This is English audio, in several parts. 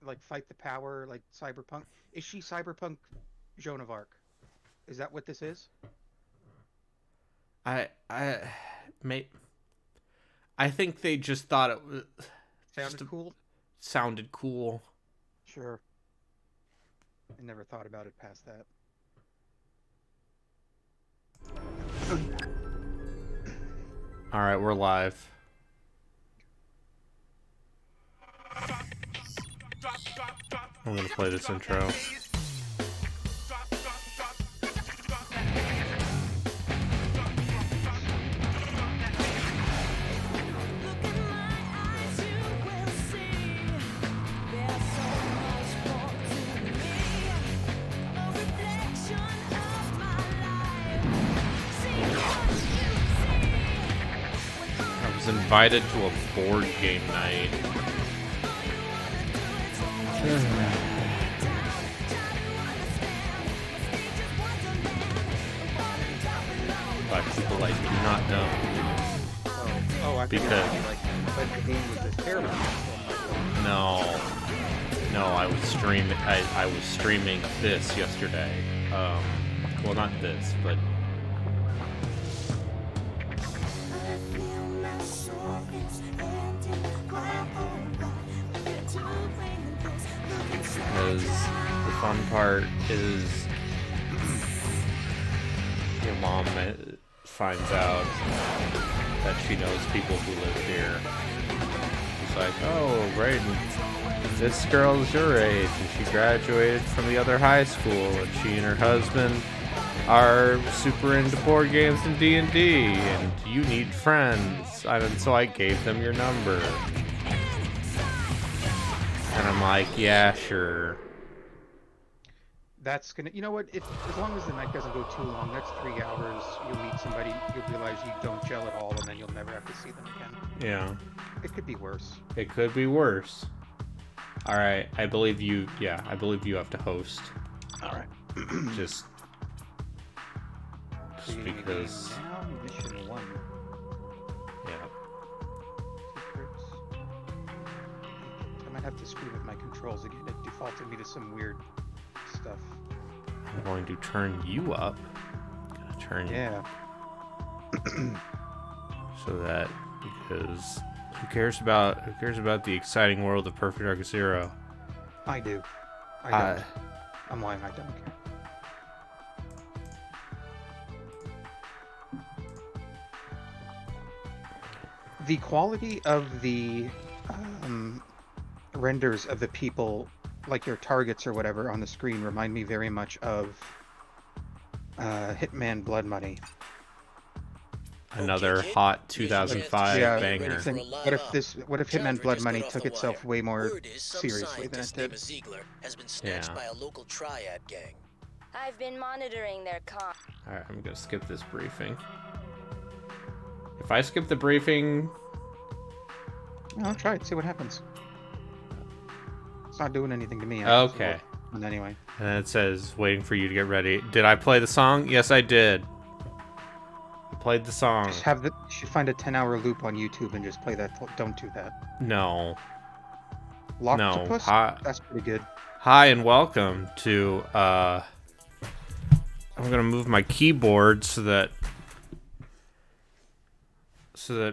like fight the power, like cyberpunk. Is she cyberpunk Joan of Arc? Is that what this is? I may I think they just thought it was Sounded cool. sounded cool. Sure. I never thought about it past that. All right, we're live. I'm gonna play this intro. I was invited to a board game night. By people I do not know. I Because but the game was this terrible. no, I was streaming. I was streaming this yesterday. Well, not this, but because the fun part is your mom finds out that she knows people who live here. She's like, oh, right, this girl's your age, and she graduated from the other high school, and she and her husband are super into board games and D&D, and you need friends. And so I gave them your number. And I'm like, yeah, sure. That's gonna, you know what? As long as the night doesn't go too long, that's 3 hours. You'll meet somebody, you'll realize you don't gel at all, and then you'll never have to see them again. Yeah. It could be worse. It could be worse. All right, I believe you. Yeah, I believe you have to host. All right. Just because. Now, mission 1. Yeah. Secrets. I might have to screw with my controls again. It defaulted me to some weird stuff. I'm going to turn you up. I'm gonna turn you. Yeah. So that because who cares about the exciting world of Perfect Dark Zero? I do. I don't. I'm lying. I don't care. The quality of the renders of the people, like your targets or whatever on the screen, remind me very much of Hitman Blood Money. Another hot 2005 banger. What if Hitman Blood Money took itself way more seriously than it did? Has been snatched by a local triad gang. I've been monitoring their com. Alright, I'm gonna skip this briefing. If I skip the briefing... I'll try it, see what happens. It's not doing anything to me. Okay. Anyway. And then it says, waiting for you to get ready. Did I play the song? Yes, I did. I played the song. You should find a 10-hour loop on YouTube and just play that. Don't do that. No. Locktopus? No. That's pretty good. Hi and welcome to, I'm gonna move my keyboard so that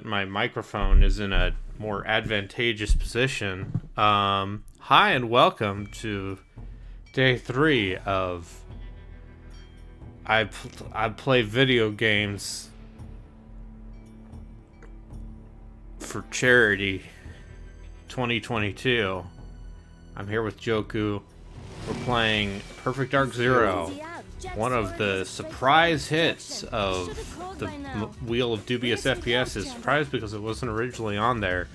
my microphone is in a more advantageous position. Hi and welcome to day 3 of I play video games for charity 2022. I'm here with Joeku. We're playing Perfect Dark Zero, one of the surprise hits of the Wheel of Dubious FPS. Is surprised because it wasn't originally on there,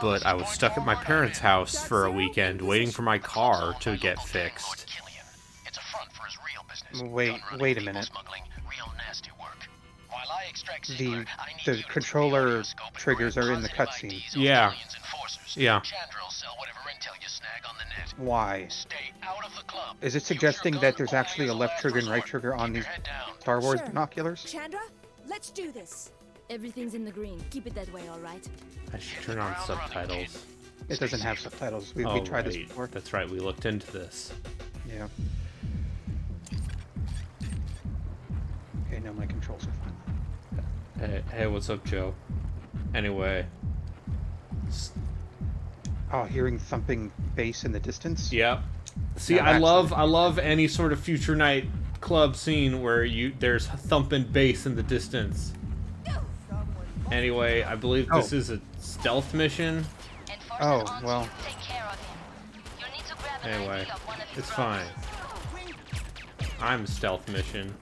but I was stuck at my parents' house for a weekend waiting for my car to get fixed. Wait a minute. The controller triggers are in the cutscene. Yeah. Yeah. Why? Is it suggesting that there's actually a left trigger and right trigger on these Star Wars binoculars? Chandra, let's do this. Everything's in the green. Keep it that way, all right? I should turn on subtitles. it doesn't have subtitles. We Oh, tried this right. before. That's right. We looked into this. Yeah. Okay, no, my controls are fine. Hey, what's up, Joe? Anyway. Oh, hearing thumping bass in the distance? Yep. See, Now I that's love any sort of future night club scene where there's thumping bass in the distance. Anyway, I believe this is a stealth mission. Oh, well. Anyway, it's fine. I'm stealth mission.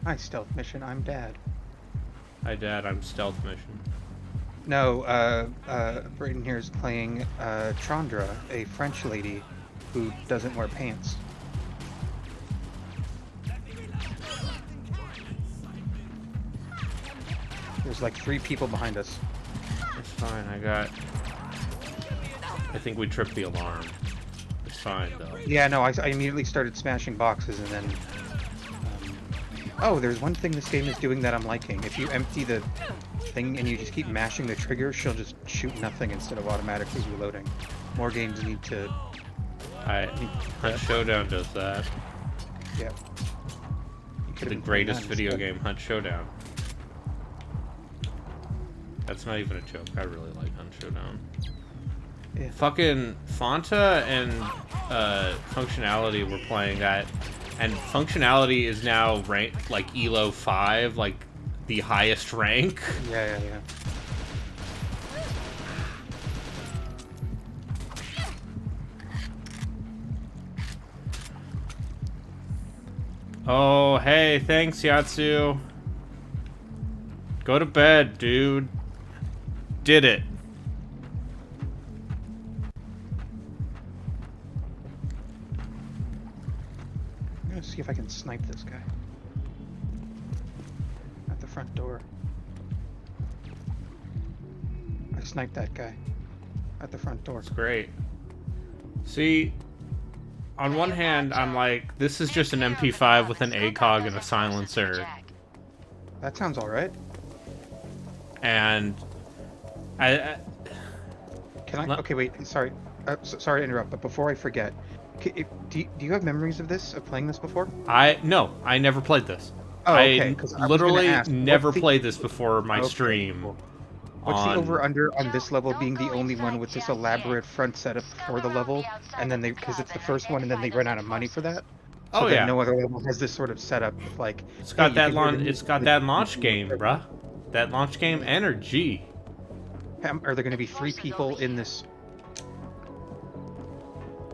Hi, stealth mission. I'm Dad. Hi, Dad. I'm stealth mission. No, Brayden here is playing Chandra, a French lady who doesn't wear pants. There's like 3 people behind us. It's fine. I think we tripped the alarm. It's fine, though. Yeah, no, I immediately started smashing boxes and then... Oh, there's one thing this game is doing that I'm liking. If you empty the thing and you just keep mashing the trigger, she'll just shoot nothing instead of automatically reloading. More games need to... Hunt Showdown does that. Yeah. The greatest video game, Hunt Showdown. That's not even a joke. I really like Hunt Showdown. Yeah. Fucking Fanta and Functionality were playing that, and Functionality is now ranked like ELO 5, like the highest rank. Yeah. Oh, hey, thanks, Yatsu. Go to bed, dude. Did it. I'm gonna see if I can snipe this guy. At the front door. I sniped that guy. At the front door. It's great. See, on one hand, I'm like, this is just an MP5 with an ACOG and a silencer. That sounds alright. And Can I? Okay, wait. Sorry. Sorry to interrupt, but before I forget, do you have memories of this? Of playing this before? No, I never played this. Oh, okay. I literally never played this before my stream. Cool. What's the over/under on this level being the only one with this elaborate front setup for the level, and then because it's the first one, and then they run out of money for that? So Oh yeah. No other level has this sort of setup. Like It's got hey, that It's got that launch game, bruh. That launch game energy. Are there going to be 3 people in this?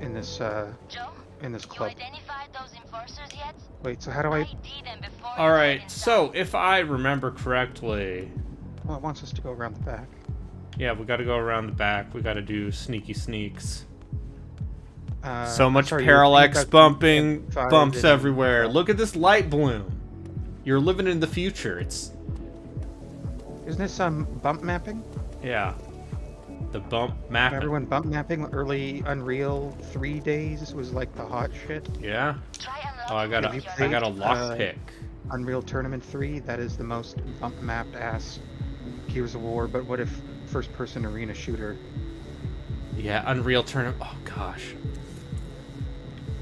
In this club? Wait. So how do I? All right. So if I remember correctly. Well, it wants us to go around the back. Yeah, we got to go around the back. We got to do sneaky sneaks. So much parallax bumping, bumps everywhere. Look at this light bloom. You're living in the future. Isn't this bump mapping? Yeah. The bump mapping. Remember when bump mapping early Unreal 3 days was like the hot shit? Yeah. Oh, I got a lockpick. Unreal Tournament 3, that is the most bump mapped ass Gears of War, but what if first person arena shooter? Yeah, Unreal Tournament. Oh gosh.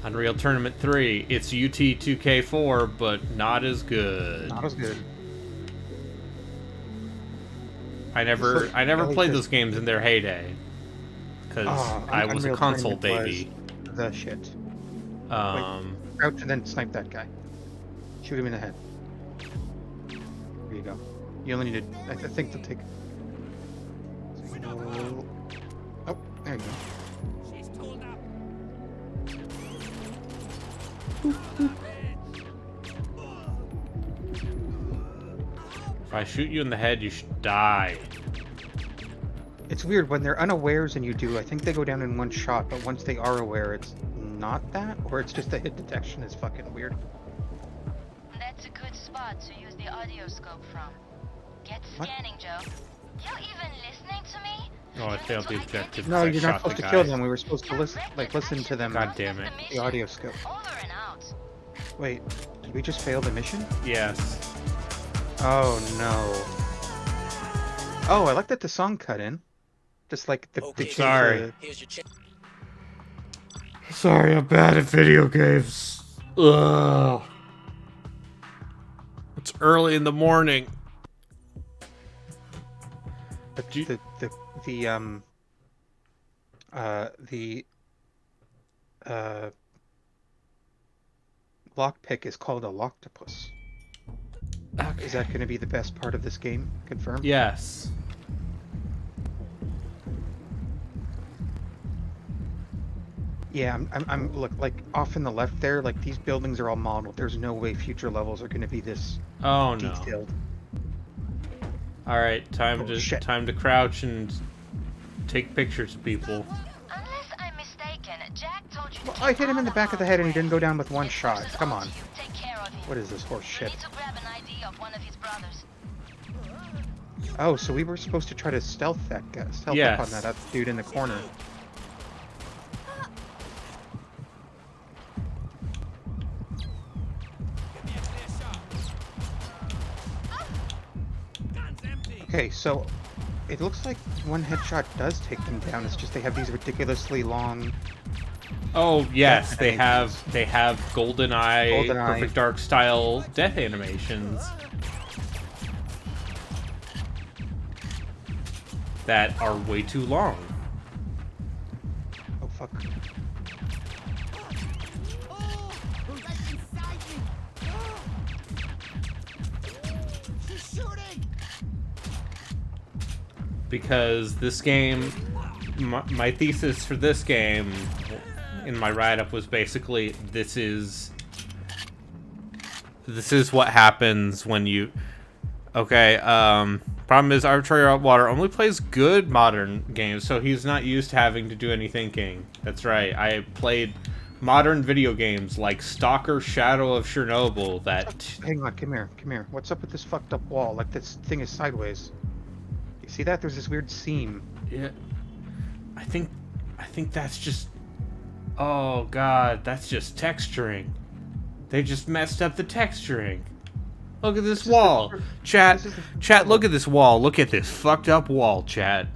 Unreal Tournament 3. It's UT 2K4, but not as good. Not as good. I never played those games in their heyday, because I was a console baby. The shit. Wait, crouch and then snipe that guy. Shoot him in the head. There you go. You only need to. I think they'll take. Oh, there you go. If I shoot you in the head, you should die. It's weird when they're unawares and you do. I think they go down in one shot, but once they are aware, it's not that, or it's just the hit detection is fucking weird. That's a good spot to use the audio scope from. Get scanning, Joe. You even listening to me? Oh, I failed the objective. No, you're not shot supposed the to guy. kill them. We were supposed to listen to them. God damn it. The audio scope. Over and out. Wait, did we just fail the mission? Yes. Oh no. Oh, I like that the song cut in. Just like the Okay, kid, Sorry. here's your chance. Sorry, I'm bad at video games. Ugh. It's early in the morning. But Do you- the lockpick is called a loctopus. Okay. Is that going to be the best part of this game? Confirmed? Yes. Yeah, I'm look, like off in the left there, like these buildings are all modeled. There's no way future levels are going to be this Oh no. detailed. All right, Oh shit. time to crouch and take pictures of people. Unless I'm mistaken, Jack told you to Well, keep I hit him out in the of back of the harm's head and he way. didn't go down with one If shot. forces Come onto on. you, take care of him. What is this horse You shit? need to grab an ID of one of his brothers. Oh, so we were supposed to try to stealth that guy, stealth up Yes. on that dude in the corner. Okay, so it looks like one headshot does take them down. It's just they have these ridiculously long. Oh yes, Death they animations. have GoldenEye, GoldenEye. Perfect Dark style death animations that are way too long. Oh fuck! Because this game, my thesis for this game in my write-up was basically this is what happens when you problem is Arbitrary Water only plays good modern games, so he's not used to having to do any thinking. That's right, I played modern video games like Stalker Shadow of Chernobyl that Hang on, come here. What's up with this fucked up wall? Like this thing is sideways. You see that? There's this weird seam. yeah, I think that's just, oh god, that's just texturing. They just messed up the texturing. Look at this wall. Chat, look at this wall. Look at this fucked up wall, chat.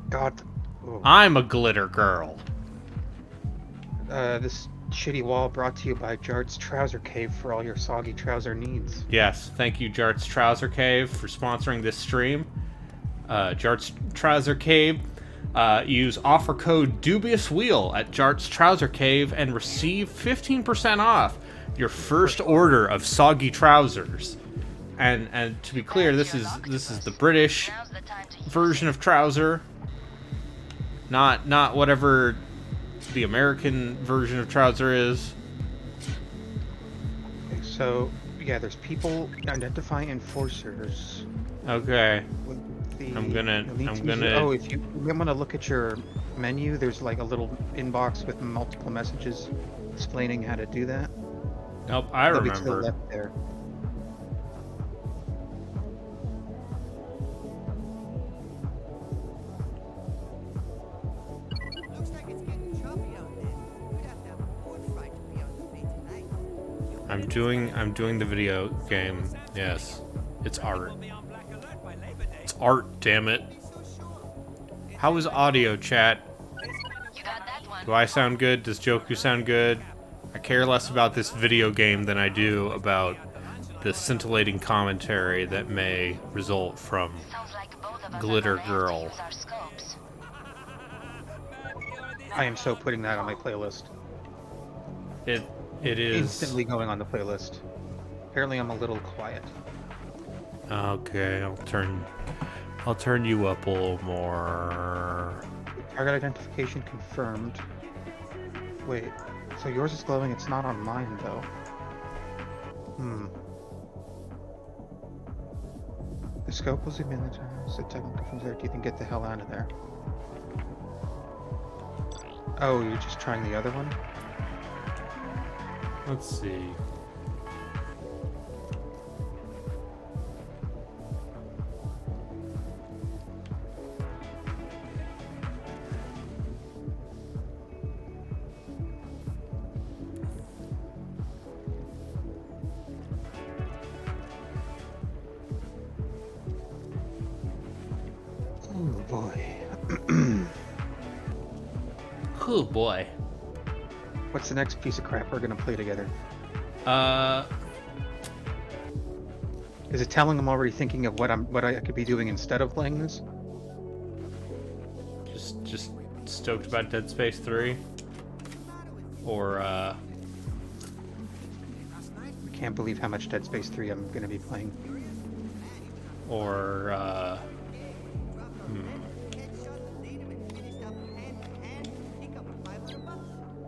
God. Oh. I'm a glitter girl. This shitty wall brought to you by Jart's Trouser Cave for all your soggy trouser needs. Yes, thank you, Jart's Trouser Cave, for sponsoring this stream. Jart's Trouser Cave. Use offer code DubiousWheel at Jart's Trouser Cave and receive 15% off your first order of soggy trousers. And to be clear, this is the British Now's the time to use version of trouser, not whatever the American version of trouser is. Okay, so yeah, there's people identify enforcers. Okay. With the- I'm gonna- you'll need I'm to use gonna- your- Oh, if you want to look at your menu, there's like a little inbox with multiple messages explaining how to do that. Nope, I They'll be to the remember. left there. Looks like it's getting choppy out there. We'd have to have a board fight to be on the way tonight. I'm doing the video game. Yes. It's art. It's art, damn it. How is audio, chat? You got that one. Do I sound good? Does Joeku sound good? I care less about this video game than I do about the scintillating commentary that may result from Sounds like both of us Glitter are gonna have to Girl. use our scopes. I am so putting that on my playlist. it is. Instantly going on the playlist. Apparently I'm a little quiet. Okay, I'll turn you up a little more. Target identification confirmed. Wait, so yours is glowing, it's not on mine though. The scope will zoom in the time, so technically from there, you can get the hell out of there. Oh, you're just trying the other one? Let's see. Oh boy. What's the next piece of crap we're gonna play together? Is it telling I'm already thinking of what I could be doing instead of playing this? Just stoked about Dead Space 3? Or, I can't believe how much Dead Space 3 I'm gonna be playing. or, Headshot the leader and finished up hand to hand. He got $500.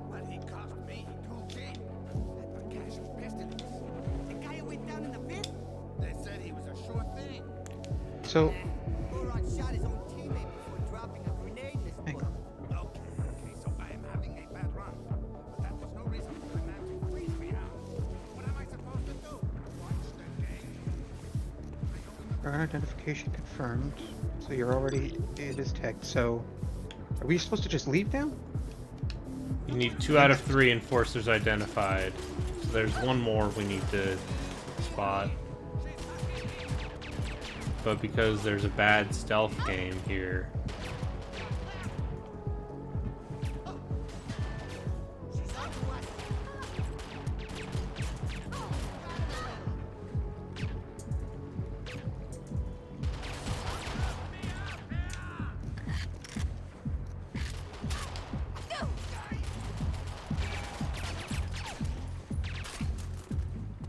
Well, he cost me $2K. That for cash and pestilence. The guy who went down in the pit? They said he was a sure thing. So, Moron shot his own teammate before dropping a grenade in his hang book. on. Okay, so I am having a bad run. But that was no reason for the man to freeze me out. What am I supposed to do? Watch the game? Burn identification confirmed. So you're already, it is tagged. So, are we supposed to just leave now? you need 2 out of 3 enforcers identified. So there's one more we need to spot. But because there's a bad stealth game here,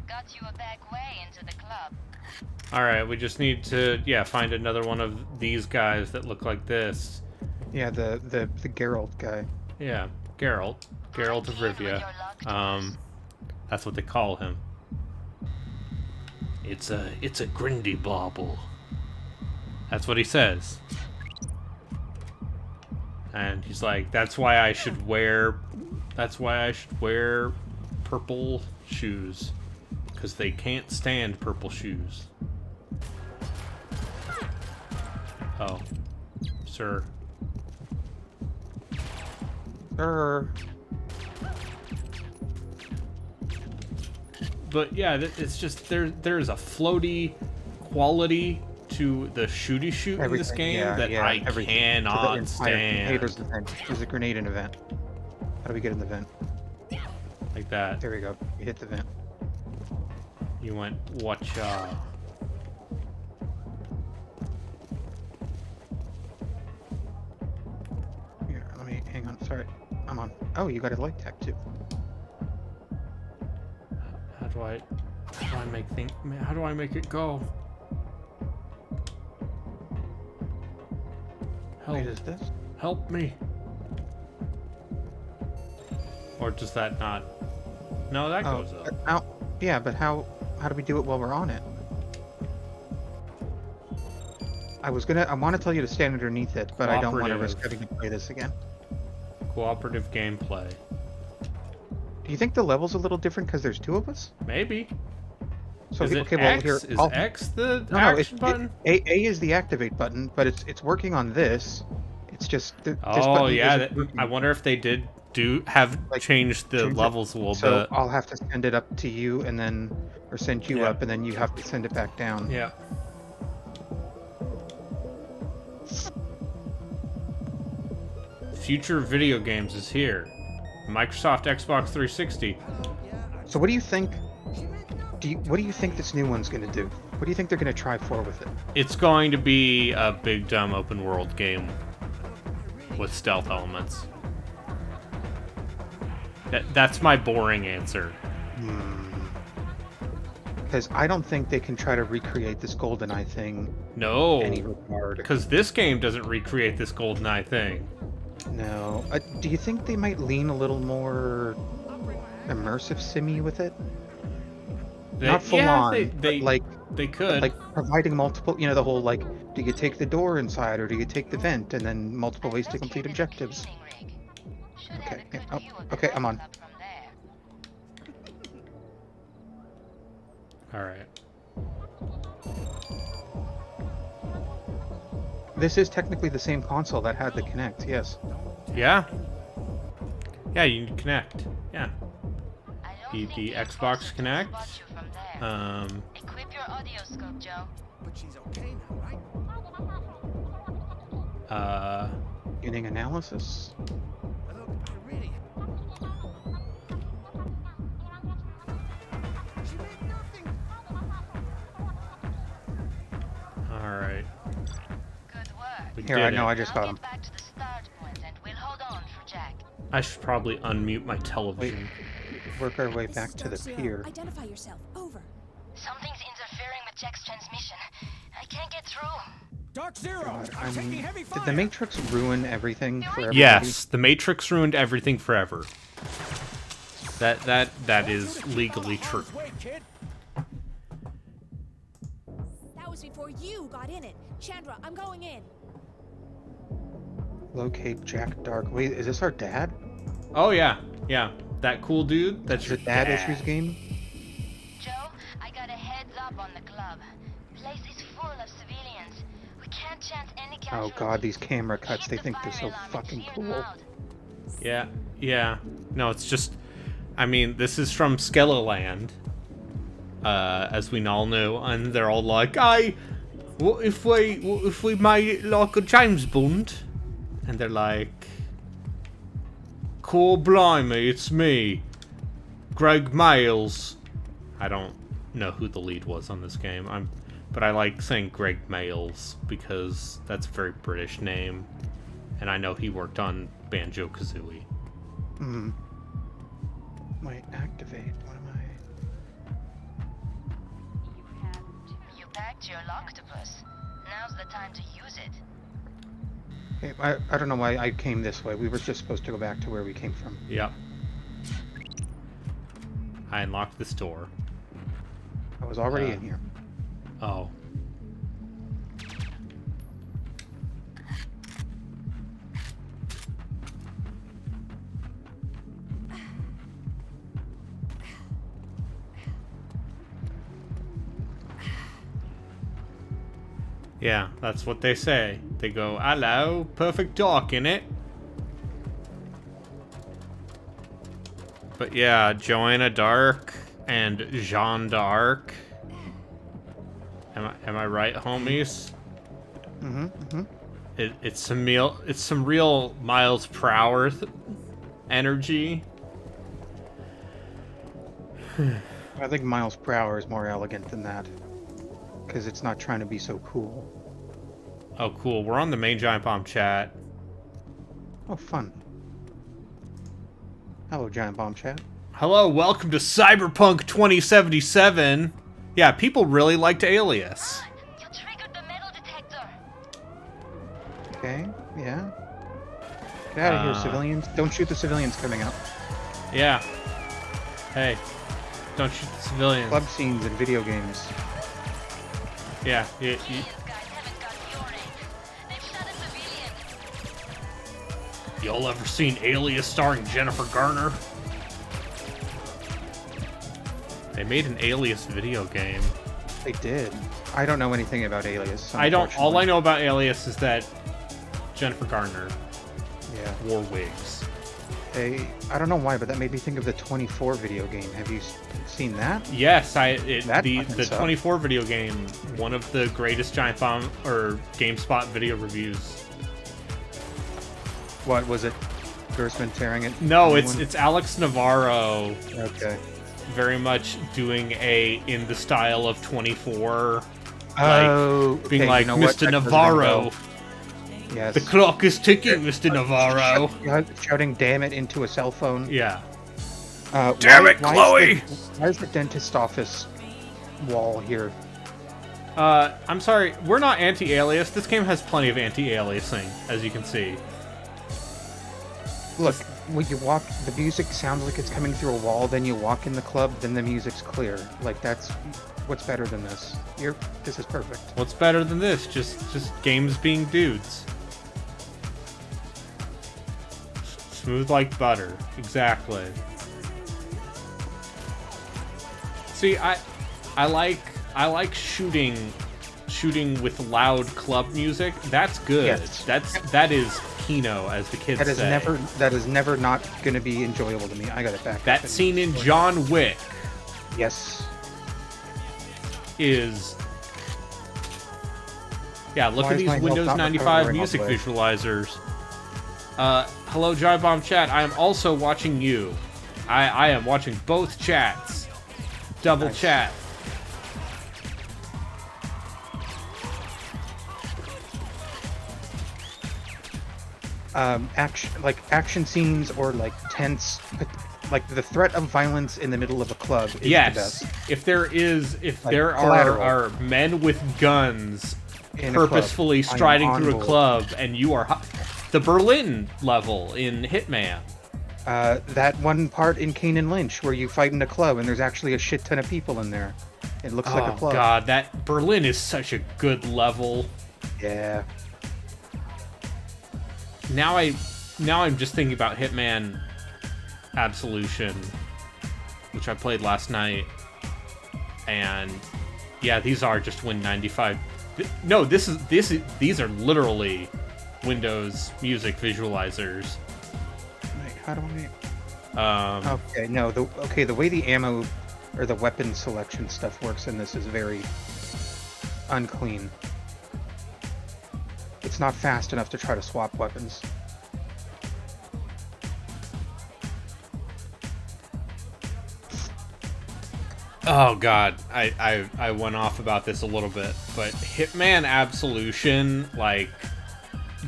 Got you a back way into the club. alright, we just need to, find another one of these guys that look like this. Yeah, the Geralt guy. Yeah, Geralt of Rivia. That's what they call him. It's a grindy bauble. That's what he says. And he's like, that's why I should wear purple shoes. Because they can't stand purple shoes. Oh. Sir. But yeah, it's just there's a floaty quality to the shooty shoot in this game that I cannot stand. Hey, there's the vent. There's a grenade in a vent. How do we get in the vent? Like that. There we go. You hit the vent. You went, watcha. Here, let me hang on. Sorry, I'm on. Oh, you got a light tech too. How do I make it go? Help. Wait, is this? Help me. Or does that not? No, that goes up. How? Yeah, but how do we do it while we're on it? I want to tell you to stand underneath it, but I don't want to risk having to play this again. Cooperative gameplay. Do you think the level's a little different because there's 2 of us? Maybe. So Is it okay, X? well here, Is I'll- X the no, action button? A is the activate button, but it's working on this. It's just this Oh button yeah, isn't working. I wonder if they did changed the change it. levels a little So bit. I'll have to send it up to you, and then or send you Yeah. up, and then you have to send it back down. Yeah. Future of video games is here. Microsoft Xbox 360. So what do you think? What do you think this new one's gonna do? What do you think they're gonna try for with it? It's going to be a big dumb open world game with stealth elements. That's my boring answer. Because I don't think they can try to recreate this GoldenEye thing. No, Any regard. because this game doesn't recreate this GoldenEye thing. No. Do you think they might lean a little more immersive simmy with it? Not full on, but like they could. like providing multiple. You know, the whole like, do you take the door inside or do you take the vent, and then multiple ways to complete objectives. Okay. Yeah, oh, okay, I'm on. All right. This is technically the same console that had the Kinect. Yes. Yeah. Yeah, you need Connect. Yeah. The Xbox Connect. Equip your audio scope, Joe. But she's okay now, right? Beginning analysis. Look, really. She made nothing. Alright. Good work. We Here, did I know, it. I just Now got him. get back to the start point and we'll hold on for Jack. I should probably unmute my television. Work our way This back is to the Dark Zero. pier. Identify yourself. Over. Something's interfering with Jack's transmission. I can't get through. Dark Zero, God, I'm taking heavy fire. did the Matrix ruin everything for everybody? Yes, the Matrix ruined everything forever. That is legally true. Wait, kid. That was before you got in it. Chandra, I'm going in. Locate Jack Dark. Wait, is this our dad? Oh yeah, yeah. That cool dude. That's Is your it dad issues game? Joe, I got a heads up on the club. Place is full of civilians. We can't chance any Oh casualties. god, these camera cuts, Hit they the think they're fire so alarm and fucking clear them cool. out. Yeah, yeah. No, it's just. I mean, this is from Skeleland, as we all know, and they're all like, "Hey, what if we made it like a James Bond?" And they're like, "Core blimey, it's me, Greg Mayles." I don't know who the lead was on this game. But I like saying Greg Mayles because that's a very British name, and I know he worked on Banjo-Kazooie. Hmm. Wait, activate. What am I? You packed your octopus. Now's the time to use it. Hey, I don't know why I came this way. We were just supposed to go back to where we came from. Yep. I unlocked this door. I was already in here. Oh. Yeah, that's what they say. They go, "Hello, perfect dark in it." But yeah, Joanna Dark and Jeanne d'Arc. Am I right, homies? Mm-hmm, mm-hmm. It's some real miles per hour energy. I think miles per hour is more elegant than that. Because it's not trying to be so cool. Oh, cool. We're on the main Giant Bomb chat. Oh, fun. Hello, Giant Bomb Chat. Hello, welcome to Cyberpunk 2077. Yeah, people really liked Alias. You triggered the metal detector. Okay, yeah. Get out of here, civilians. Don't shoot the civilians coming out. Yeah. Hey, don't shoot the civilians. Club scenes in video games. Yeah, These guys haven't got your end. They've shot a civilian. y'all ever seen Alias starring Jennifer Garner? They made an Alias video game. They did. I don't know anything about Alias. I don't. All I unfortunately. know about Alias is that Jennifer Garner Yeah. wore wigs. I don't know why, but that made me think of the 24 video game. Have you seen that? Yes, That the fucking sucked. 24 video game, one of the greatest Giant Bomb or GameSpot video reviews. What was it? Gersman tearing it? No, Anyone? it's Alex Navarro, Okay. very much doing in the style of 24, Oh, being okay, like, you know what? Mr. That doesn't Navarro, go. Yes. the clock is ticking, Mr. Navarro. Shouting "damn it" into a cell phone. Yeah. Damn it, Chloe! Why is the dentist office wall here? I'm sorry, we're not anti-alias. This game has plenty of anti-aliasing, as you can see. Look, when you walk, the music sounds like it's coming through a wall. Then you walk in the club, then the music's clear. Like that's what's better than this. This is perfect. What's better than this? Just games being dudes. Smooth like butter. Exactly. See, I like shooting with loud club music. That's good. Yes. That is Kino, as the kids say. That is never not going to be enjoyable to me. I got it back. That scene in John Wick Yes. is. Yeah, look Why at is my these health Windows not 95 recovering all music the way? visualizers. Hello, Jive Bomb chat. I am also watching you. I am watching both chats. Double Nice. chat. Action scenes or like tense, like the threat of violence in the middle of a club is the Yes. best. If there Like there Collateral. are men with guns In a club. purposefully I am striding on through a board. club, and you are the Berlin level in Hitman. That one part in Kane and Lynch where you fight in a club and there's actually a shit ton of people in there. It looks like a Oh club. god, that Berlin is such a good level. Yeah. Now I'm just thinking about Hitman Absolution, which I played last night, and yeah, these are just Win95. No, these are literally Windows music visualizers. Wait, how do I? Okay, no. The way the ammo or the weapon selection stuff works in this is very unclean. It's not fast enough to try to swap weapons. Oh god, I went off about this a little bit, but Hitman Absolution, like,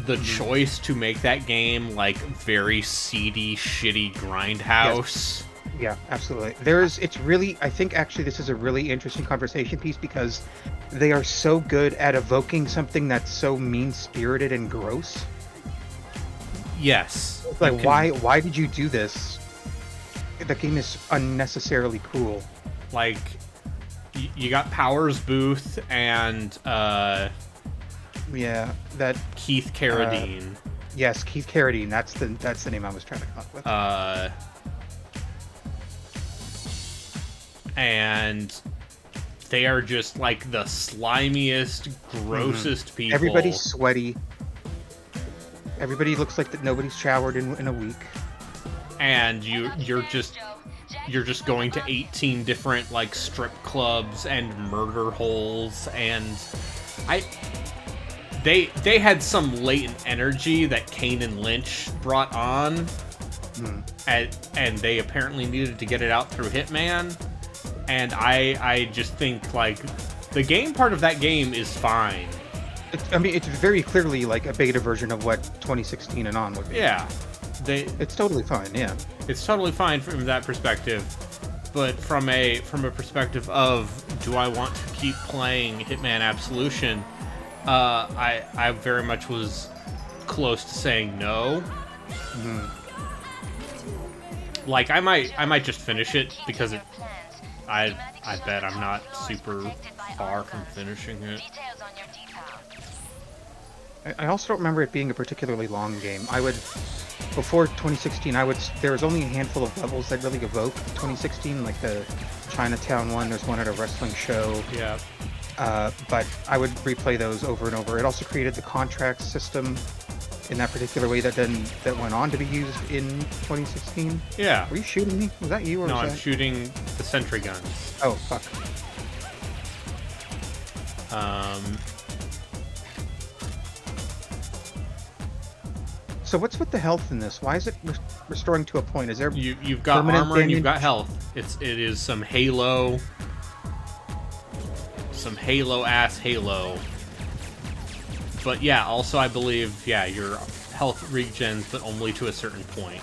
the choice to make that game like very seedy, shitty grindhouse. Yeah, absolutely. It's really, I think actually this is a really interesting conversation piece because they are so good at evoking something that's so mean-spirited and gross. Yes. Like, why did you do this? The game is unnecessarily cruel. Like, you got Powers Booth and Yeah, that Keith Carradine. yes, Keith Carradine. That's the name I was trying to come up with. And they are just like the slimiest, grossest people. Everybody's sweaty. Everybody looks like that nobody's showered in a week. And you're just going to 18 different like strip clubs and murder holes, and they had some latent energy that Kane and Lynch brought on, and they apparently needed to get it out through Hitman. And I just think like the game part of that game is fine. It's very clearly like a beta version of what 2016 and on would be. Yeah, It's totally fine. Yeah. it's totally fine from that perspective. But from a perspective of, do I want to keep playing Hitman Absolution? I very much was close to saying no. Like I might just finish it because I bet I'm not super far from finishing it. I also don't remember it being a particularly long game. Before 2016, there was only a handful of levels that really evoke 2016, like the Chinatown one. There's one at a wrestling show. Yeah. But I would replay those over and over. It also created the contract system in that particular way that went on to be used in 2016. Yeah. Were you shooting me? Was that you or No, was I'm that... shooting the sentry guns. Oh, fuck. So what's with the health in this? Why is it restoring to a point? Is there You've got permanent armor and you've damage? got health. It is some Halo ass Halo. But yeah, also I believe your health regens, but only to a certain point.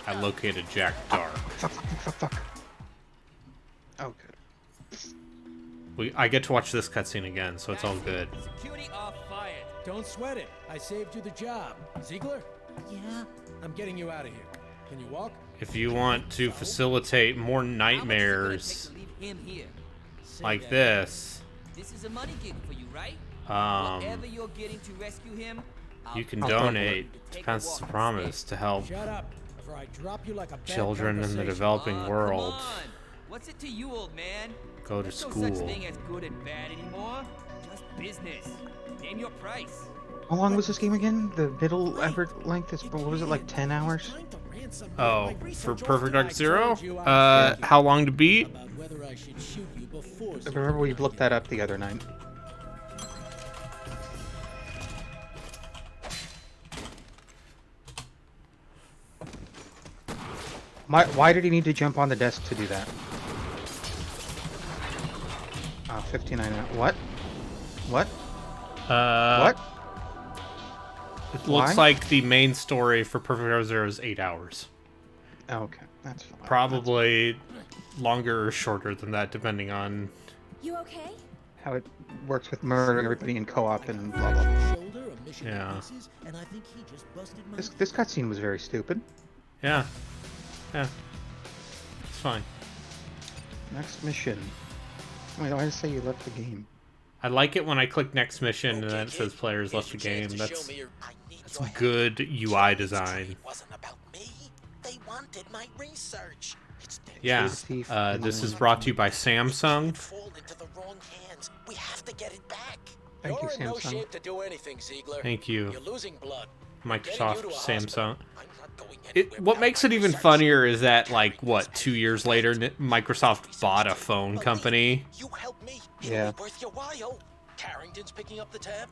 I located Jack Dark. Fuck. Oh, good. I get to watch this cutscene again, so it's all good. Security off fired. Don't sweat it. I saved you the job. Ziegler? Yeah? I'm getting you out of here. Can you walk? If you want to facilitate more nightmares like this, This is a money gig for you, right? Whatever you're getting to rescue him, you can donate to Pencil's Promise to help Shut up, before I drop you like a bad children in the conversation. developing world Come on. What's it to you, old man? go to There's no such school. thing as good and bad anymore. Just business. Name your price. How long was this game again? The middle ever length is, what was it, like 10 hours? Trying to ransom me. Oh, My for research Perfect often Dark I Zero? told you I was How long to beat? about whether I should shoot you before I remember we looked that up the other night. Why did he need to jump on the desk to do that? 59. What? What? What? It looks like the main story for Perfect Dark Zero is 8 hours. Okay, that's fine. Probably longer or shorter than that, depending on You okay? How it works with murdering everybody in co-op and blah blah blah. Shoulder, a mission Yeah. pieces, and I think he just busted my This cutscene was very stupid. Yeah. Yeah. It's fine. Next mission. Wait, why did it say you left the game? I like it when I click next mission and Okay, then it says kid. players left the Here's your game. chance to That's show me your- I need that's your help. good UI design. It wasn't about me. They wanted my research. It's Yeah. Thief, This is brought to you by Samsung. fall into the wrong hands. We have to get it back. Thank you, You're in no Samsung. shape to do anything, Ziegler. Thank you, You're losing blood. Microsoft, Samsung. I'm not going It, anywhere what without makes my it even research. funnier is that, like, what, 2 years later, Microsoft bought a phone company. You help me. Yeah. It'll be worth your while. Carrington's picking up the tab.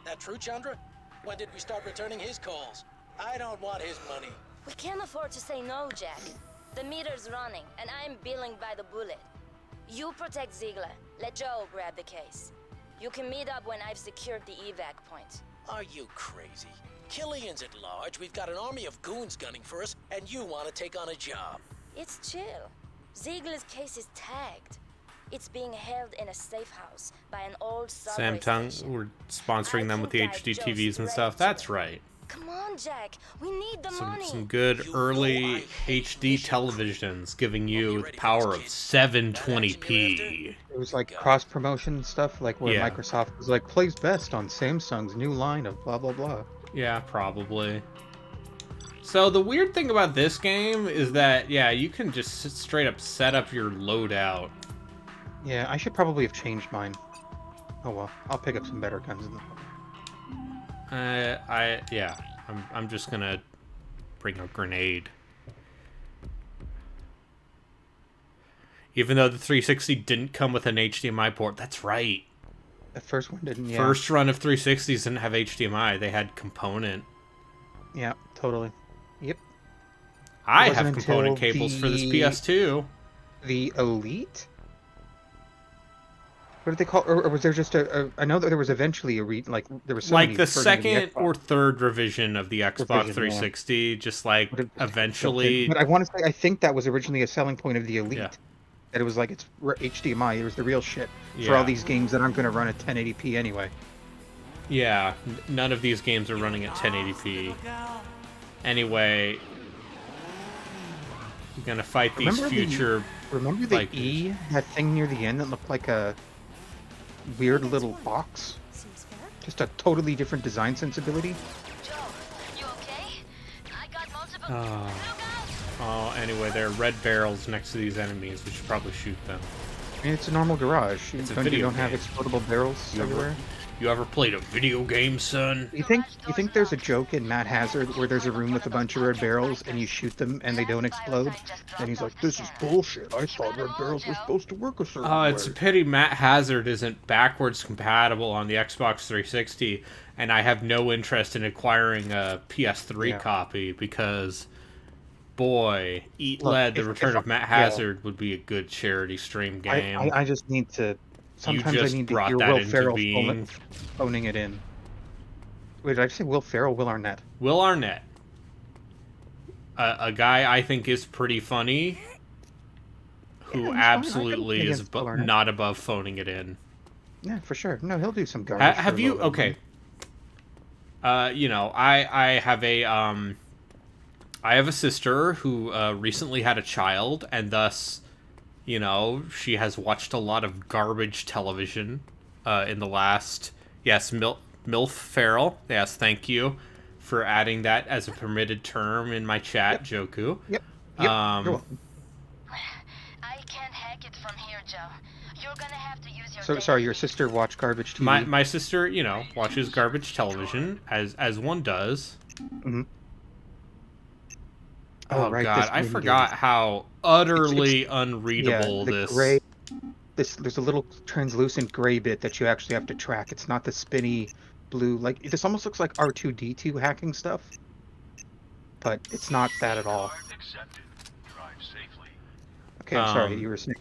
That true, Chandra? When did we start returning his calls? I don't want his money. We can't afford to say no, Jack. The meter's running, and I'm billing by the bullet. You protect Ziegler. Let Joe grab the case. You can meet up when I've secured the evac point. Are you crazy? Killian's at large. We've got an army of goons gunning for us, and you want to take on a job. It's chill. Ziegler's case is tagged. It's being held in a safe house by an old subway Samsung, station. we're sponsoring them with the HD TVs and stuff. That's right. Come on, Jack. We need the Some, money. some good early HD televisions giving you the power of 720p. It was like cross promotion stuff, like where Yeah. Microsoft was like plays best on Samsung's new line of blah blah blah. Yeah, probably. So the weird thing about this game is that, yeah, you can just straight up set up your loadout. Yeah, I should probably have changed mine. Oh well, I'll pick up some better guns in the. I'm just gonna bring a grenade. Even though the 360 didn't come with an HDMI port, that's right. The first one didn't. Yeah. First run of 360s didn't have HDMI; they had component. Yeah, totally. Yep. I wasn't have component until cables for this the- PS2. The Elite. What did they call? Or was there just a? I know that there was eventually there was so Like many the versions of second Xbox. or third revision of the Xbox Revision, yeah. 360, just like But it- eventually. But I want to say I think that was originally a selling point of the Elite. Yeah. That it was like it's HDMI. It was the real shit for Yeah. all these games that aren't going to run at 1080p anyway. Yeah, none of these games are running at 1080p. Anyway, you're gonna fight these Remember future. Remember the Like- E, that thing near the end that looked like a weird little box? Seems fair. Just a totally different design sensibility. Joe, you okay? I got multiple. Oh. Look out! Oh, anyway, there are red barrels next to these enemies. We should probably shoot them. I mean, it's a normal garage. It's a You video don't have game. explodable barrels You ever- everywhere. You ever played a video game, son? You think there's a joke in Matt Hazard where there's a room with a bunch of red barrels and you shoot them and they don't explode? And he's like, "This is bullshit. I thought red barrels were supposed to work a certain Oh, way." it's a pity Matt Hazard isn't backwards compatible on the Xbox 360, and I have no interest in acquiring a PS3 Yeah. copy because, boy, Eat Look, Lead: The if- Return if- of Matt yeah. Hazard would be a good charity stream game. I just need to. Sometimes I just need to brought hear that Will into Ferrell being. phoning it in. Wait, did I say Will Ferrell? Will Arnett? Will Arnett, a guy I think is pretty funny, who Yeah, he's fine. I absolutely can is against Will Arnett. not above phoning it in. Yeah, for sure. No, he'll do some garbage. for Have a you little bit. okay? You know, I have a sister who recently had a child, and thus, you know, she has watched a lot of garbage television in the last. Yes, MILF Farrell. Yes, thank you for adding that as a permitted term in my chat, Joeku. Yep. You're welcome. I can't hack it from here, Joe. You're gonna have to use your. So sorry, your sister watched garbage TV. My sister, you know, watches garbage television as one does. Mm-hmm. Oh, right, God, this I window. forgot how utterly unreadable the this. gray. There's a little translucent gray bit that you actually have to track. It's not the spinny blue. Like this almost looks like R2-D2 hacking stuff, but it's not that at all. Okay, I'm sorry. You were saying.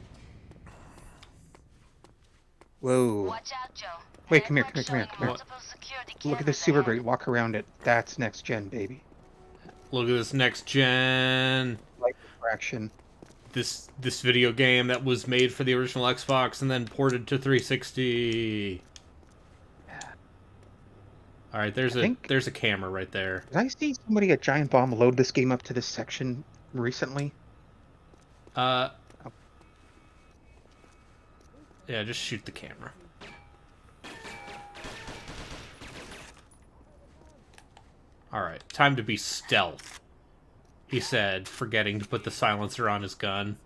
Whoa. Watch out, Joe. Wait, come here, come here, come here, come here. Multiple security Look at this cameras super ahead. great. Walk around it. That's next gen, baby. Look at this next gen. Light refraction. This video game that was made for the original Xbox and then ported to 360. All right, there's a camera right there. Did I see somebody at Giant Bomb load this game up to this section recently? Yeah, just shoot the camera. Alright, time to be stealth, he said, forgetting to put the silencer on his gun.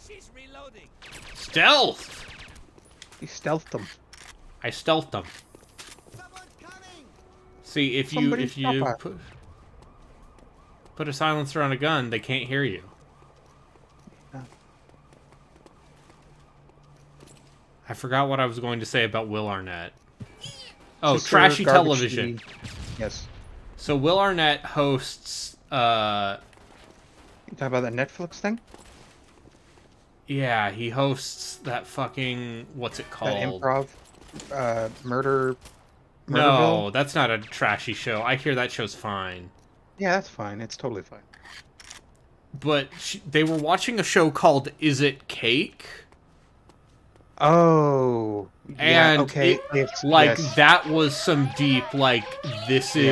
She's reloading. Stealth! He stealthed them. I stealthed them. Someone's coming. See, if Somebody you stop us. put a silencer on a gun, they can't hear you. Yeah. I forgot what I was going to say about Will Arnett. Oh, Sister trashy Garbage television. TV. Yes. So Will Arnett hosts, You talking about that Netflix thing? yeah, he hosts that fucking, what's it That called? improv? Murder? No, Murderville? that's not a trashy show. I hear that show's fine. Yeah, that's fine. It's totally fine. But they were watching a show called Is It Cake? Oh. Yeah, And okay. it's Yes. that was some deep, like, this is,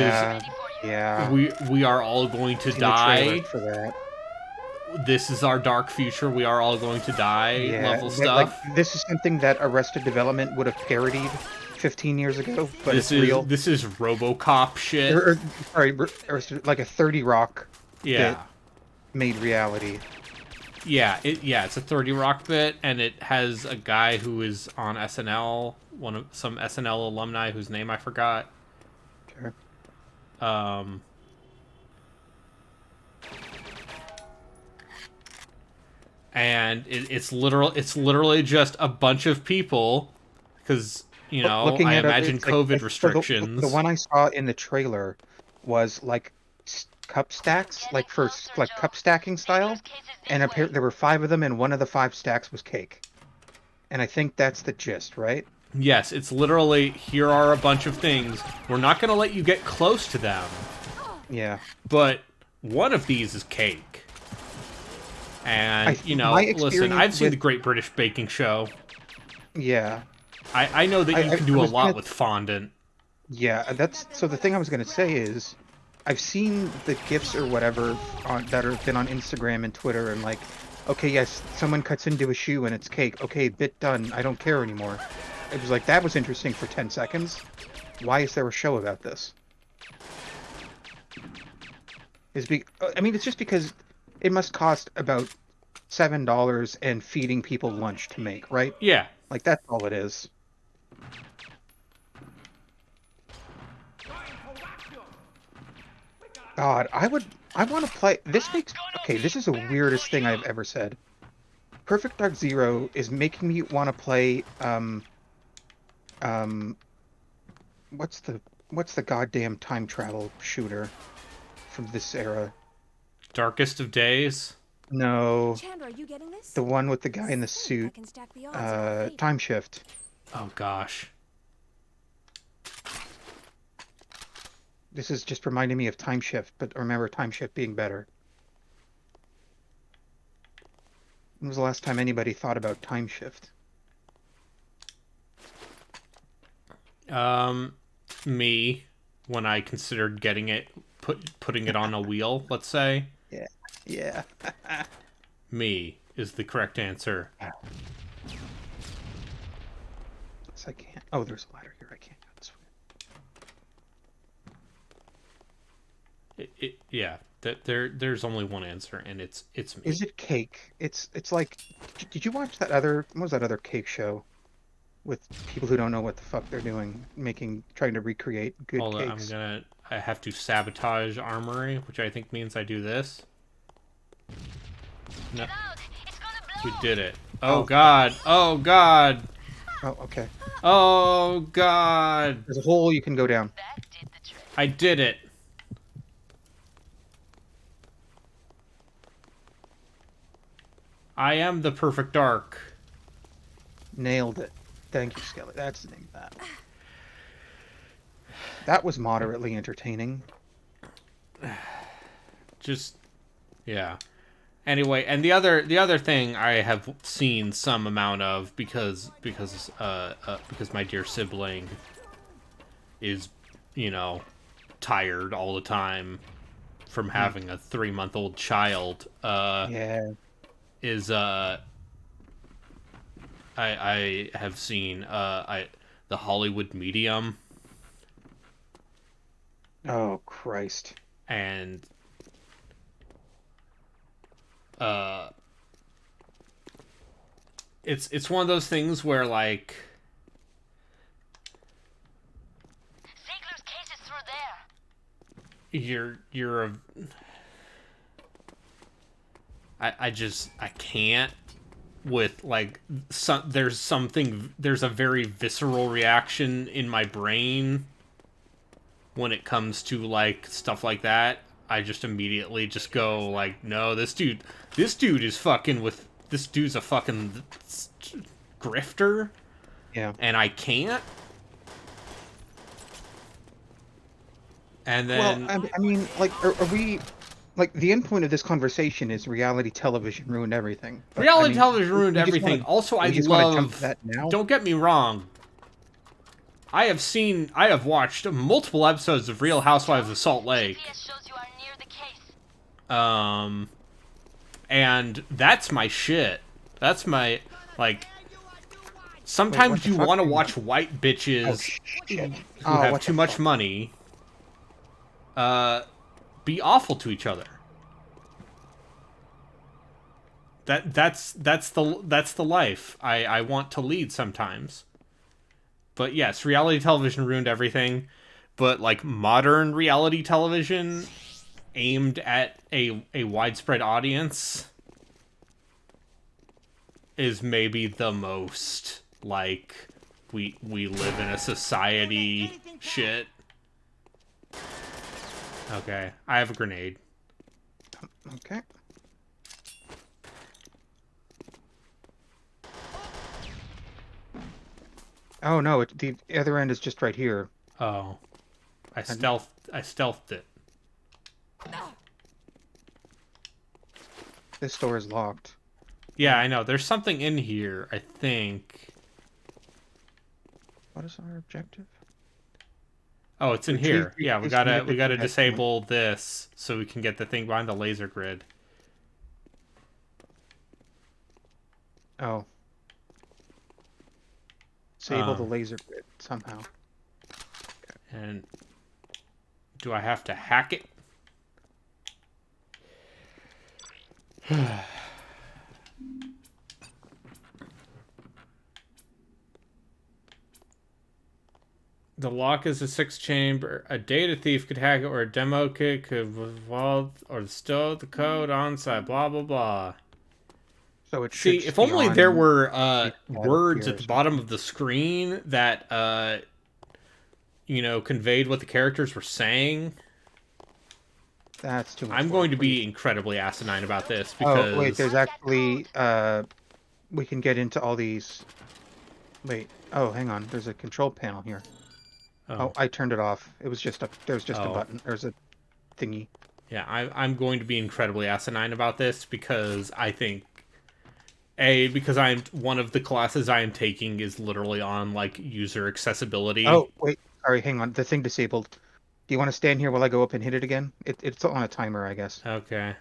Yeah. we are all going to Seen the die. trailer for that. This is our dark future. We are all going to die. Yeah, Level but, stuff. like, this is something that Arrested Development would have parodied 15 years ago, but This it's real. This is RoboCop shit. Sorry, like a 30 Rock Yeah. bit made reality. Yeah, it's a 30 Rock bit, and it has a guy who is on SNL, some SNL alumni whose name I forgot. Sure. And it's literally just a bunch of people, because Looking I at imagine it's COVID like, restrictions. The one I saw in the trailer was like cup stacks, like for like cup stacking style, and there were 5 of them, and one of the 5 stacks was cake. And I think that's the gist, right? Yes, it's literally, here are a bunch of things. We're not going to let you get close to them. Yeah. But one of these is cake. And, my listen, experience I've seen with- the Great British Baking Show. Yeah. I know that you I can do a was lot gonna- with fondant. Yeah, so the thing I was gonna say is, I've seen the GIFs or whatever that have been on Instagram and Twitter, and like, okay, yes, someone cuts into a shoe and it's cake. Okay, bit done. I don't care anymore. It was like, that was interesting for 10 seconds. Why is there a show about this? I mean, it's just because it must cost about $7 and feeding people lunch to make, right? Yeah. Like, that's all it is. God, I want to play. This is the weirdest thing I've ever said. Perfect Dark Zero is making me want to play, what's the goddamn time travel shooter from this era? Darkest of Days? No. Chandra, are you getting this? The one with the guy in the I suit. can stack the odds in our favor. Time Shift. Oh, gosh. This is just reminding me of Time Shift, but remember Time Shift being better. When was the last time anybody thought about Time Shift? Me, when I considered getting it, putting it on a wheel, let's say. Yeah. Yeah. Me is the correct answer. Yes, I can't. Oh, there's a ladder here. I can't go this way. Yeah, there's only one answer, and it's me. Is it cake? It's like, did you watch that other, what was that other cake show with people who don't know what the fuck they're doing, trying to recreate good Hold on, cakes? I have to sabotage armory, which I think means I do this. No, we did it. Oh god! Oh god! Oh, okay. Oh god! There's a hole you can go down. I did it. I am the perfect dark. Nailed it. Thank you, Skelly. That's the name of that. That was moderately entertaining. Just, yeah. Anyway, and the other thing I have seen some amount of because my dear sibling is, tired all the time from having a 3-month-old child. Yeah. Is I have seen the Hollywood Medium. Oh Christ. And it's one of those things where like Ziegler's case is through there. you're a I can't with like there's a very visceral reaction in my brain when it comes to like stuff like that. I just immediately just go like, no, this dude is fucking with, this dude's a fucking grifter. Yeah. And I can't. And then, well, I mean, like, are we, like, the end point of this conversation is reality television ruined everything. But, reality television ruined everything. Also, I love, that now? Don't get me wrong, I have watched multiple episodes of Real Housewives of Salt Lake. And that's my shit. That's my, like, sometimes you want to watch white bitches who have too much money be awful to each other. That's the life I want to lead sometimes. But yes, reality television ruined everything. But like modern reality television aimed at a widespread audience is maybe the most like we live in a society shit. Okay, I have a grenade. Okay. Oh no, the other end is just right here. Oh. I stealthed it. This door is locked. Yeah, I know. There's something in here, I think. What is our objective? Oh, it's in here. Yeah, we gotta disable this so we can get the thing behind the laser grid. Oh. Disable the laser grid somehow. Okay. And do I have to hack it? The lock is a 6-chamber. A data thief could hack it, or a demo kit could evolve or stow the code on site. Blah blah blah. So it see, if only there were words at the bottom of the screen that conveyed what the characters were saying. That's too much. I'm going to be incredibly asinine about this because. Oh wait, there's actually we can get into all these. Wait. Oh, hang on. There's a control panel here. Oh, I turned it off. It was just there's just a button. There's a thingy. Yeah, I'm going to be incredibly asinine about this because I think because I'm one of the classes I am taking is literally on like user accessibility. Oh wait, sorry, hang on. The thing disabled. Do you want to stand here while I go up and hit it again? It's on a timer, I guess. Okay.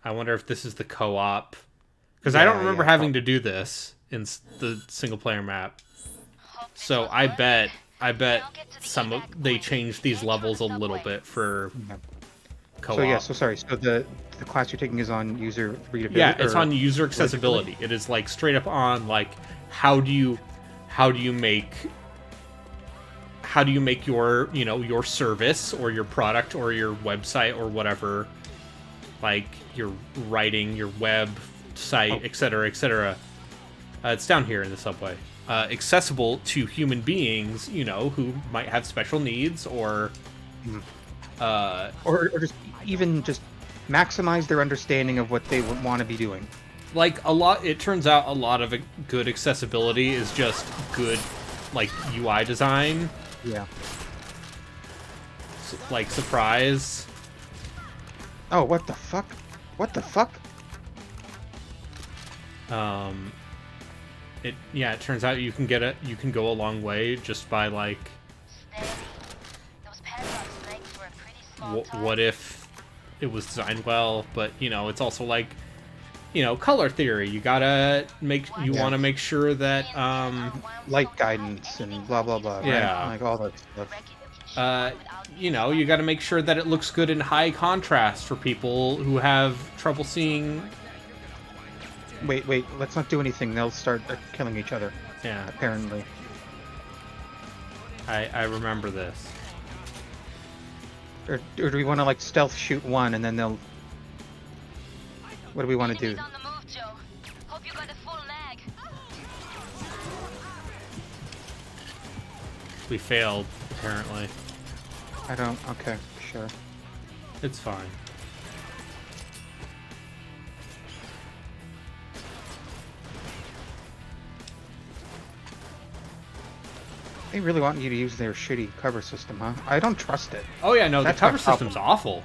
I wonder if this is the co-op because I don't remember having to do this in the single player map. So I bet they changed these levels a little bit for co-op. So yeah, sorry. So the class you're taking is on user readability. Yeah, it's on user accessibility. It is like straight up on like how do you make your your service or your product or your website or whatever, like your writing, your website, etc., etc. It's down here in the subway. Accessible to human beings, who might have special needs or just even just maximize their understanding of what they want to be doing. like a lot. It turns out a lot of good accessibility is just good, like UI design. Yeah. Like surprise. Oh, what the fuck? What the fuck? It turns out you can go a long way just by like. What if it was designed well, but you know, it's also like, you know, color theory. You gotta want to make sure that light guidance and blah blah blah. Yeah, right? Like all that stuff. You know, you got to make sure that it looks good in high contrast for people who have trouble seeing. Wait, let's not do anything. They'll start killing each other. Yeah. Apparently. I remember this. Or do we want to like stealth shoot one and then they'll... What do we want to do? We failed, apparently. I don't... Okay, sure. It's fine. They really want you to use their shitty cover system, huh? I don't trust it. Oh yeah, no, That's the cover my problem. system's awful.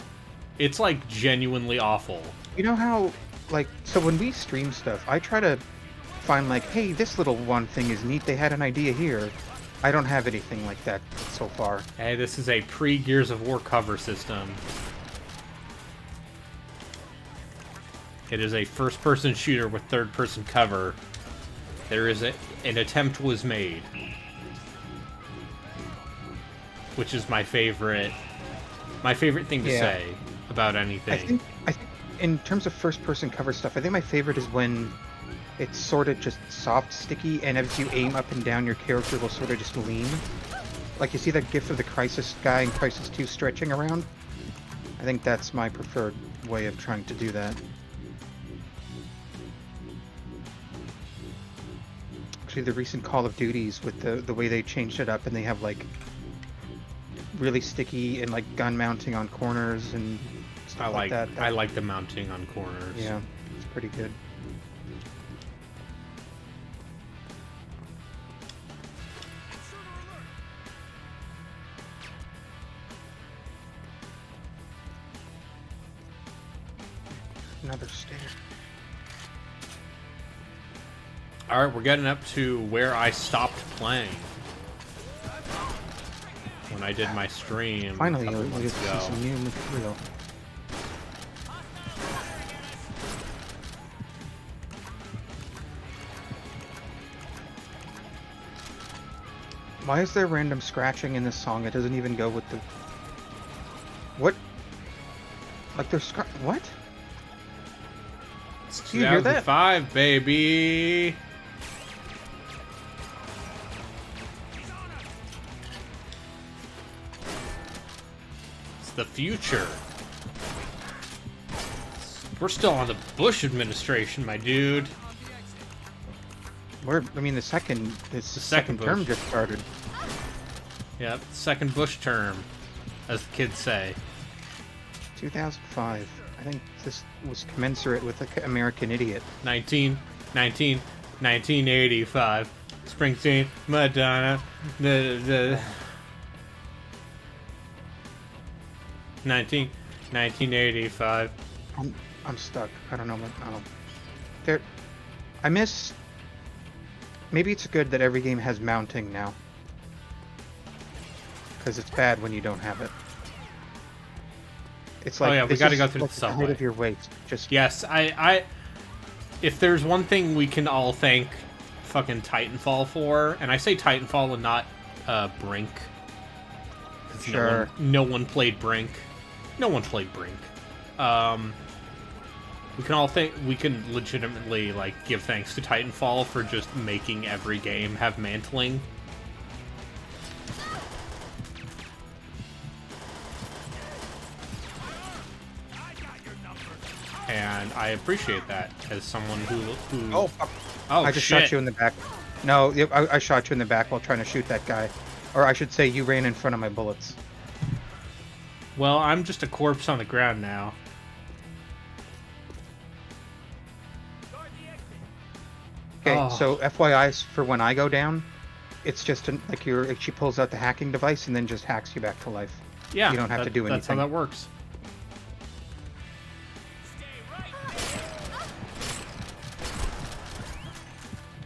It's like genuinely awful. You know how, like, so when we stream stuff, I try to find like, hey, this little one thing is neat, they had an idea here. I don't have anything like that so far. Hey, this is a pre-Gears of War cover system. It is a first-person shooter with third-person cover. There is an attempt was made. Which is my favorite thing to say about anything. I think in terms of first-person cover stuff, I think my favorite is when it's sort of just soft sticky, and as you aim up and down, your character will sort of just lean. Like, you see that gif of the Crisis guy in Crisis 2 stretching around? I think that's my preferred way of trying to do that. Actually, the recent Call of Duties, with the way they changed it up, and they have, like, really sticky and, like, gun mounting on corners and stuff like that. I like the mounting on corners. Yeah, it's pretty good. Another stair. Alright, we're getting up to where I stopped playing. When I did my stream. Finally, a couple we get months to see ago. some new material. Why is there random scratching in this song? It doesn't even go with the... What? Like there's what? It's Do you hear that? 2005, baby! It's the future. We're still on the Bush administration, my dude. I mean, the second second term Bush. just started. Yep, second Bush term, as the kids say. 2005. I think this was commensurate with the American Idiot. 1985. Springsteen, Madonna, the 1985. I'm stuck. I don't know what. Oh. There. I miss. Maybe it's good that every game has mounting now. Because it's bad when you don't have it. It's like, oh yeah, we got to go through like the the height subway. of your waist. Just yes, I. If there's one thing we can all thank fucking Titanfall for, and I say Titanfall and not Brink. 'Cause Sure. No one played Brink. No one played Brink. We can all we can legitimately like give thanks to Titanfall for just making every game have mantling. And I appreciate that as someone who Oh, fuck. oh I just shit. shot you in the back. No, I shot you in the back while trying to shoot that guy. Or I should say, you ran in front of my bullets. Well, I'm just a corpse on the ground now. Okay, Oh. so FYI for when I go down, it's just like she pulls out the hacking device and then just hacks you back to life. Yeah, You don't have to do anything. That's how that works.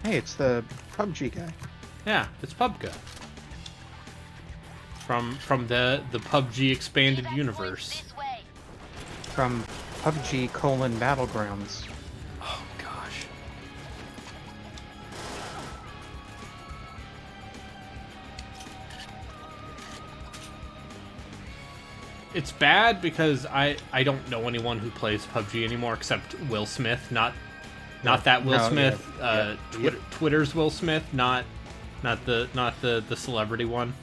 Hey, it's the PUBG guy. Yeah, it's PUBG. From the PUBG expanded universe. From PUBG Battlegrounds. Oh gosh. It's bad because I don't know anyone who plays PUBG anymore except Will Smith, not that Will Smith. Twitter's Will Smith, not the celebrity one.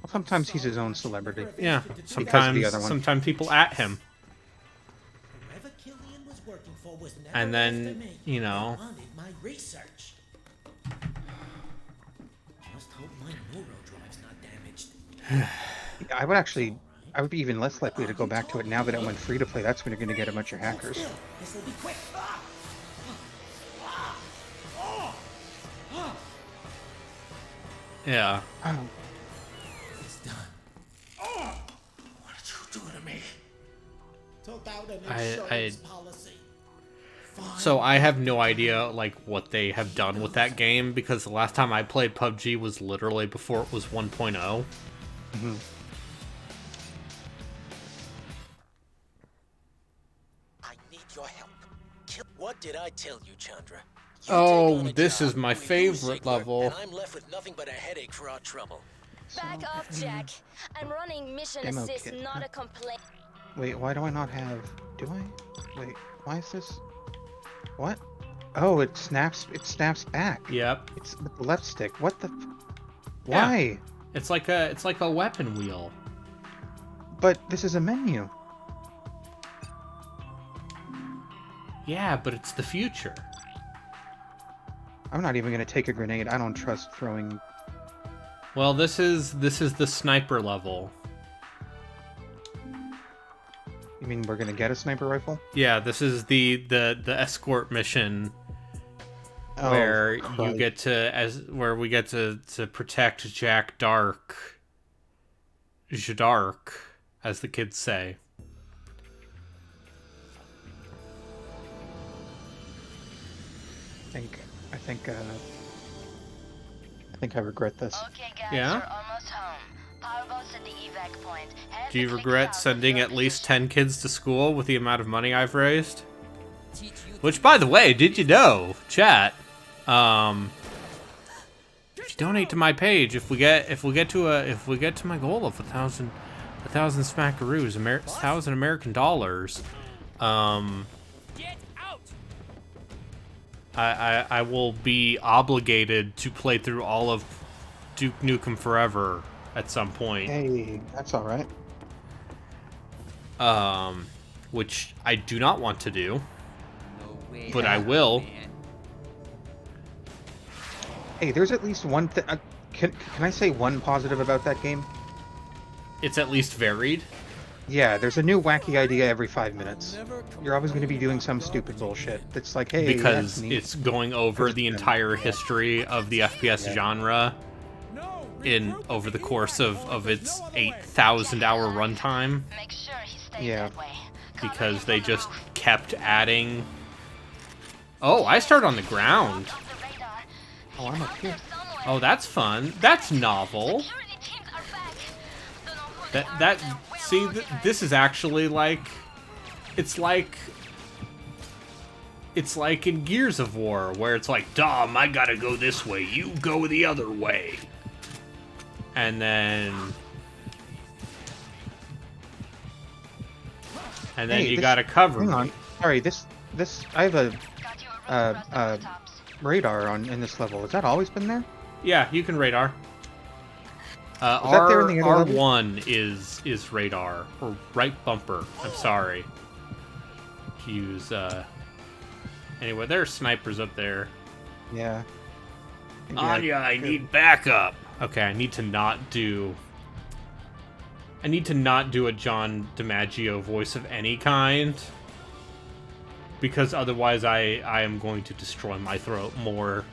Well, sometimes he's his own celebrity. Yeah, the other one. sometimes people at him, Whoever Killian was working for was never and then after me. you know. They wanted my research. Just hope my neurodrive's not damaged. I would be even less likely to go back to it now that it went free to play. That's when you're going to get a bunch of hackers. This will be quick. Yeah. Oh, It's done. What did you do to me? Took out an insurance policy. So I have no idea like what they have done with that game because the last time I played PUBG was literally before it was 1.0. mm-hmm. I need your help. What did I tell you, Chandra? You Oh, take on a this job, is my we lose favorite Ziegler, level. And I'm left with nothing but a headache for our trouble. Back up, Jack. I'm running mission Demo assist, kit, not huh? a complaint. Wait, why do I not have... Do I? Wait, why is this... What? Oh, it snaps back. Yep. It's with the left stick. What the... Yeah. Why? It's like a weapon wheel. But this is a menu. Yeah, but it's the future. I'm not even going to take a grenade. I don't trust throwing... Well, this is the sniper level. You mean we're going to get a sniper rifle? Yeah, this is the escort mission Oh, where you Christ. get to where we get to protect Jack Dark. Jadark, as the kids say. I think I regret this. Okay, guys, Yeah? you're almost home. Powerboat's at the evac point. Head Do you to Click regret South to sending your at least position. 10 kids to school with the amount of money I've raised? Teach you Which, by the way, did you know, chat? If you donate to my page, if we get to my goal of 1,000 smackaroos, 1,000 American dollars, get out. I will be obligated to play through all of Duke Nukem Forever at some point. Hey, that's all right. Which I do not want to do, No way. but I will. Man. Hey, there's at least one thing... can I say one positive about that game? It's at least varied. Yeah, there's a new wacky idea every 5 minutes. You're always going to be doing some stupid bullshit. It's like, hey, Because that's neat. it's going over the entire history of the FPS genre over the course of its 8,000-hour runtime. Make sure he stays Yeah. that way. Cover Because him they from just above. kept adding... Oh, I start on the ground. Off the radar. Oh, I'm up here. Somewhere. Oh, that's fun. That's novel. Security teams are back. Don't know who they are, That but we're see, organized. this is actually like... It's like in Gears of War, where it's like, Dom, I gotta go this way, you go the other way. And then Hey, you this- gotta cover Hang me. on. Sorry, this... I have a Got you a roof across the tops. radar in this level. Has that always been there? Yeah, you can radar. Was that there in the other level? R1 is radar, or right bumper. I'm sorry. Use anyway, there are snipers up there. Yeah. Maybe Anya, I could- need backup. Okay, I need to not do a John DiMaggio voice of any kind. because otherwise I am going to destroy my throat more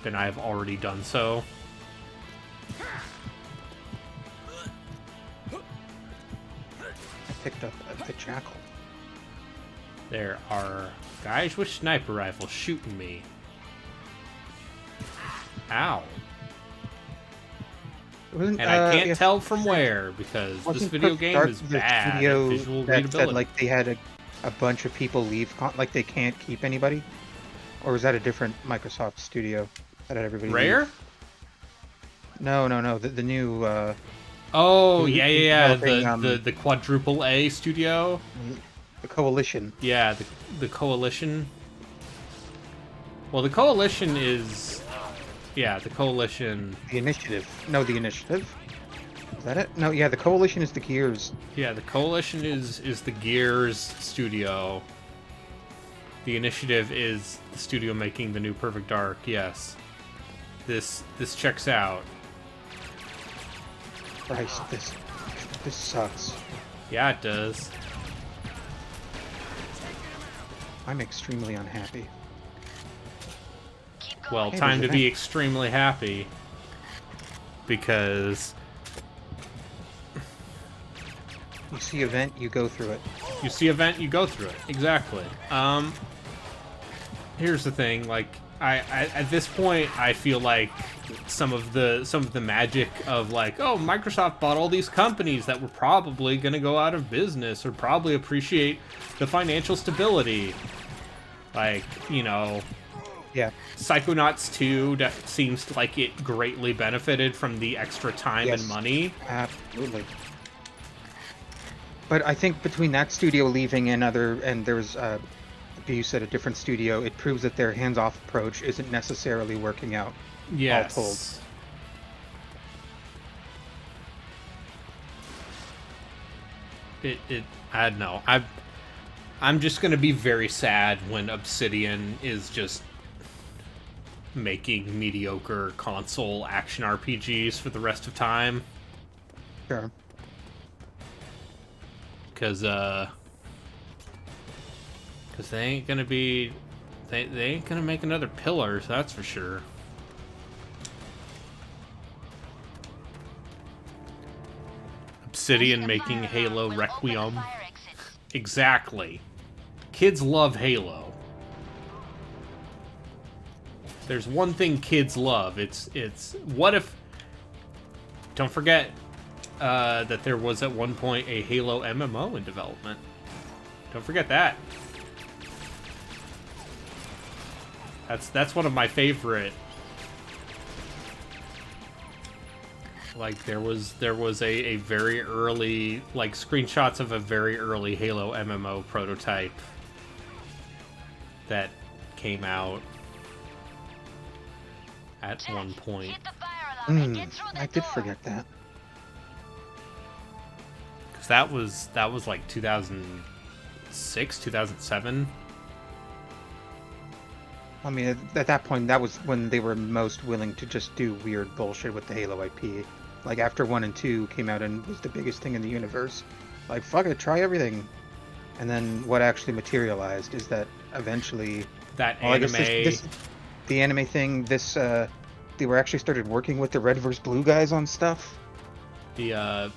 than I have already done so. I picked up the jackal. There are guys with sniper rifles shooting me. Ow. And I can't tell from where, because this video game is bad at visual readability. Said, like, they had a bunch of people leave, like they can't keep anybody? Or was that a different Microsoft studio that had everybody Rare? leave? No. The new... oh, yeah. The quadruple A studio? The Coalition. Yeah, the Coalition. Well, the Coalition is... Yeah, the Coalition... The Initiative. No, the Initiative? Is that it? No, yeah, the Coalition is the Gears. Yeah, the Coalition is the Gears studio. The Initiative is the studio making the new Perfect Dark, yes. This checks out. Christ, this sucks. Yeah, it does. I'm extremely unhappy. Well, time to be extremely happy. Because... You see event, you go through it. You see event, you go through it. Exactly. Here's the thing, like, I at this point I feel like some of the magic of, like, oh, Microsoft bought all these companies that were probably gonna go out of business or probably appreciate the financial stability. Like, you know, yeah, Psychonauts 2 that seems like it greatly benefited from the extra time and money. Absolutely. But I think between that studio leaving and there's abuse at a different studio, it proves that their hands-off approach isn't necessarily working out. Yes. All told. I don't know. I'm just gonna be very sad when Obsidian is just making mediocre console action RPGs for the rest of time. Sure. Because they ain't gonna be... They ain't gonna make another Pillars, that's for sure. Obsidian making Halo Requiem. Exactly. Kids love Halo. There's one thing kids love. It's what if... Don't forget that there was at one point a Halo MMO in development. Don't forget that. That's one of my favorite. Like, there was a very early, like, screenshots of a very early Halo MMO prototype that came out at one point. I did forget that. Because that was like 2006, 2007. I mean, at that point, that was when they were most willing to just do weird bullshit with the Halo IP. Like, after 1 and 2 came out and was the biggest thing in the universe, like, fuck it, try everything. And then what actually materialized is that eventually... That anime... the anime thing, they were actually started working with the Red vs. Blue guys on stuff. They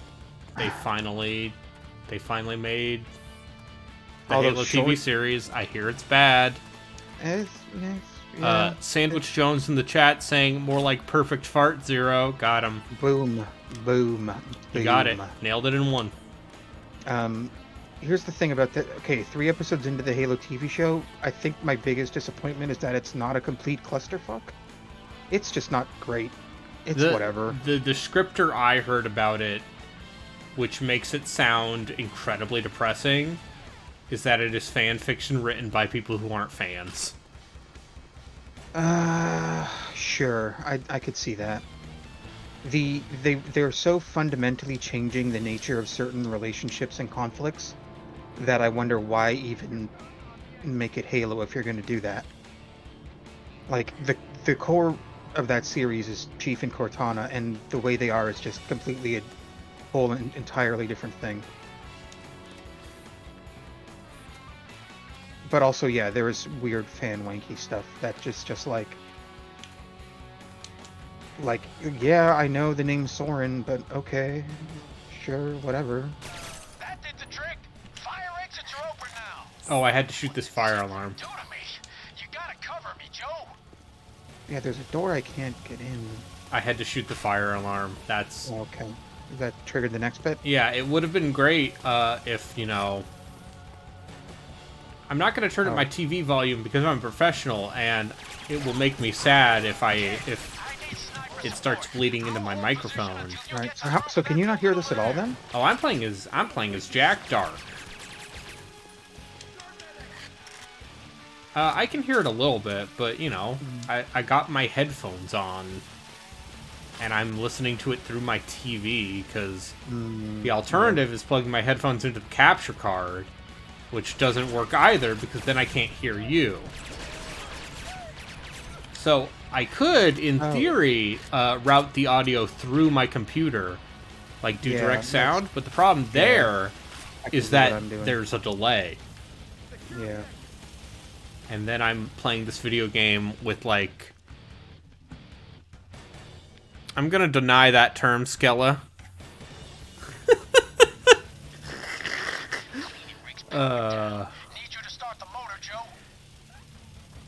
finally made the All Halo TV series. I hear it's bad. Yeah, Sandwich Jones in the chat saying more like perfect fart. Zero. Got him. Boom. You got it. Nailed it in one. Here's the thing about that. Okay, 3 episodes into the Halo TV show, I think my biggest disappointment is that it's not a complete clusterfuck. It's just not great. It's whatever. The descriptor I heard about it, which makes it sound incredibly depressing, is that it is fan fiction written by people who aren't fans. Sure. I could see that. They're so fundamentally changing the nature of certain relationships and conflicts that I wonder why even make it Halo if you're going to do that. Like, the core of that series is Chief and Cortana, and the way they are is just completely a whole entirely different thing. But also, yeah, there was weird fan wanky stuff that just like, yeah, I know the name Soren, but okay, sure, whatever. That did the trick. Fire exits are open now. Oh, I had to shoot this fire alarm. Do to me. You gotta cover me, Joe. Yeah, there's a door I can't get in. I had to shoot the fire alarm. That's... Okay. That triggered the next bit? Yeah, it would have been great if, you know... I'm not going to turn up my TV volume because I'm a professional, and it will make me sad if it starts bleeding into my microphone. Right. So can you not hear this at all then? Oh, I'm playing as Jack Dark. I can hear it a little bit, but you know, I got my headphones on, and I'm listening to it through my TV because the alternative is plugging my headphones into the capture card, which doesn't work either because then I can't hear you. So I could, in theory, route the audio through my computer, like do direct sound, but the problem there is that there's a delay. Yeah. And then I'm playing this video game with, like... I'm gonna deny that term, Skella. Need you to start the motor, Joe.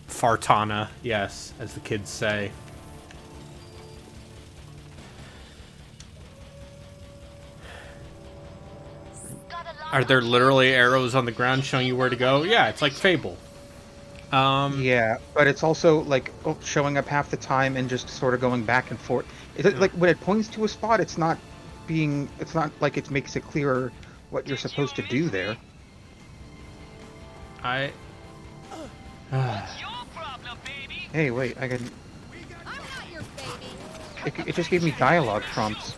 Fartana, yes, as the kids say. Are there literally arrows on the ground showing you where to go? Yeah, it's like Fable. Yeah, but it's also like showing up half the time and just sort of going back and forth. It's like when it points to a spot, it's not like it makes it clearer what you're supposed to do there. Hey, wait, I can. I'm not your baby. It just gave me dialogue prompts.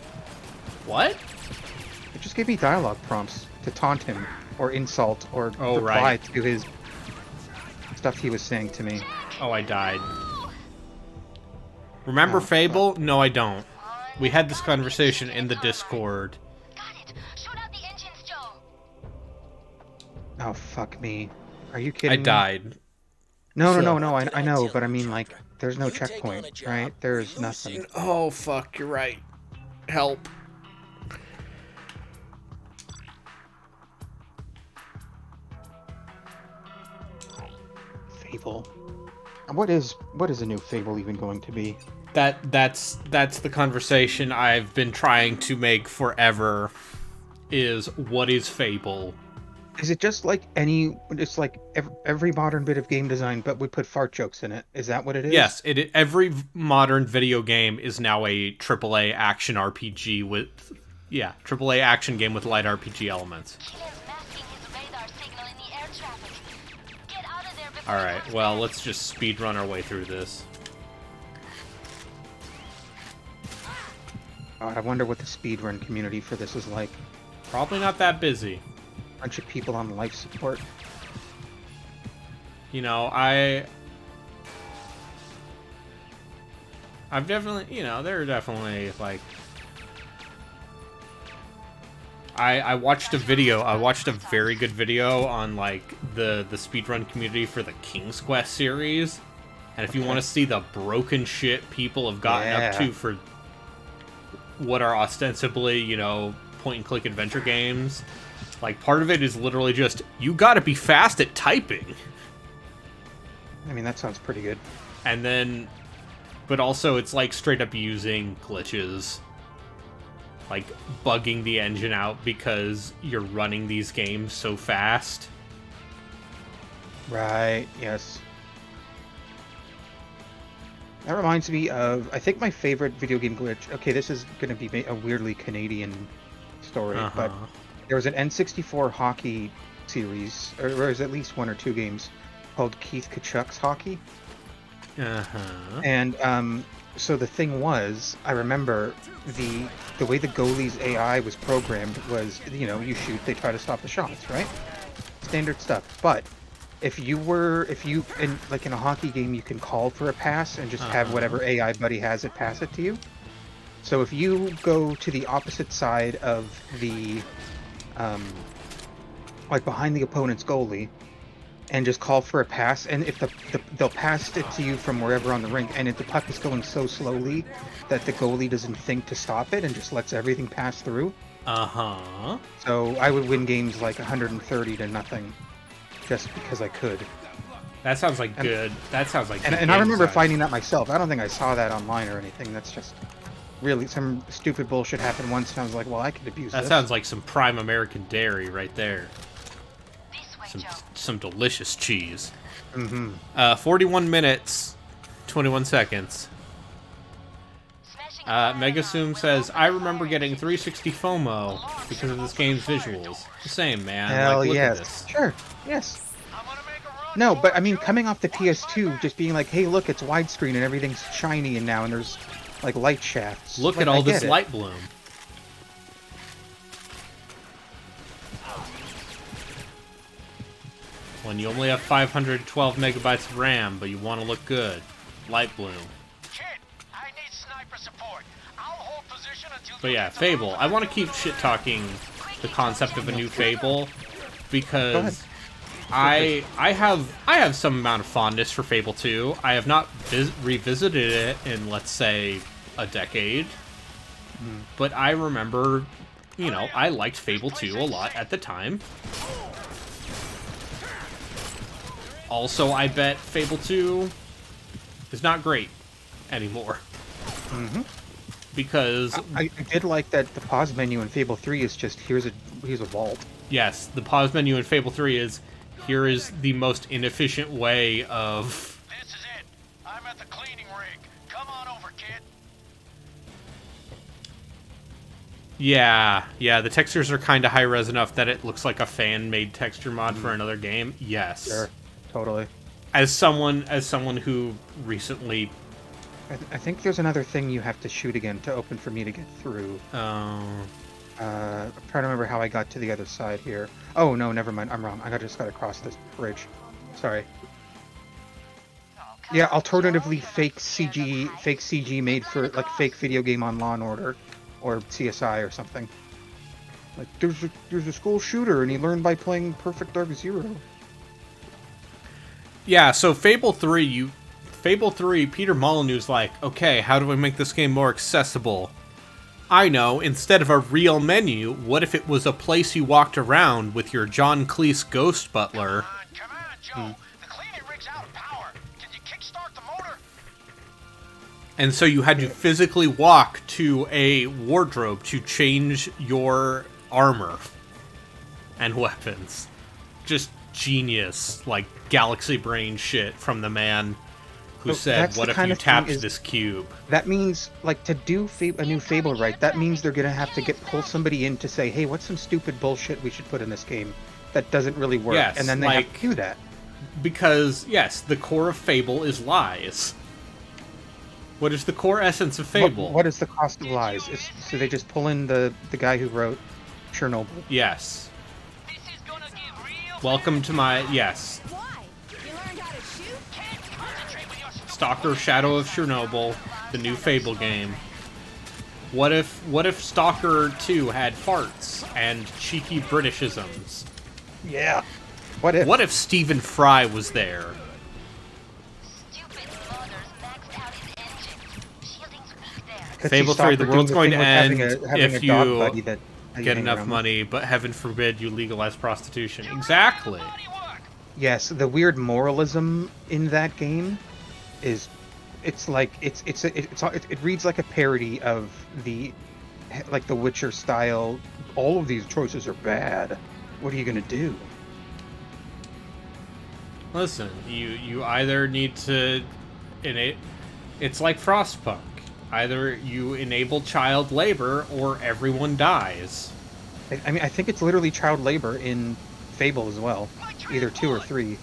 What? It just gave me dialogue prompts to taunt him or insult or reply to his stuff he was saying to me. Oh, I died. Remember Fable? No, I don't. We had this conversation in the Discord. Got it. Shoot out the engines, Joe. Oh, fuck me. Are you kidding me? I died. No, I know, but I mean, like, there's no checkpoint, right? There's nothing. Oh, fuck, you're right. Help. Fable. What is a new Fable even going to be? That's the conversation I've been trying to make forever. Is what is Fable? Is it just like it's like every modern bit of game design, but we put fart jokes in it? Is that what it is? Yes, every modern video game is now a AAA action RPG with, AAA action game with light RPG elements. Alright, well, let's just speedrun our way through this. I wonder what the speedrun community for this is like. Probably not that busy. Bunch of people on life support. You know, I've definitely, you know, there are definitely, like... I watched a very good video on, like, the speedrun community for the King's Quest series. And if you want to see the broken shit people have gotten up to for what are ostensibly, you know, point-and-click adventure games, like, part of it is literally just, you gotta be fast at typing. I mean, that sounds pretty good. And then, but also it's, like, straight up using glitches. Like, bugging the engine out because you're running these games so fast. Right, yes. That reminds me of, I think my favorite video game glitch, okay, this is going to be a weirdly Canadian story, but there was an N64 hockey series, or there was at least one or two games, called Keith Kachuk's Hockey. And so the thing was, I remember the way the goalie's AI was programmed was, you know, you shoot, they try to stop the shots, right? Standard stuff. But if you in like in a hockey game, you can call for a pass and just have whatever AI buddy has it pass it to you. So if you go to the opposite side of the like behind the opponent's goalie, and just call for a pass, and if they'll pass it to you from wherever on the rink, and if the puck is going so slowly that the goalie doesn't think to stop it and just lets everything pass through. Uh-huh. So I would win games like 130 to nothing, just because I could. That sounds like good. That sounds like. And I remember finding that myself. I don't think I saw that online or anything. That's just really some stupid bullshit happened once, and I was like, well, I could abuse that. This. Sounds like some prime American dairy right there. Some delicious cheese. Mm-hmm. 41 minutes, 21 seconds. Megazoom says, I remember getting 360 FOMO because of this game's visuals. The same, man. Hell like, look yes. at this. Sure. Yes. No, but I mean, coming off the PS2, just being like, hey, look, it's widescreen and everything's shiny and now, and there's like light shafts. Look like, at all this light bloom. When you only have 512 megabytes of RAM, but you want to look good. Light bloom. Kid, I need sniper support. I'll hold position until But yeah, Fable. I want to keep shit-talking the concept of a new Fable, because I have some amount of fondness for Fable 2. I have not revisited it in, let's say, a decade. But I remember, you know, I liked Fable 2 a lot at the time. Also, I bet Fable 2 is not great anymore. Mm-hmm. Because I did like that the pause menu in Fable 3 is just here's a vault. Yes, the pause menu in Fable 3 is here is the most inefficient way of. This is it. I'm at the cleaning rig. Come on over, kid. Yeah, the textures are kind of high res enough that it looks like a fan-made texture mod for another game. Yes. Sure. Totally. As someone who recently. I think there's another thing you have to shoot again to open for me to get through. Oh. I'm trying to remember how I got to the other side here. Oh no, never mind. I'm wrong. I just got to cross this bridge. Sorry. Yeah, alternatively, fake CG made for like fake video game on Law and Order, or CSI or something. Like there's a school shooter and he learned by playing Perfect Dark Zero. Yeah, so Fable 3, Peter Molyneux's like, okay, how do I make this game more accessible? I know, instead of a real menu, what if it was a place you walked around with your John Cleese ghost butler? Come on, Joe. The cleaning rig's out of power. Can you kickstart the motor? And so you had to physically walk to a wardrobe to change your armor and weapons. Just genius, like galaxy brain shit from the man who said, what if you tapped this cube? That means, like, to do a new Fable right, that means they're going to have to pull somebody in to say, hey, what's some stupid bullshit we should put in this game that doesn't really work? Yes, and then they have to do that. Because, yes, the core of Fable is lies. What is the core essence of Fable? What is the cost of lies? So they just pull in the guy who wrote Chernobyl. Yes. Welcome to my... Yes. Why? You learned how to shoot? Stalker Shadow of Chernobyl, the new Fable game. What if Stalker 2 had farts and cheeky Britishisms? Yeah. What if? What if Stephen Fry was there? Fable 3, the world's going to end if you get enough money, but heaven forbid you legalize prostitution. Exactly. Yes, the weird moralism in that game is, it reads like a parody of the Witcher style. All of these choices are bad. What are you gonna do? Listen, you either need to, it's like Frostpunk. Either you enable child labor or everyone dies. I mean, I think it's literally child labor in Fable as well. Either 2 or 3.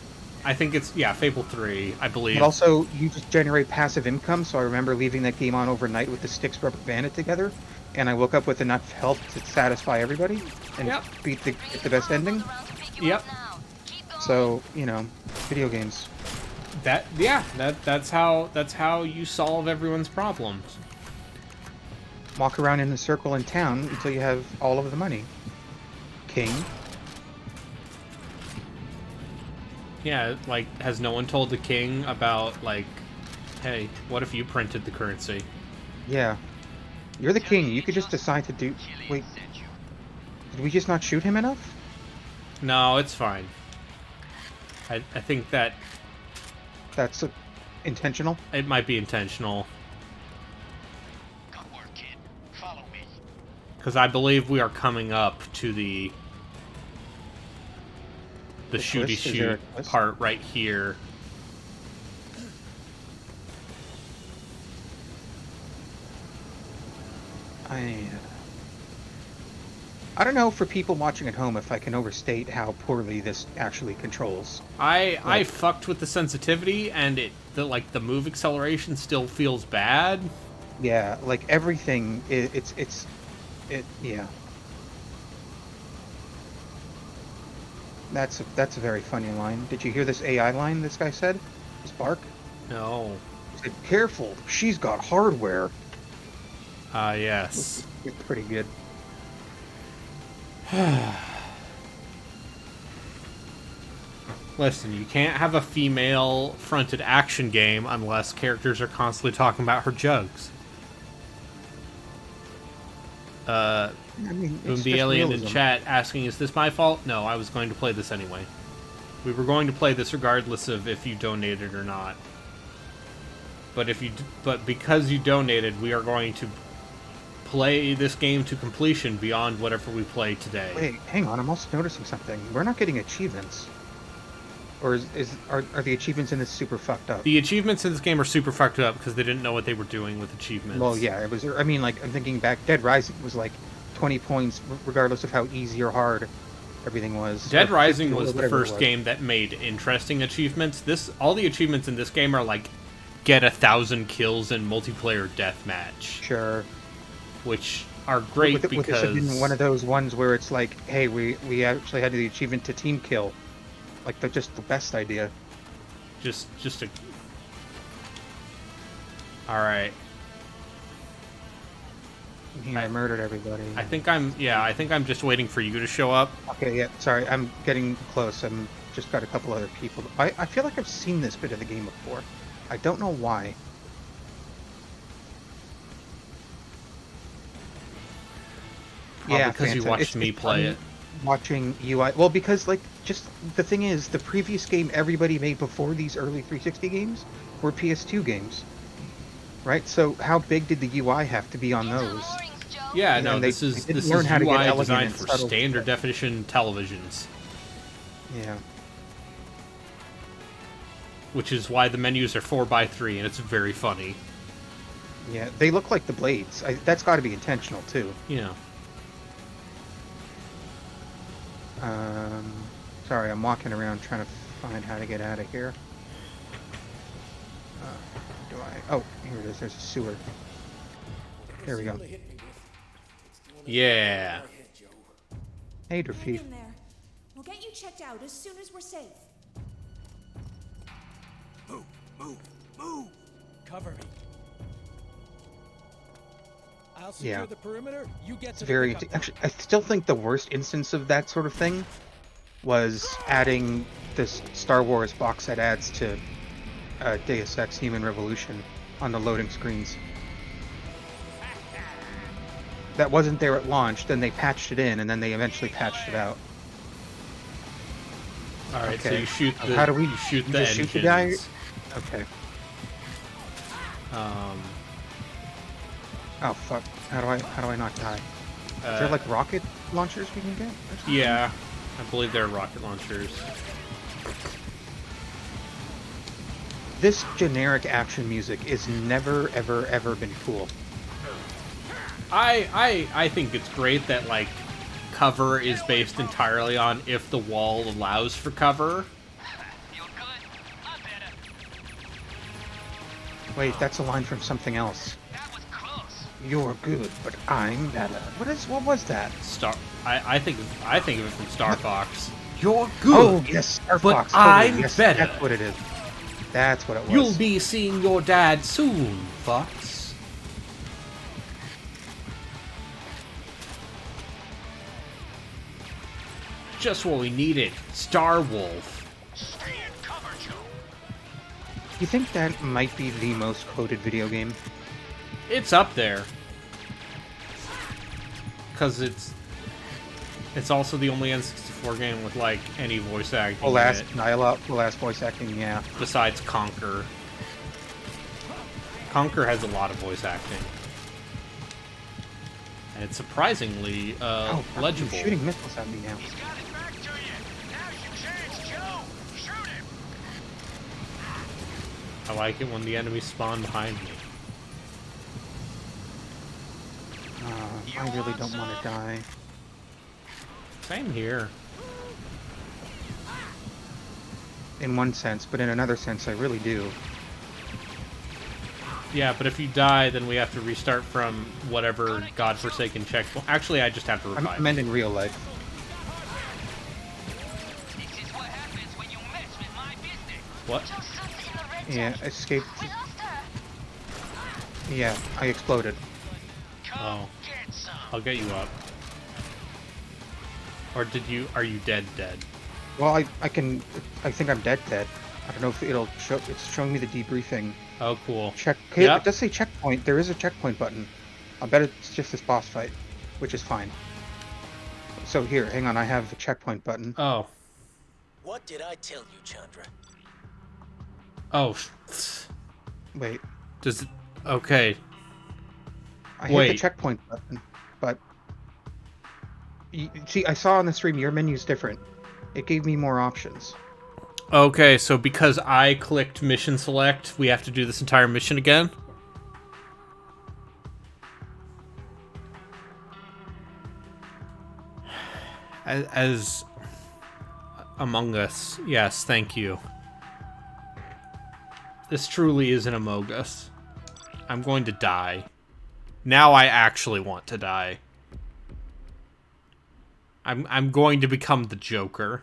I think it's, yeah, Fable 3, I believe. But also, you just generate passive income, so I remember leaving that game on overnight with the sticks rubber banded together, and I woke up with enough help to satisfy everybody and get the best ending. Yep. So, you know, video games. That's how you solve everyone's problems. Walk around in a circle in town until you have all of the money. King. Yeah, like, has no one told the king about, like, hey, what if you printed the currency? Yeah. You're the king. You could just decide to do... Wait. Did we just not shoot him enough? No, it's fine. I think that That's intentional? it might be intentional. Good work, kid. Follow me. Because I believe we are coming up to the shooty twist? Is there shoot a twist? part right here. I don't know for people watching at home if I can overstate how poorly this actually controls. I fucked with the sensitivity, and the move acceleration still feels bad. Yeah, like everything, yeah. That's a very funny line. Did you hear this AI line this guy said? This bark? No. He said, "Careful, she's got hardware." Yes. It's pretty good. Listen, you can't have a female-fronted action game unless characters are constantly talking about her jugs. I mean, it's the just alien realism. in chat asking, is this my fault? No, I was going to play this anyway. We were going to play this regardless of if you donated or not. But because you donated, we are going to play this game to completion beyond whatever we play today. Wait, hang on. I'm also noticing something. We're not getting achievements. Or are the achievements in this super fucked up? The achievements in this game are super fucked up because they didn't know what they were doing with achievements. Well, yeah, it was. I mean, like, I'm thinking back. Dead Rising was like 20 points, regardless of how easy or hard everything was. Dead Or Rising 50 or was the whatever it first game that made interesting achievements. All the achievements in this game are like, get 1,000 kills in multiplayer deathmatch. Sure. Which are great Would this have because been one of those ones where it's like, hey, we actually had the achievement to team kill, like just the best idea. just a. All right. Here, I murdered everybody. I think I'm just waiting for you to show up. Okay, yeah, sorry, I'm getting close. I'm just got a couple other people. I feel like I've seen this bit of the game before. I don't know why. Yeah, because you watched me play it. Watching UI, well, because like just the thing is, the previous game everybody made before these early 360 games were PS2 games, right? So how big did the UI have to be on those? Yeah, And no, they this is didn't learn how to get UI elegant designed and for subtle. standard definition televisions, Yeah. which is why the menus are 4x3, and it's very funny. Yeah, they look like the blades. That's got to be intentional too. Yeah. Sorry, I'm walking around trying to find how to get out of here. Oh, here it is. There's a sewer. There we go. Yeah. Hey, Hang Drafif. in there. We'll get you checked out as soon as we're safe. Move, move, move! Cover me. I'll secure Yeah. the perimeter. You get to Very. the pickup Actually, I still think the worst instance of that sort of thing was adding this Star Wars box set adds to Deus Ex Human Revolution on the loading screens. That wasn't there at launch, then they patched it in, and then they eventually patched it out. All right, so Okay. you shoot the. How do we you shoot you the just shoot the guy? engines. Okay. Um, Oh fuck! How do I not die? Is there like rocket launchers we can get? Or something? yeah, I believe they're rocket launchers. This generic action music is never ever been cool. I think it's great that like cover is based entirely on if the wall allows for cover. Feel good? I'm better. Wait, that's a line from something else. That was close. You're good, but I'm better. What was that? I think of it from Star Fox. You're good. Oh yes, Star but Fox. I'm yes, better. That's what it is. That's what it was. You'll be seeing your dad soon, Fox. Just what we needed. Star Wolf. Stand You think that might be the most quoted video game? It's up there. Because it's also the only N64 game with, like, any voice acting in it. The last voice acting, yeah. Besides Conquer. Conquer has a lot of voice acting. And it's surprisingly legible. He's shooting missiles at me now. He's got his back to you. Now's your chance, Joe. Shoot him. I like it when the enemies spawn behind me. I really don't want to die. Same here. In one sense, but in another sense, I really do. Yeah, but if you die, then we have to restart from whatever godforsaken checkpoint. Actually, I just have to revive. I meant in real life. This is what happens when you mess with my business. What? Yeah, escaped. Yeah, I exploded. Oh. I'll get you up. Or are you dead? Well, I think I'm dead. I don't know if it'll show, it's showing me the debriefing. Oh, cool. Yep. It does say checkpoint. There is a checkpoint button. I bet it's just this boss fight, which is fine. So here, hang on, I have the checkpoint button. Oh. What did I tell you, Chandra? Oh. Wait. Does it... Okay. I hit the checkpoint button, but... See, I saw on the stream your menu's different. It gave me more options. Okay, so because I clicked mission select, we have to do this entire mission again? As Among Us, yes, thank you. This truly is an Among Us. I'm going to die. Now I actually want to die. I'm going to become the Joker.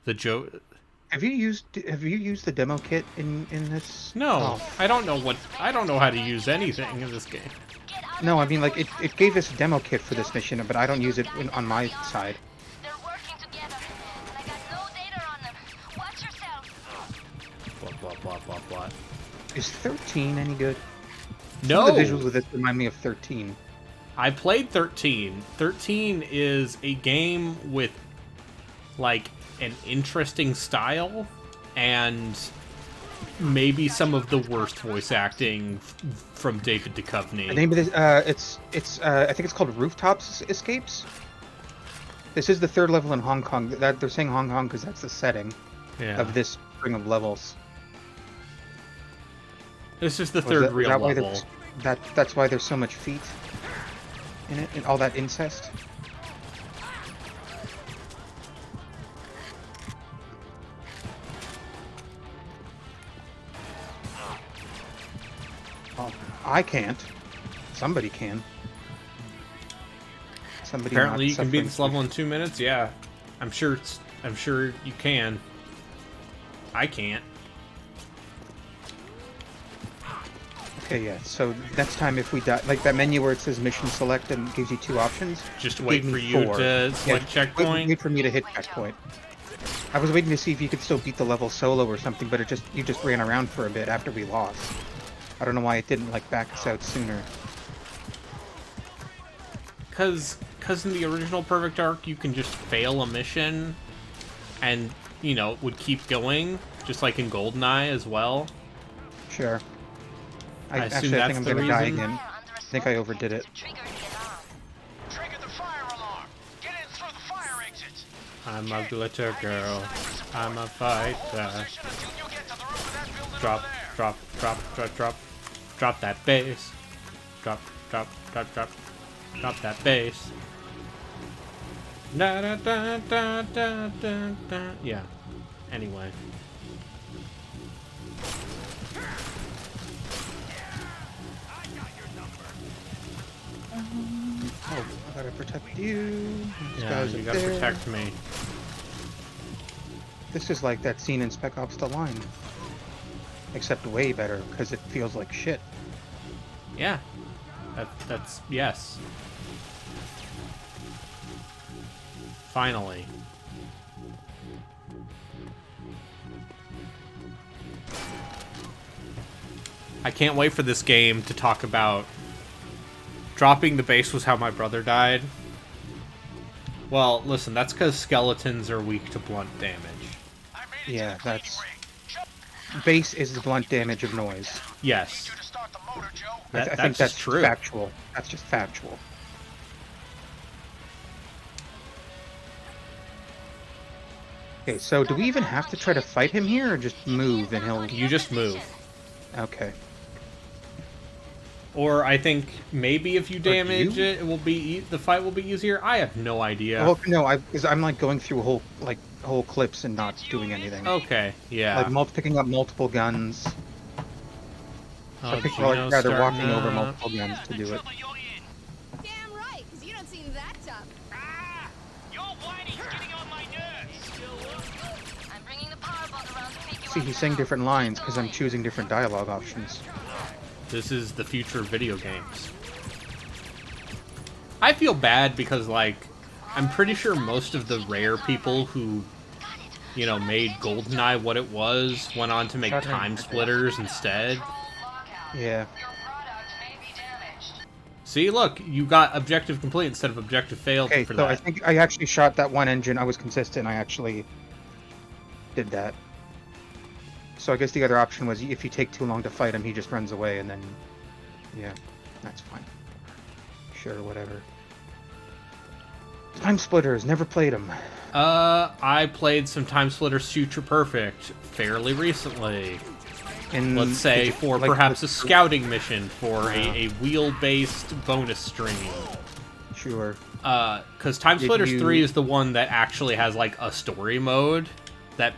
Have you used the demo kit in this? No, oh. I don't know how to use anything in this game. No, I mean, like, it gave us a demo kit for this mission, but I don't use it on my side. They're working together, and I got no data on them. Watch yourself. Blah, blah, blah, blah, blah. Is 13 any good? No. Some of the visuals with it remind me of 13. I played 13. 13 is a game with, like, an interesting style, and maybe some of the worst voice acting from David Duchovny. The name of this, I think it's called Rooftops Escapes. This is the third level in Hong Kong. That they're saying Hong Kong because that's the setting of this string of levels. This is the third real level. That's why there's so much feet in it, and all that incest. I can't. Somebody can. Somebody. Apparently, you can beat this level in 2 minutes. Yeah, I'm sure you can. I can't. Okay, yeah. So next time, if we die, like that menu where it says mission select and gives you 2 options. Just wait for you to select checkpoint. Wait for me to hit checkpoint. I was waiting to see if you could still beat the level solo or something, but you just ran around for a bit after we lost. I don't know why it didn't like back us out sooner. Cause in the original Perfect Dark, you can just fail a mission, and it would keep going, just like in GoldenEye as well. Sure. I think I'm gonna die again. I think I overdid it. Trigger the fire alarm. Get in through the fire exits. I'm a glitter girl. I'm a fighter. Drop that bass. Drop that bass. Da da da da da da da. Yeah. Anyway. Oh, I gotta protect you. Yeah, you gotta protect me. This is like that scene in Spec Ops: The Line. Except way better, because it feels like shit. Yeah. That's yes. Finally. I can't wait for this game to talk about dropping the base was how my brother died. Well, listen, that's because skeletons are weak to blunt damage. Yeah, that's... Base is the blunt damage of noise. Yes. I think that's that's true. factual. That's just factual. Okay, so do we even have to try to fight him here, or just move and he'll... You just move. Okay. Or I think maybe if you damage it, it will be the fight will be easier. I have no idea. Well, no, because I'm like going through whole clips and not doing anything. Okay, yeah. Like picking up multiple guns. Oh, I think Gino's we're rather starting walking over up. multiple guns to do it. Damn right, because you don't seem that tough. Your whining getting on my nerves. I'm bringing the powerboat around to pick you See, up he's saying now. different lines because I'm choosing different dialogue options. This is the future of video games. I feel bad because, like, I'm pretty sure most of the Rare people who, you know, made GoldenEye what it was went on to make Shut him. Time Splitters instead. Yeah. See, look, you got objective complete instead of objective failed Okay, for so that. I think I actually shot that one engine. I was consistent. I actually did that. So I guess the other option was if you take too long to fight him, he just runs away, and then... Yeah, that's fine. Sure, whatever. Time Splitters, never played them. I played some Time Splitters Future Perfect fairly recently. Let's say for perhaps a scouting mission for a wheel-based bonus stream. Sure. Because Time Splitters 3 is the one that actually has, like, a story mode that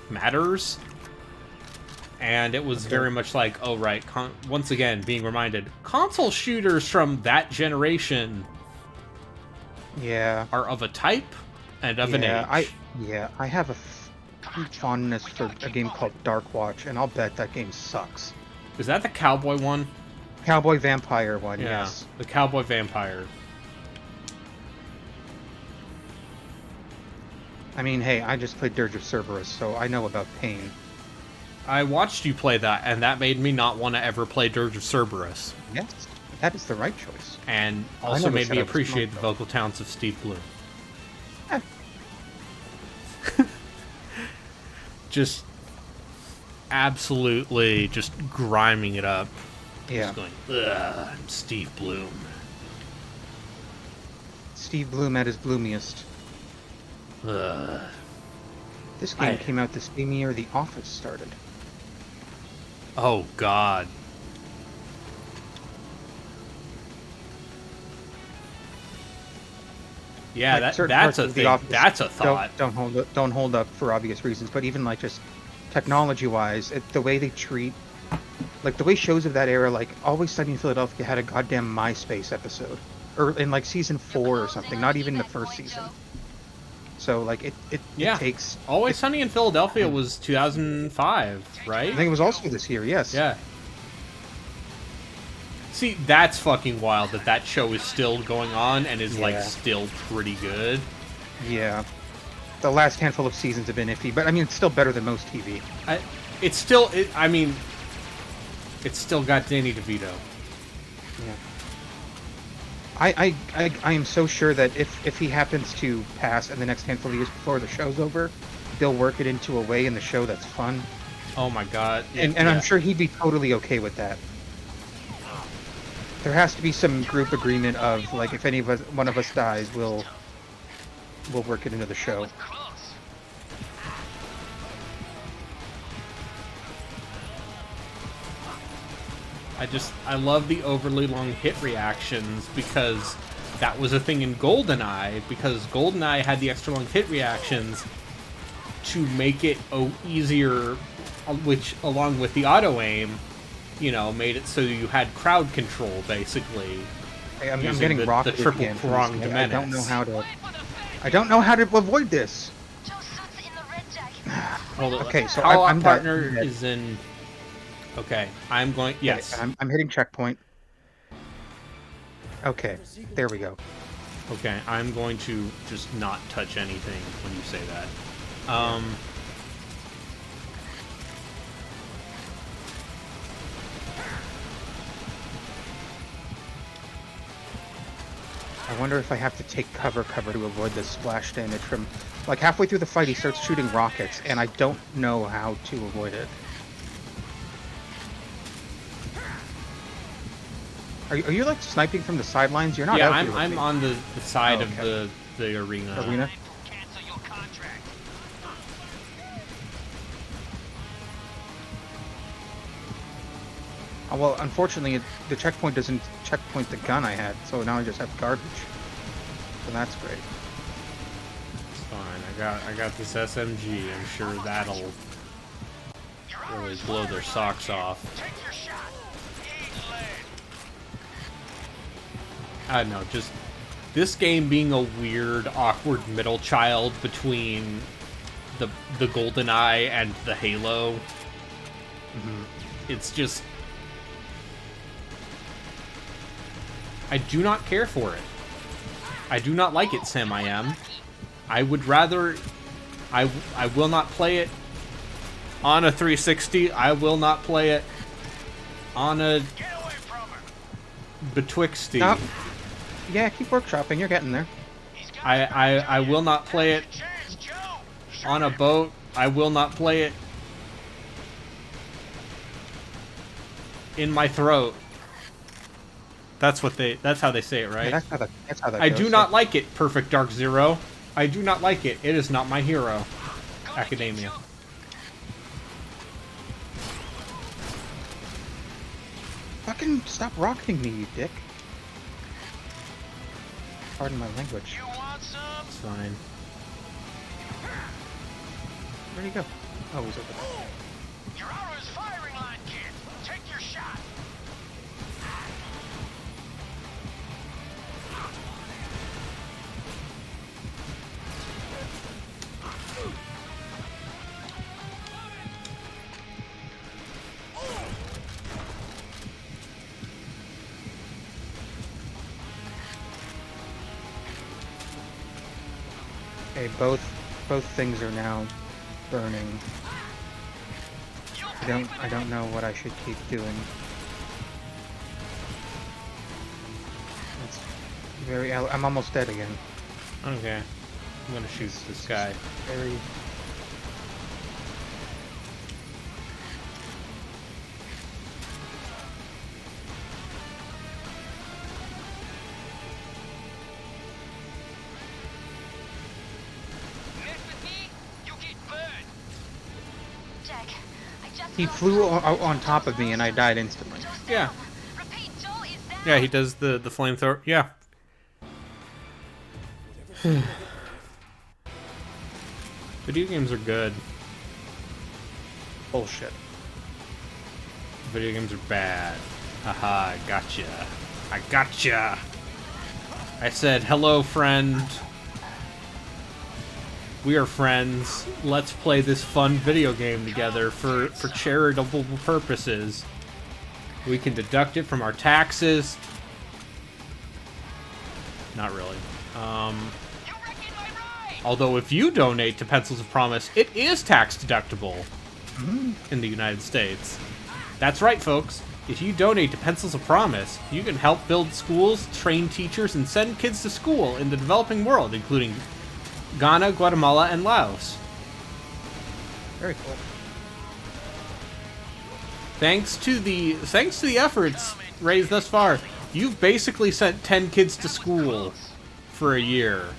matters. And it was very much like, oh, right, once again, being reminded, console shooters from that generation are of a type and of an age. I have a fondness for a game called Dark Watch, and I'll bet that game sucks. Is that the cowboy one? Cowboy vampire one, Yeah, yes. the cowboy vampire. I mean, hey, I just played Dirge of Cerberus, so I know about pain. I watched you play that, and that made me not want to ever play Dirge of Cerberus. Yes, that is the right choice. And also made me appreciate the vocal talents of Steve Bloom. Just absolutely just griming it up. Yeah. Just going, ugh, I'm Steve Bloom. Steve Bloom at his bloomiest. Ugh. This game came out the same year The Office started. Oh, God. Yeah, Like, that's a thing. That's a thought. Don't hold up for obvious reasons, but even like just technology-wise, the way they treat, like the way shows of that era, like Always Sunny in Philadelphia had a goddamn MySpace episode, or in like season 4 or something, not even the first season. So like it takes. Always Sunny in Philadelphia was 2005, right? I think it was also this year. Yes. Yeah. See, that's fucking wild that show is still going on and is like still pretty good. Yeah. The last handful of seasons have been iffy, but I mean it's still better than most TV. It's still got Danny DeVito. Yeah. I am so sure that if he happens to pass in the next handful of years before the show's over, they'll work it into a way in the show that's fun. Oh my god. And I'm sure he'd be totally okay with that. There has to be some group agreement of like if one of us dies, we'll work it into the show. I love the overly long hit reactions because that was a thing in GoldenEye, because GoldenEye had the extra long hit reactions to make it easier, which along with the auto aim, you know, made it so you had crowd control basically. Hey, I'm getting rocketed the triple again. pronged menace. I don't know how to avoid this. Okay, so our partner is in. Okay, I'm going. Yes, okay, I'm hitting checkpoint. Okay, there we go. Okay, I'm going to just not touch anything when you say that. I wonder if I have to take cover to avoid the splash damage from... Like, halfway through the fight, he starts shooting rockets, and I don't know how to avoid it. Are you like, sniping from the sidelines? You're not Yeah, out here with I'm me. on the side Oh, of okay. the arena. Arena? Oh, well, unfortunately, the checkpoint doesn't checkpoint the gun I had, so now I just have garbage. So that's great. It's fine. I got this SMG. I'm sure that'll really blow their socks off. I don't know, just this game being a weird, awkward middle child between the GoldenEye and the Halo. It's just... I do not care for it. I do not like it, Sam I Am. I would rather... I will not play it on a 360. I will not play it on a... Betwixty. No. Yeah, keep workshopping. You're getting there. I will not play it on a boat. I will not play it in my throat. That's how they say it, right? Yeah, that's how that I goes, do yeah. not like it, Perfect Dark Zero. I do not like it. It is not my hero. Academia. Fucking stop rocketing me, you dick. Pardon my language. It's fine. Where'd he go? Oh, he's over there. You're out of his firing line, kid. Take your shot. Okay, both things are now burning. I don't know what I should keep doing. It's very... I'm almost dead again. Okay. I'm gonna shoot this guy. Very... He flew on top of me and I died instantly. Yeah. Yeah, he does the flamethrower. Yeah. Video games are good. Bullshit. Video games are bad. Haha, gotcha. I gotcha. I said, hello, friend. We are friends. Let's play this fun video game together for charitable purposes. We can deduct it from our taxes. Not really. Although if you donate to Pencils of Promise, it is tax deductible in the United States. That's right, folks. If you donate to Pencils of Promise, you can help build schools, train teachers, and send kids to school in the developing world, including Ghana, Guatemala, and Laos. Very cool. Thanks to the efforts raised thus far, you've basically sent 10 kids to school for a year.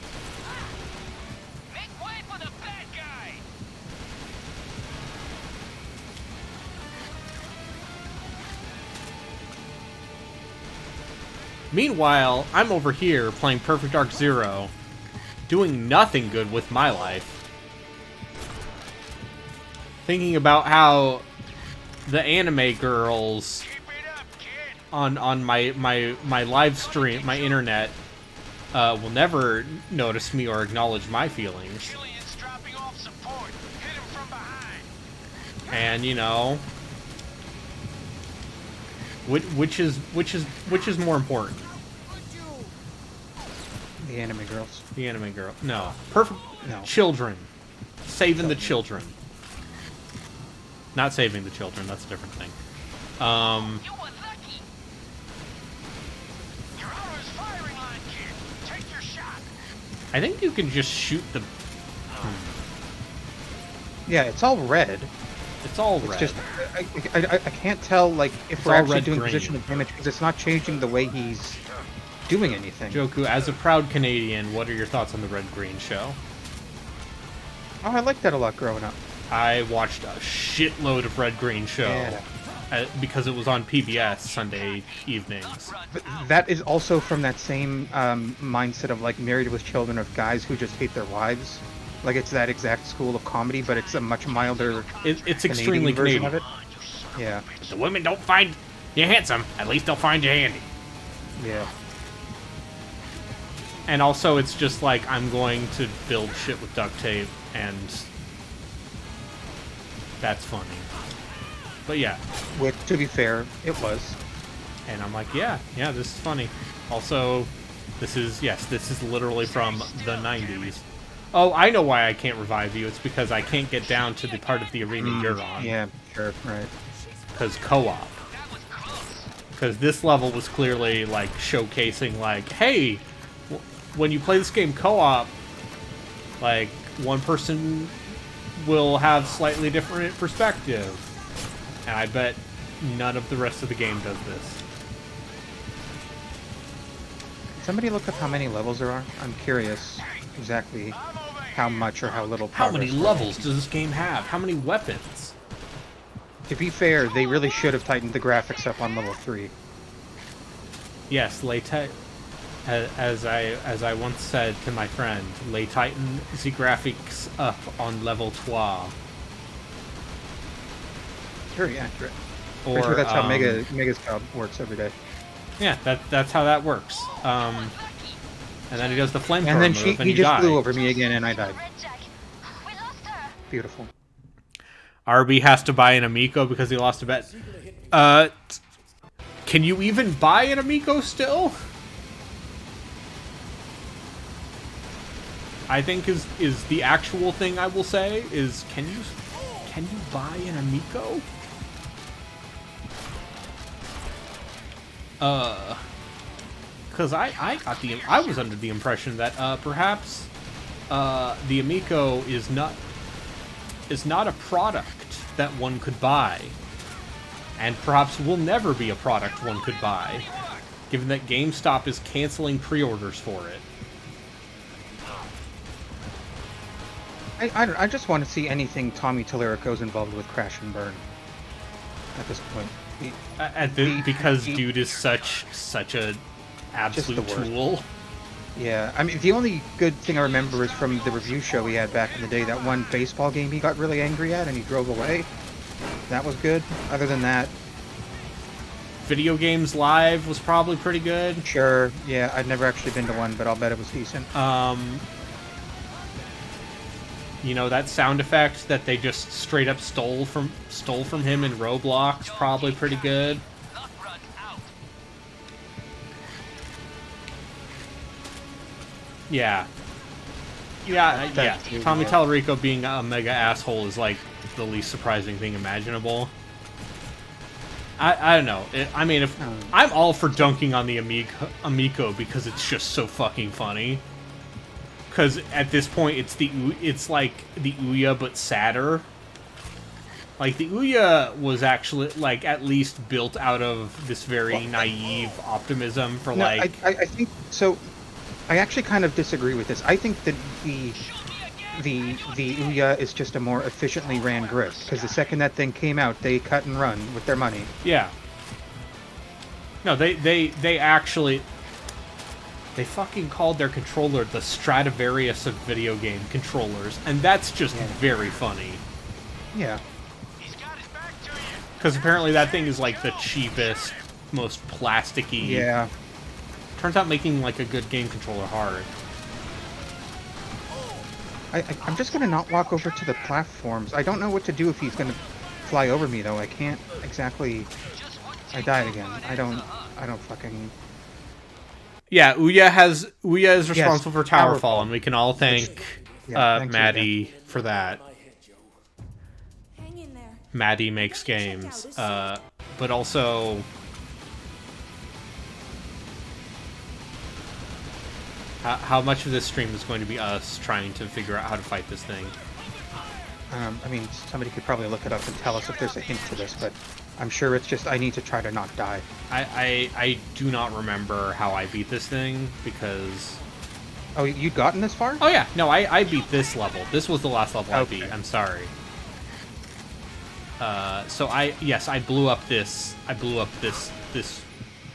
Make way for the bad guy. Meanwhile, I'm over here playing Perfect Dark Zero, doing nothing good with my life. Thinking about how the anime girls on my live stream, my internet, will never notice me or acknowledge my feelings. And you know, which is more important? The anime girls. The anime girl. No. Perfect. No. Children. Saving the children. Not saving the children. That's a different thing. I think you can just shoot the... Yeah, it's all red. It's all It's red. just I can't tell like if It's we're all actually doing red-green. position of damage because it's not changing the way he's doing anything. Joeku, as a proud Canadian, what are your thoughts on the Red-Green show? Oh, I liked that a lot growing up. I watched a shitload of Red-Green show because it was on PBS Sunday evenings. But that is also from that same mindset of like Married with Children of guys who just hate their wives. Like it's that exact school of comedy, but it's a much milder. It's extremely version Canadian. of it. Yeah. If the women don't find you handsome, at least they'll find you handy. Yeah. And also, it's just like I'm going to build shit with duct tape, and that's funny. But yeah. Which, to be fair, it was. And I'm like, yeah, this is funny. Also, this is literally from the 90s. Oh, I know why I can't revive you. It's because I can't get down to the part of the arena you're on. Yeah, sure, right. Because co-op. Because this level was clearly, like, showcasing, like, hey, when you play this game co-op, like, one person will have slightly different perspective. And I bet none of the rest of the game does this. Somebody look up how many levels there are? I'm curious exactly how much or how little How progress many levels does this game have? How many weapons? To be fair, they really should have tightened the graphics up on level 3. Yes, as I once said to my friend, lay tighten the graphics up on level 12. Very accurate. Or, Pretty sure that's how Mega's job works every day. Yeah, that's how that works. And then he does the flamethrower And then move, and he you just die. flew over me again, and I died. Beautiful. RB has to buy an Amico because he lost a bet. Can you even buy an Amico still? I think is the actual thing I will say is can you buy an Amico? Because I was under the impression that perhaps the Amico is not a product that one could buy, and perhaps will never be a product one could buy, given that GameStop is canceling pre-orders for it. I just want to see anything Tommy Tallarico's involved with crash and burn at this point. Because dude is such a absolute tool. Yeah, I mean, the only good thing I remember is from the review show he had back in the day, that one baseball game he got really angry at and he drove away. That was good. Other than that... Video Games Live was probably pretty good. Sure, yeah, I'd never actually been to one, but I'll bet it was decent. You know, that sound effect that they just straight up stole from him in Roblox, probably pretty good. Yeah. Tommy Tallarico being a mega asshole is like the least surprising thing imaginable. I don't know. I'm all for dunking on the Amico because it's just so fucking funny. Because at this point, it's like the Ouya but sadder. Like the Ouya was actually like at least built out of this very naive optimism for like. I think so. I actually kind of disagree with this. I think that the Ouya is just a more efficiently ran grift, because the second that thing came out, they cut and run with their money. Yeah. No, they actually they fucking called their controller the Stradivarius of video game controllers, and that's just very funny. Yeah. Because apparently that thing is like the cheapest, most plasticky. Yeah. Turns out making like a good game controller hard. I'm just gonna not walk over to the platforms. I don't know what to do if he's gonna fly over me though. I can't exactly. I died again. I don't fucking. Yeah, Ouya is responsible for Towerfall, and we can all thank Maddie for that. Hang in there. Maddie makes games, but also How much of this stream is going to be us trying to figure out how to fight this thing? I mean, somebody could probably look it up and tell us if there's a hint to this, but I'm sure it's just I need to try to not die. I do not remember how I beat this thing, because... Oh, you'd gotten this far? Oh yeah, no, I beat this level. This was the last level I beat, I'm sorry. So I blew up this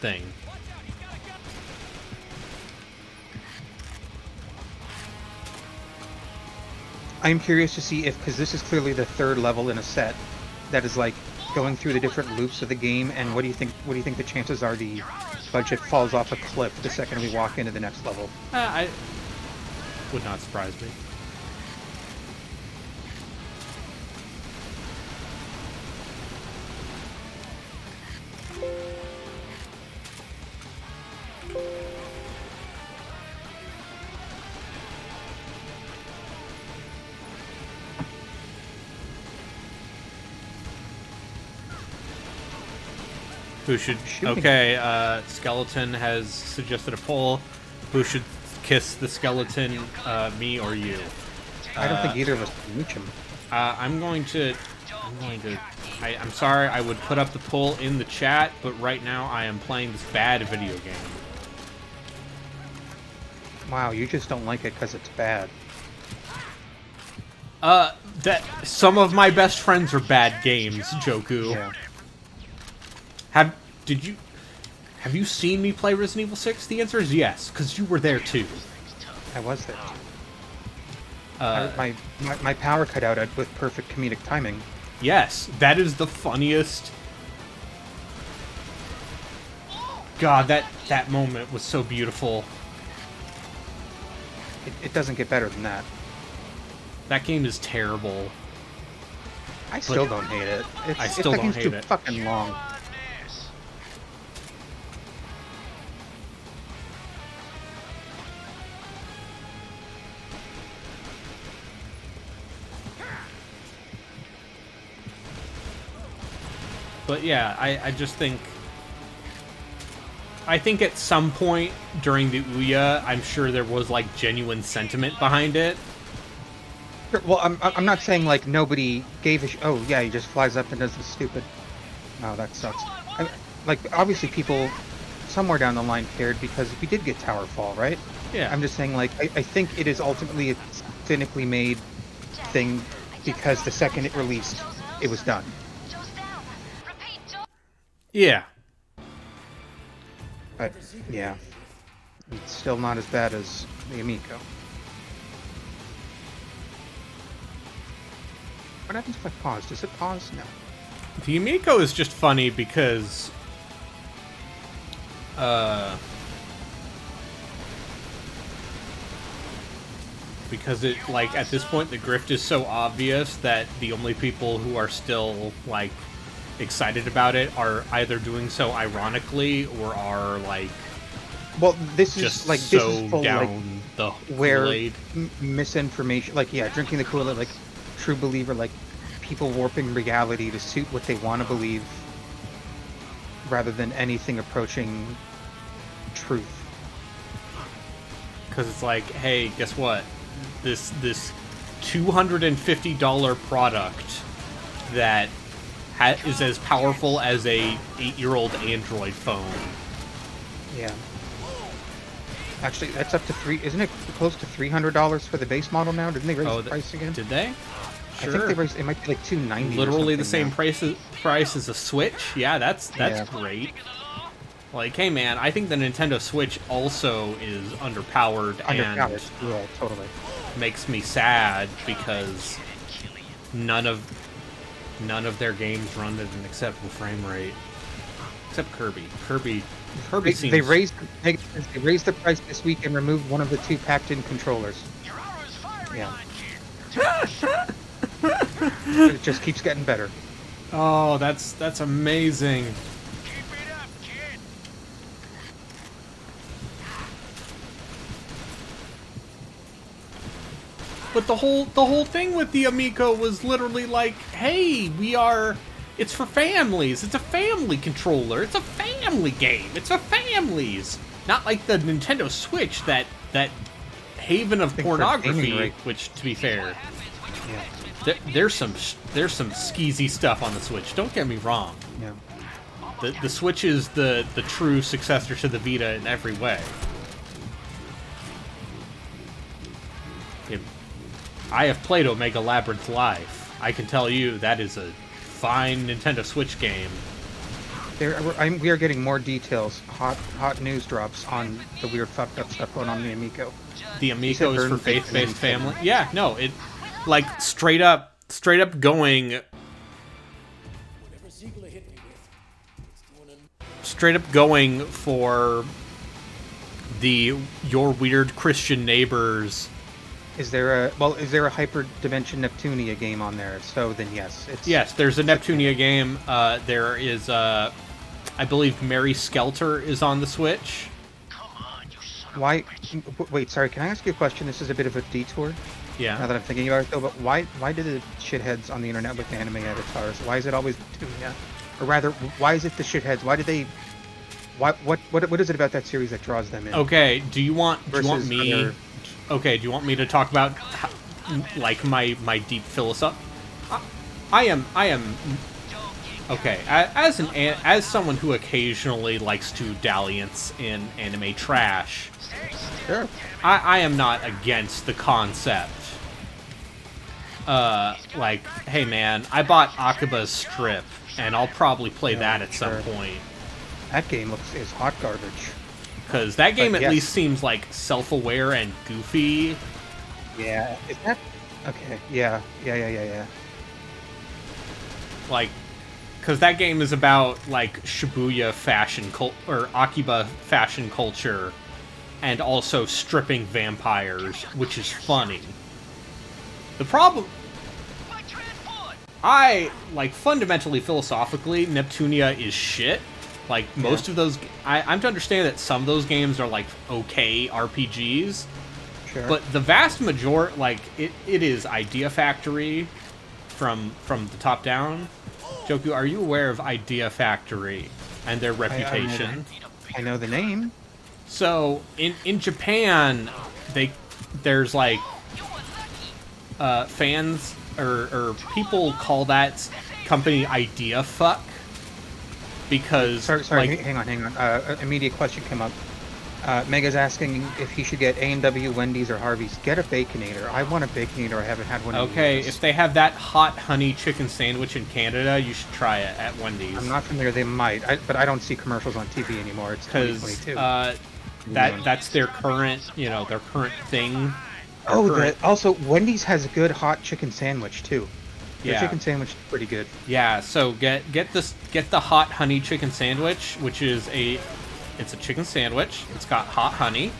thing. I'm curious to see if, because this is clearly the third level in a set that is like going through the different loops of the game, and what do you think the chances are the budget falls off a cliff the second we walk into the next level? I would not surprise me. Who should... Okay, Skeleton has suggested a poll. Who should kiss the skeleton, me or you? I don't think either of us can reach him. I'm sorry, I would put up the poll in the chat, but right now I am playing this bad video game. Wow, you just don't like it because it's bad. That some of my best friends are bad games, Joeku. Yeah. Have you seen me play Resident Evil 6? The answer is yes, because you were there too. I was there. My power cut out with perfect comedic timing. Yes, that is the funniest. God, that moment was so beautiful. It doesn't get better than that. That game is terrible. I still don't hate it. I still don't hate it. Too fucking long. But yeah, I just think... I think at some point during the Ouya, I'm sure there was, like, genuine sentiment behind it. Well, I'm not saying, like, nobody gave a oh, yeah, he just flies up and does this stupid... Oh, that sucks. Like, obviously people somewhere down the line cared because we did get Tower Fall, right? Yeah. I'm just saying, like, I think it is ultimately a cynically made thing because the second it released, it was done. Yeah. But, yeah. It's still not as bad as the Amico. What happens if I pause? Does it pause? No. The Amico is just funny because... because it, like, at this point, the grift is so obvious that the only people who are still, like, excited about it are either doing so ironically or are, like... Well, this is, just like, so this is full, down like, the where Kool-Aid. Misinformation, like, yeah, drinking the Kool-Aid, like, true believer, like, people warping reality to suit what they want to believe rather than anything approaching truth. Because it's like, hey, guess what? This $250 product that is as powerful as a 8-year-old Android phone. Yeah. Actually, that's up to isn't it close to $300 for the base model now? Didn't they raise the price again? Did they? Sure. I think they raised. It might be like $290. Literally the same now. price as a Switch. Yeah, that's great. Like, hey man, I think the Nintendo Switch also is underpowered. And yeah, totally. Makes me sad because none of their games run at an acceptable frame rate, except Kirby. Kirby seems... They raised the price this week and removed one of the 2 packed-in controllers. Yeah. It just keeps getting better. Oh, that's amazing. But the whole thing with the Amico was literally like, hey, it's for families. It's a family controller. It's a family game. It's for families. Not like the Nintendo Switch that that haven of think for pornography, gaming, right? which, to be fair, Yeah. there's some skeezy stuff on the Switch. Don't get me wrong. Yeah. The Switch is the true successor to the Vita in every way. I have played Omega Labyrinth Live. I can tell you that is a fine Nintendo Switch game. We are getting more details, hot news drops on the weird fucked up stuff going on in the Amico. The Amico is for Burn faith-based Family. family. Yeah, no, it like straight up going. Straight up going for your weird Christian neighbors. Is there a Hyper Dimension Neptunia game on there? If so, then yes. Yes, there's a Neptunia game. There is, I believe, Mary Skelter is on the Switch. Why? Wait, sorry. Can I ask you a question? This is a bit of a detour. Yeah. Now that I'm thinking about it, though, but why do the shitheads on the internet with anime avatars? Why is it always Neptunia? Or rather, why is it the shitheads? Why do they? What is it about that series that draws them in? Okay. Do you want me? Other... Okay. Do you want me to talk about like my deep philosophy? I am. Okay. As someone who occasionally likes to dalliance in anime trash, Sure. I am not against the concept. Like, hey man, I bought Akiba's Strip, and I'll probably play that at some point. That game is hot garbage. Because that game But at least seems like self-aware and goofy. Yeah. Is that okay? Yeah. Like, because that game is about like Shibuya fashion or Akiba fashion culture, and also stripping vampires, which is funny. The problem, fundamentally philosophically, Neptunia is shit. Like, most of those, I'm to understand that some of those games are, like, okay RPGs. Sure. But the vast majority, like, it is Idea Factory from the top down. Joeku, are you aware of Idea Factory and their reputation? I know the name. So, in Japan, there's, like, fans, or people call that company Idea Fuck. Because sorry, like, hang on. Immediate question came up. Mega's asking if he should get A&W, Wendy's, or Harvey's. Get a Baconator. I want a Baconator. I haven't had one. Okay, if they have that hot honey chicken sandwich in Canada, you should try it at Wendy's. I'm not familiar. They might, but I don't see commercials on TV anymore. It's 2022. That's their current, their current thing. Also Wendy's has a good hot chicken sandwich too. The chicken sandwich is pretty good. Yeah, so get the hot honey chicken sandwich, which is it's a chicken sandwich. It's got hot honey,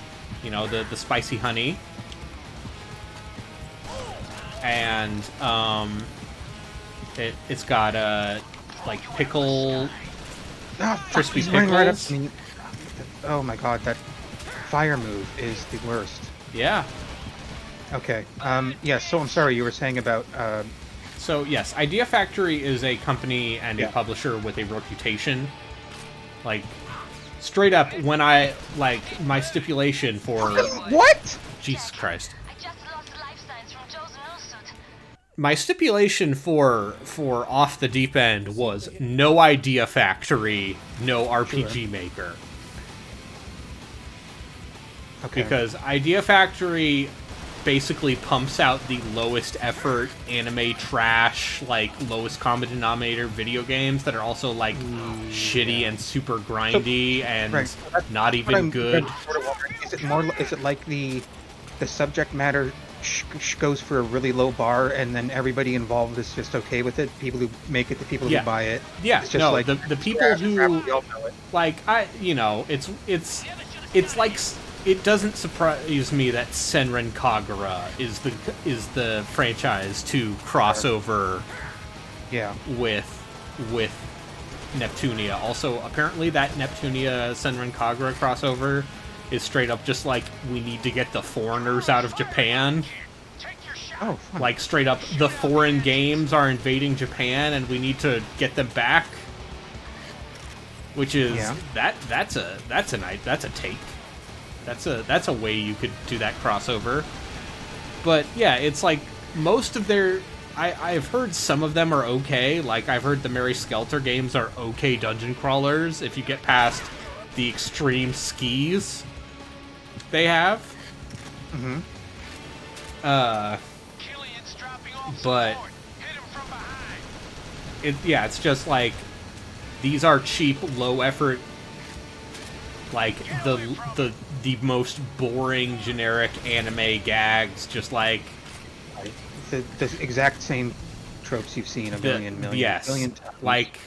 the spicy honey, and it's got like pickle, crispy pickles. Right up to me. Oh my god, that fire move is the worst. Yeah. Okay. Yes. So I'm sorry. You were saying about. So yes, Idea Factory is a company and a publisher with a reputation. Like, straight up, when my stipulation for... What? Jesus Christ. I just lost life signs from Joe's new suit. My stipulation for Off the Deep End was no Idea Factory, no RPG Maker. Okay. Because Idea Factory basically pumps out the lowest effort anime trash, like lowest common denominator video games that are also like shitty and super grindy and not even good. Is it like the subject matter goes for a really low bar and then everybody involved is just okay with it? People who make it, the people who buy it. Yeah, it's just like the people who like it's like. It doesn't surprise me that Senran Kagura is the franchise to crossover with Neptunia. Also, apparently that Neptunia Senran Kagura crossover is straight up just like, we need to get the foreigners out of Japan. Oh, fun. Like, straight up, the foreign games are invading Japan and we need to get them back. Which is that's a take. That's a way you could do that crossover. But yeah, it's like most of their... I've heard some of them are okay. Like, I've heard the Mary Skelter games are okay dungeon crawlers if you get past the extreme skis they have. Mm-hmm. But it's just like these are cheap, low effort, like the most boring generic anime gags, just like the exact same tropes you've seen a million times. Like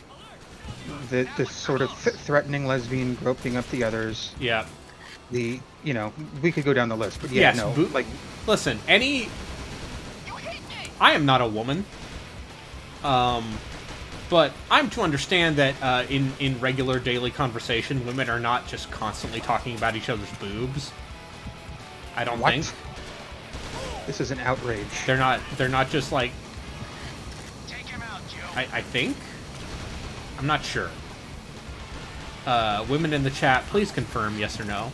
the sort of threatening lesbian groping up the others. Yeah. We could go down the list, but listen, I am not a woman. But I'm to understand that in regular daily conversation, women are not just constantly talking about each other's boobs. I don't think. This is an outrage. They're not just like... Take him out, Joe. I think? I'm not sure. Women in the chat, please confirm yes or no.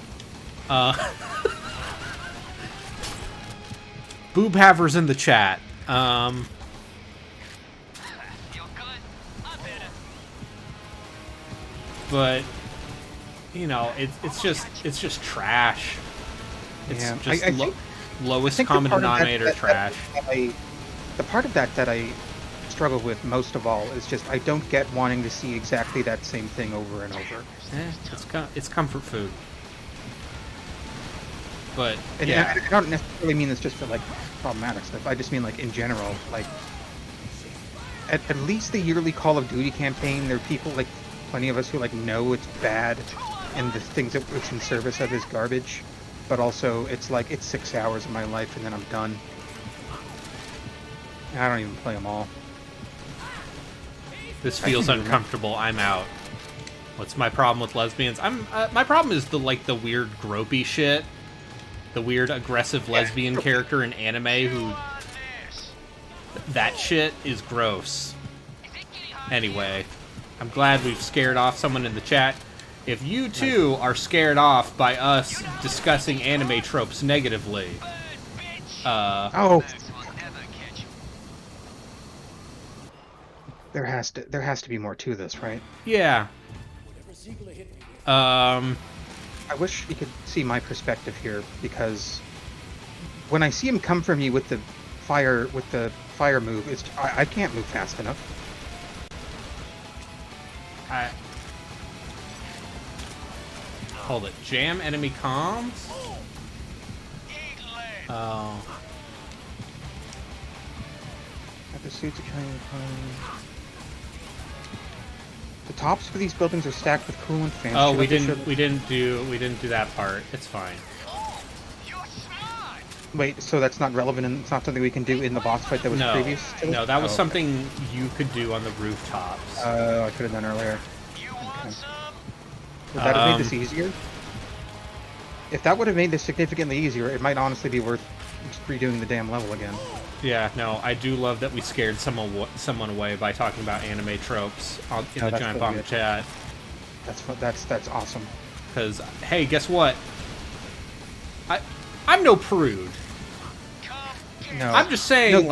Boob havers in the chat. But it's just trash. It's just lowest common denominator trash. The part of that I struggle with most of all is just I don't get wanting to see exactly that same thing over and over. It's comfort food. But I don't necessarily mean this just for like problematic stuff. I just mean like in general, like at least the yearly Call of Duty campaign, there are people like plenty of us who like know it's bad and the things that it's in service of is garbage, but also it's like it's 6 hours of my life and then I'm done. And I don't even play them all. This feels uncomfortable. I'm out. What's my problem with lesbians? My problem is the weird gropey shit. The weird aggressive lesbian character in anime who... That shit is gross. Anyway, I'm glad we've scared off someone in the chat. If you too are scared off by us discussing anime tropes negatively... There has to be more to this, right? Yeah. I wish you could see my perspective here, because when I see him come for me with the fire move, I can't move fast enough. Hold it. Jam enemy comms? Oh. At the suits the tops for these buildings are stacked with coolant fans. Oh, we didn't do that part. It's fine. Wait, so that's not relevant and it's not something we can do in the boss fight that was previous to this? No, that was something you could do on the rooftops. I could have done earlier. Okay. Would that have made this easier? If that would have made this significantly easier, it might honestly be worth just redoing the damn level again. Yeah, no, I do love that we scared someone away by talking about anime tropes in the Giant Bomb chat. That's awesome. Because, hey, guess what? I'm no prude. No. I'm just saying,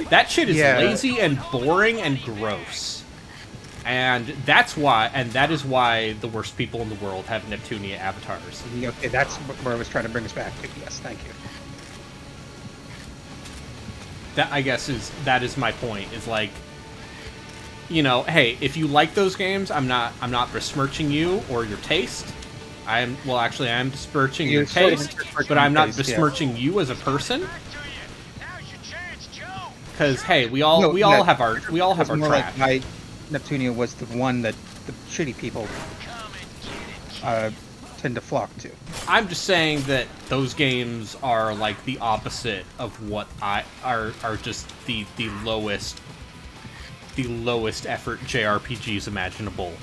that shit is lazy and boring and gross. And that is why the worst people in the world have Neptunia avatars. Okay, that's where I was trying to bring us back to. Yes, thank you. That, I guess, that is my point. Is like, hey, if you like those games, I'm not besmirching you or your taste. I am besmirching your taste, but I'm not besmirching you as a person. Because hey, we all have our trash. Like Neptunia was the one that the shitty people tend to flock to. I'm just saying that those games are like the opposite of what are just the lowest effort JRPGs imaginable.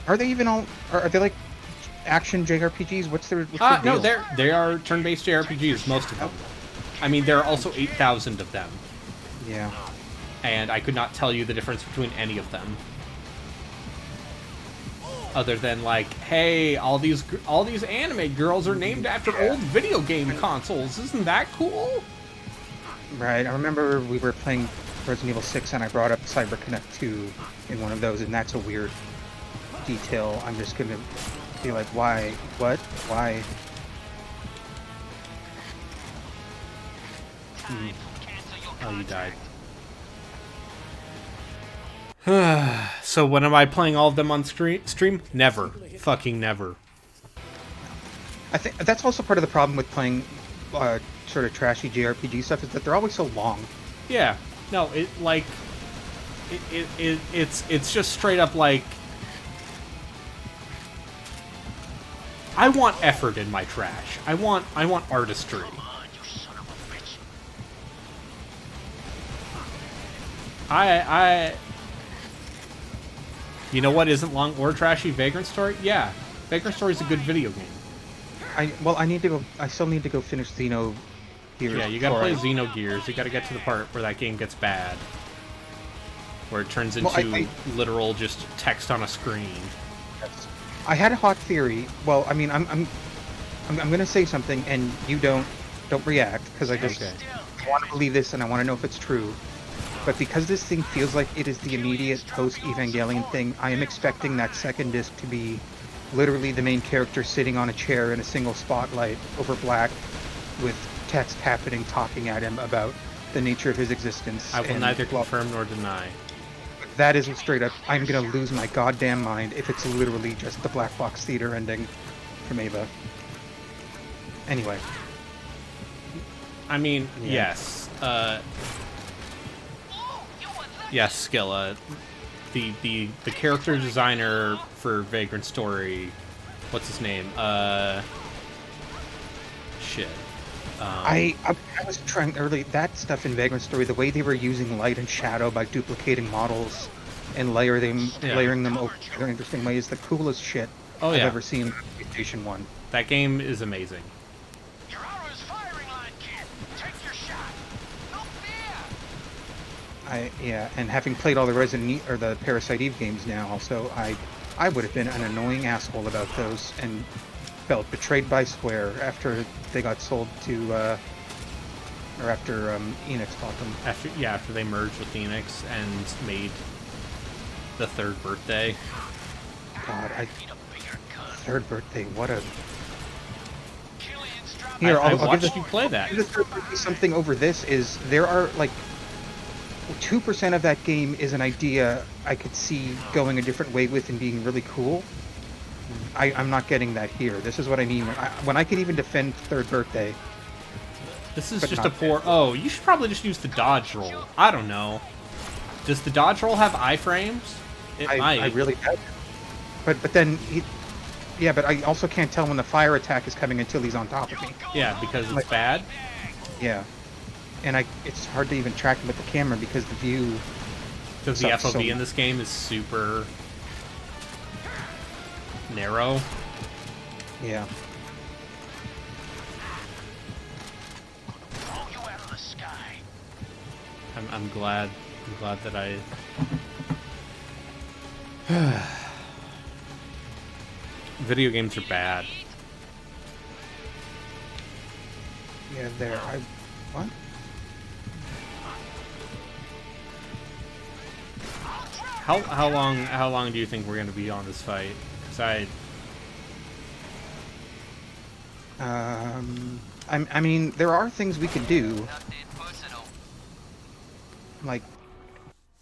Are they even all? Are they like action JRPGs? What's their no, they are turn-based JRPGs, most of them. I mean, there are also 8,000 of them. Yeah. And I could not tell you the difference between any of them. other than like, hey, all these anime girls are named after old video game consoles. Isn't that cool? Right. I remember we were playing Resident Evil 6 and I brought up CyberConnect 2 in one of those, and that's a weird detail. I'm just gonna be like, why? What? Why? Oh, you died. So when am I playing all of them on stream? Never. Fucking never. I think that's also part of the problem with playing sort of trashy JRPG stuff, is that they're always so long. Yeah. No, it's just straight up like, I want effort in my trash. I want artistry. You know what isn't long or trashy? Vagrant Story? Yeah. Vagrant Story is a good video game. I still need to go finish Xenogears. Yeah, you gotta play Xenogears. You gotta get to the part where that game gets bad. Where it turns into literal just text on a screen. I had a hot theory. Well, I mean, I'm gonna say something, and you don't react, because I just want to believe this, and I want to know if it's true. But because this thing feels like it is the immediate post-Evangelion thing, I am expecting that second disc to be literally the main character sitting on a chair in a single spotlight over black, with text happening, talking at him about the nature of his existence. I will neither confirm nor deny. That is straight up, I'm gonna lose my goddamn mind if it's literally just the Black Box Theater ending from Ava. Anyway. I mean, yes. Yes, Skilla. The character designer for Vagrant Story, what's his name? Shit. I was trying early, that stuff in Vagrant Story, the way they were using light and shadow by duplicating models and layering them over in interesting ways, the coolest shit I've ever seen in PlayStation 1. That game is amazing. Your armor's firing line, kid. Take your shot. No fear. And having played all the the Parasite Eve games now, also, I would have been an annoying asshole about those and felt betrayed by Square after they got sold to, or after Enix bought them. After they merged with Enix and made the Third Birthday. God, Third Birthday, what a... Here, I'll watched you play that. The Third Birthday something over this is, there are, like, 2% of that game is an idea I could see going a different way with and being really cool. I'm not getting that here. This is what I mean when I can even defend Third Birthday. This is just a poor... Oh, you should probably just use the dodge roll. I don't know. Does the dodge roll have iframes? It might. I really doubt it. But then... Yeah, but I also can't tell when the fire attack is coming until he's on top of me. Yeah, because it's bad? Yeah. And it's hard to even track him with the camera because the view... Because the FOV in this game is super... narrow. Yeah. I'm glad that I... Video games are bad. Yeah, there. What? How long do you think we're gonna be on this fight? Because I mean, there are things we could do, like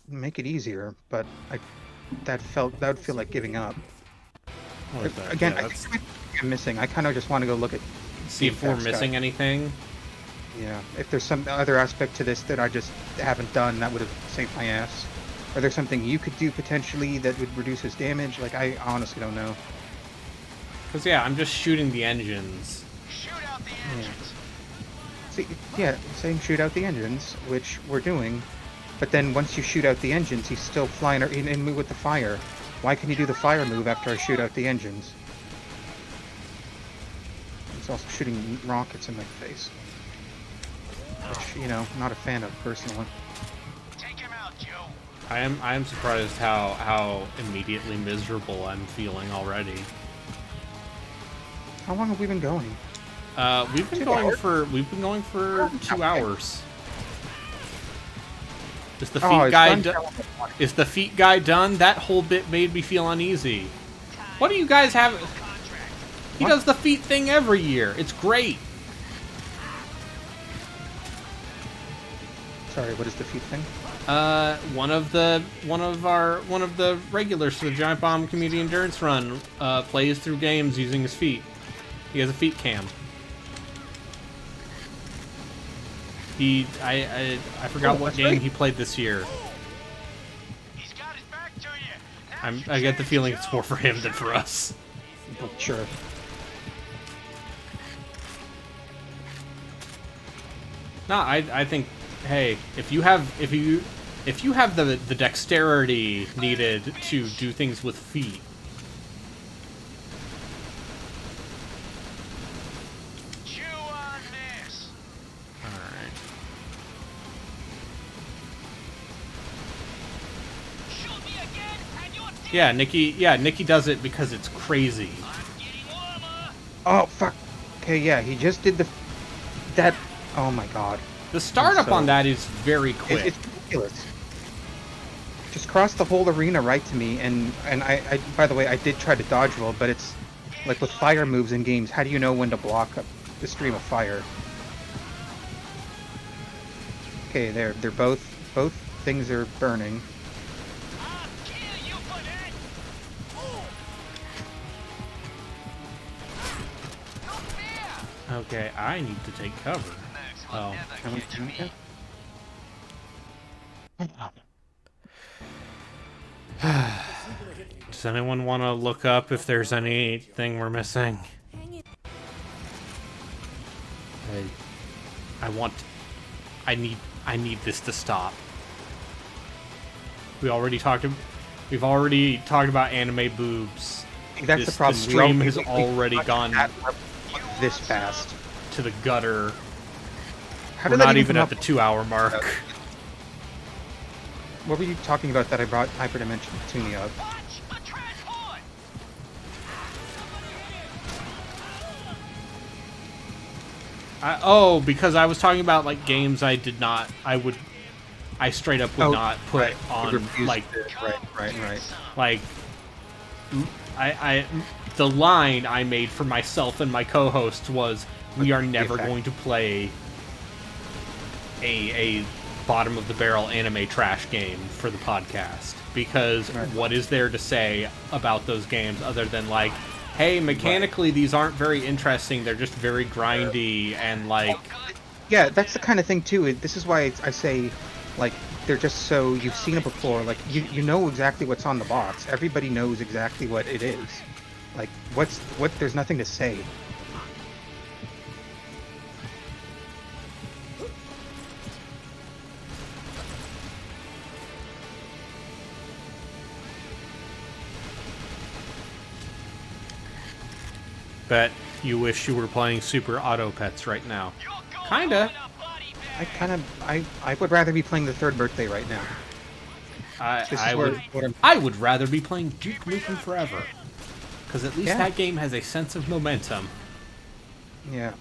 make it easier, but that would feel like giving up. Again, I think I'm missing. I kind of just want to go look at see if we're missing anything. Yeah, if there's some other aspect to this that I just haven't done, that would have saved my ass. Are there something you could do potentially that would reduce his damage? Like, I honestly don't know. Because, yeah, I'm just shooting the engines. Shoot out the engines. See, yeah, saying shoot out the engines, which we're doing. But then once you shoot out the engines, he's still flying in move with the fire. Why can you do the fire move after I shoot out the engines? He's also shooting rockets in my face. Which, you know, I'm not a fan of, personally. Take him out, Joe. I am surprised how immediately miserable I'm feeling already. How long have we been going? We've been going for 2 hours. Is the feet guy is the feet guy done? That whole bit made me feel uneasy. What do you guys have? He does the feet thing every year. It's great. Sorry, what is the feet thing? One of the regulars for the Giant Bomb Community Endurance Run plays through games using his feet. He has a feet cam. I forgot what game he played this year. He's got his back to you. I get the feeling it's more for him than for us. Sure. No, I think, hey, if you have the dexterity needed to do things with feet. Chew on this. Alright. Shoot me again, and you're dead. Nikki does it because it's crazy. I'm getting warmer. Oh, fuck. Okay, yeah, he just did that. Oh my god. The startup on that is very quick. It's ridiculous. Just cross the whole arena right to me, and I by the way, I did try to dodge roll, but it's like with fire moves in games, how do you know when to block the stream of fire? Okay, they're both things are burning. I'll kill you for that. Okay, I need to take cover. Oh. Does anyone want to look up if there's anything we're missing? I need this to stop. We've already talked about anime boobs. That's the problem. The stream has already gone this fast to the gutter. How We're did not even at the 2-hour mark. What were you talking about that I brought Hyperdimension Tuning up? Because I was talking about like games I straight up would not put on like right. Like the line I made for myself and my co-host was, we are never going to play a bottom of the barrel anime trash game for the podcast, because what is there to say about those games other than like, hey, mechanically these aren't very interesting, they're just very grindy and like... Yeah, that's the kind of thing too. This is why I say, like, they're just so, you've seen it before, like, you know exactly what's on the box. Everybody knows exactly what it is. Like, there's nothing to say. Bet you wish you were playing Super Auto Pets right now. Kinda. I would rather be playing the third birthday right now. I would rather be playing Duke Nukem Forever, because at least that game has a sense of momentum. Yeah.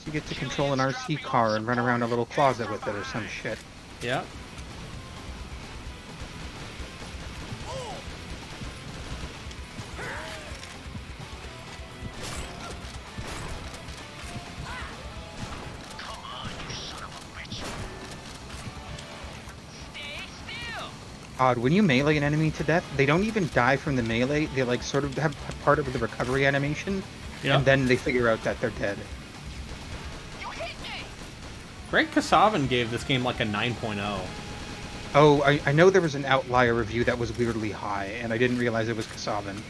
You get to control an RC car and run around a little closet with it or some shit. Yeah. Odd, when you melee an enemy to death, they don't even die from the melee. They like sort of have part of the recovery animation, and then they figure out that they're dead. Greg Kasavin gave this game like a 9.0. Oh, I know there was an outlier review that was weirdly high, and I didn't realize it was Kasavin.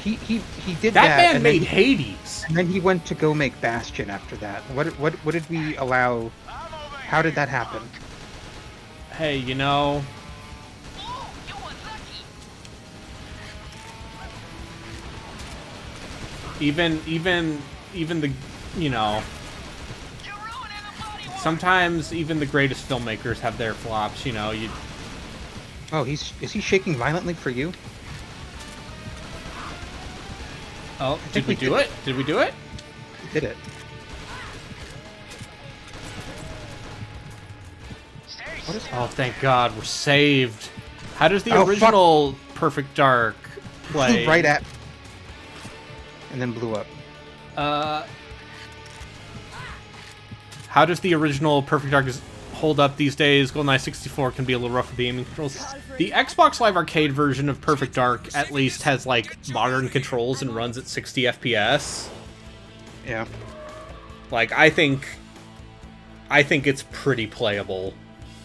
He did that. That man made Hades, and then he went to go make Bastion after that. What did we allow? How did that happen? Hey, you know. Even the, you know, sometimes even the greatest filmmakers have their flops, you know. Oh, is he shaking violently for you? Oh, did we do it? Did we do it? We did it. What is Oh, thank God, we're saved. How does the Oh, original Perfect Dark play? right at... And then blew up. How does the original Perfect Dark hold up these days? GoldenEye 64 can be a little rough with the aiming controls. The Xbox Live Arcade version of Perfect Dark at least has, like, modern controls and runs at 60 FPS. Yeah. Like, I think it's pretty playable.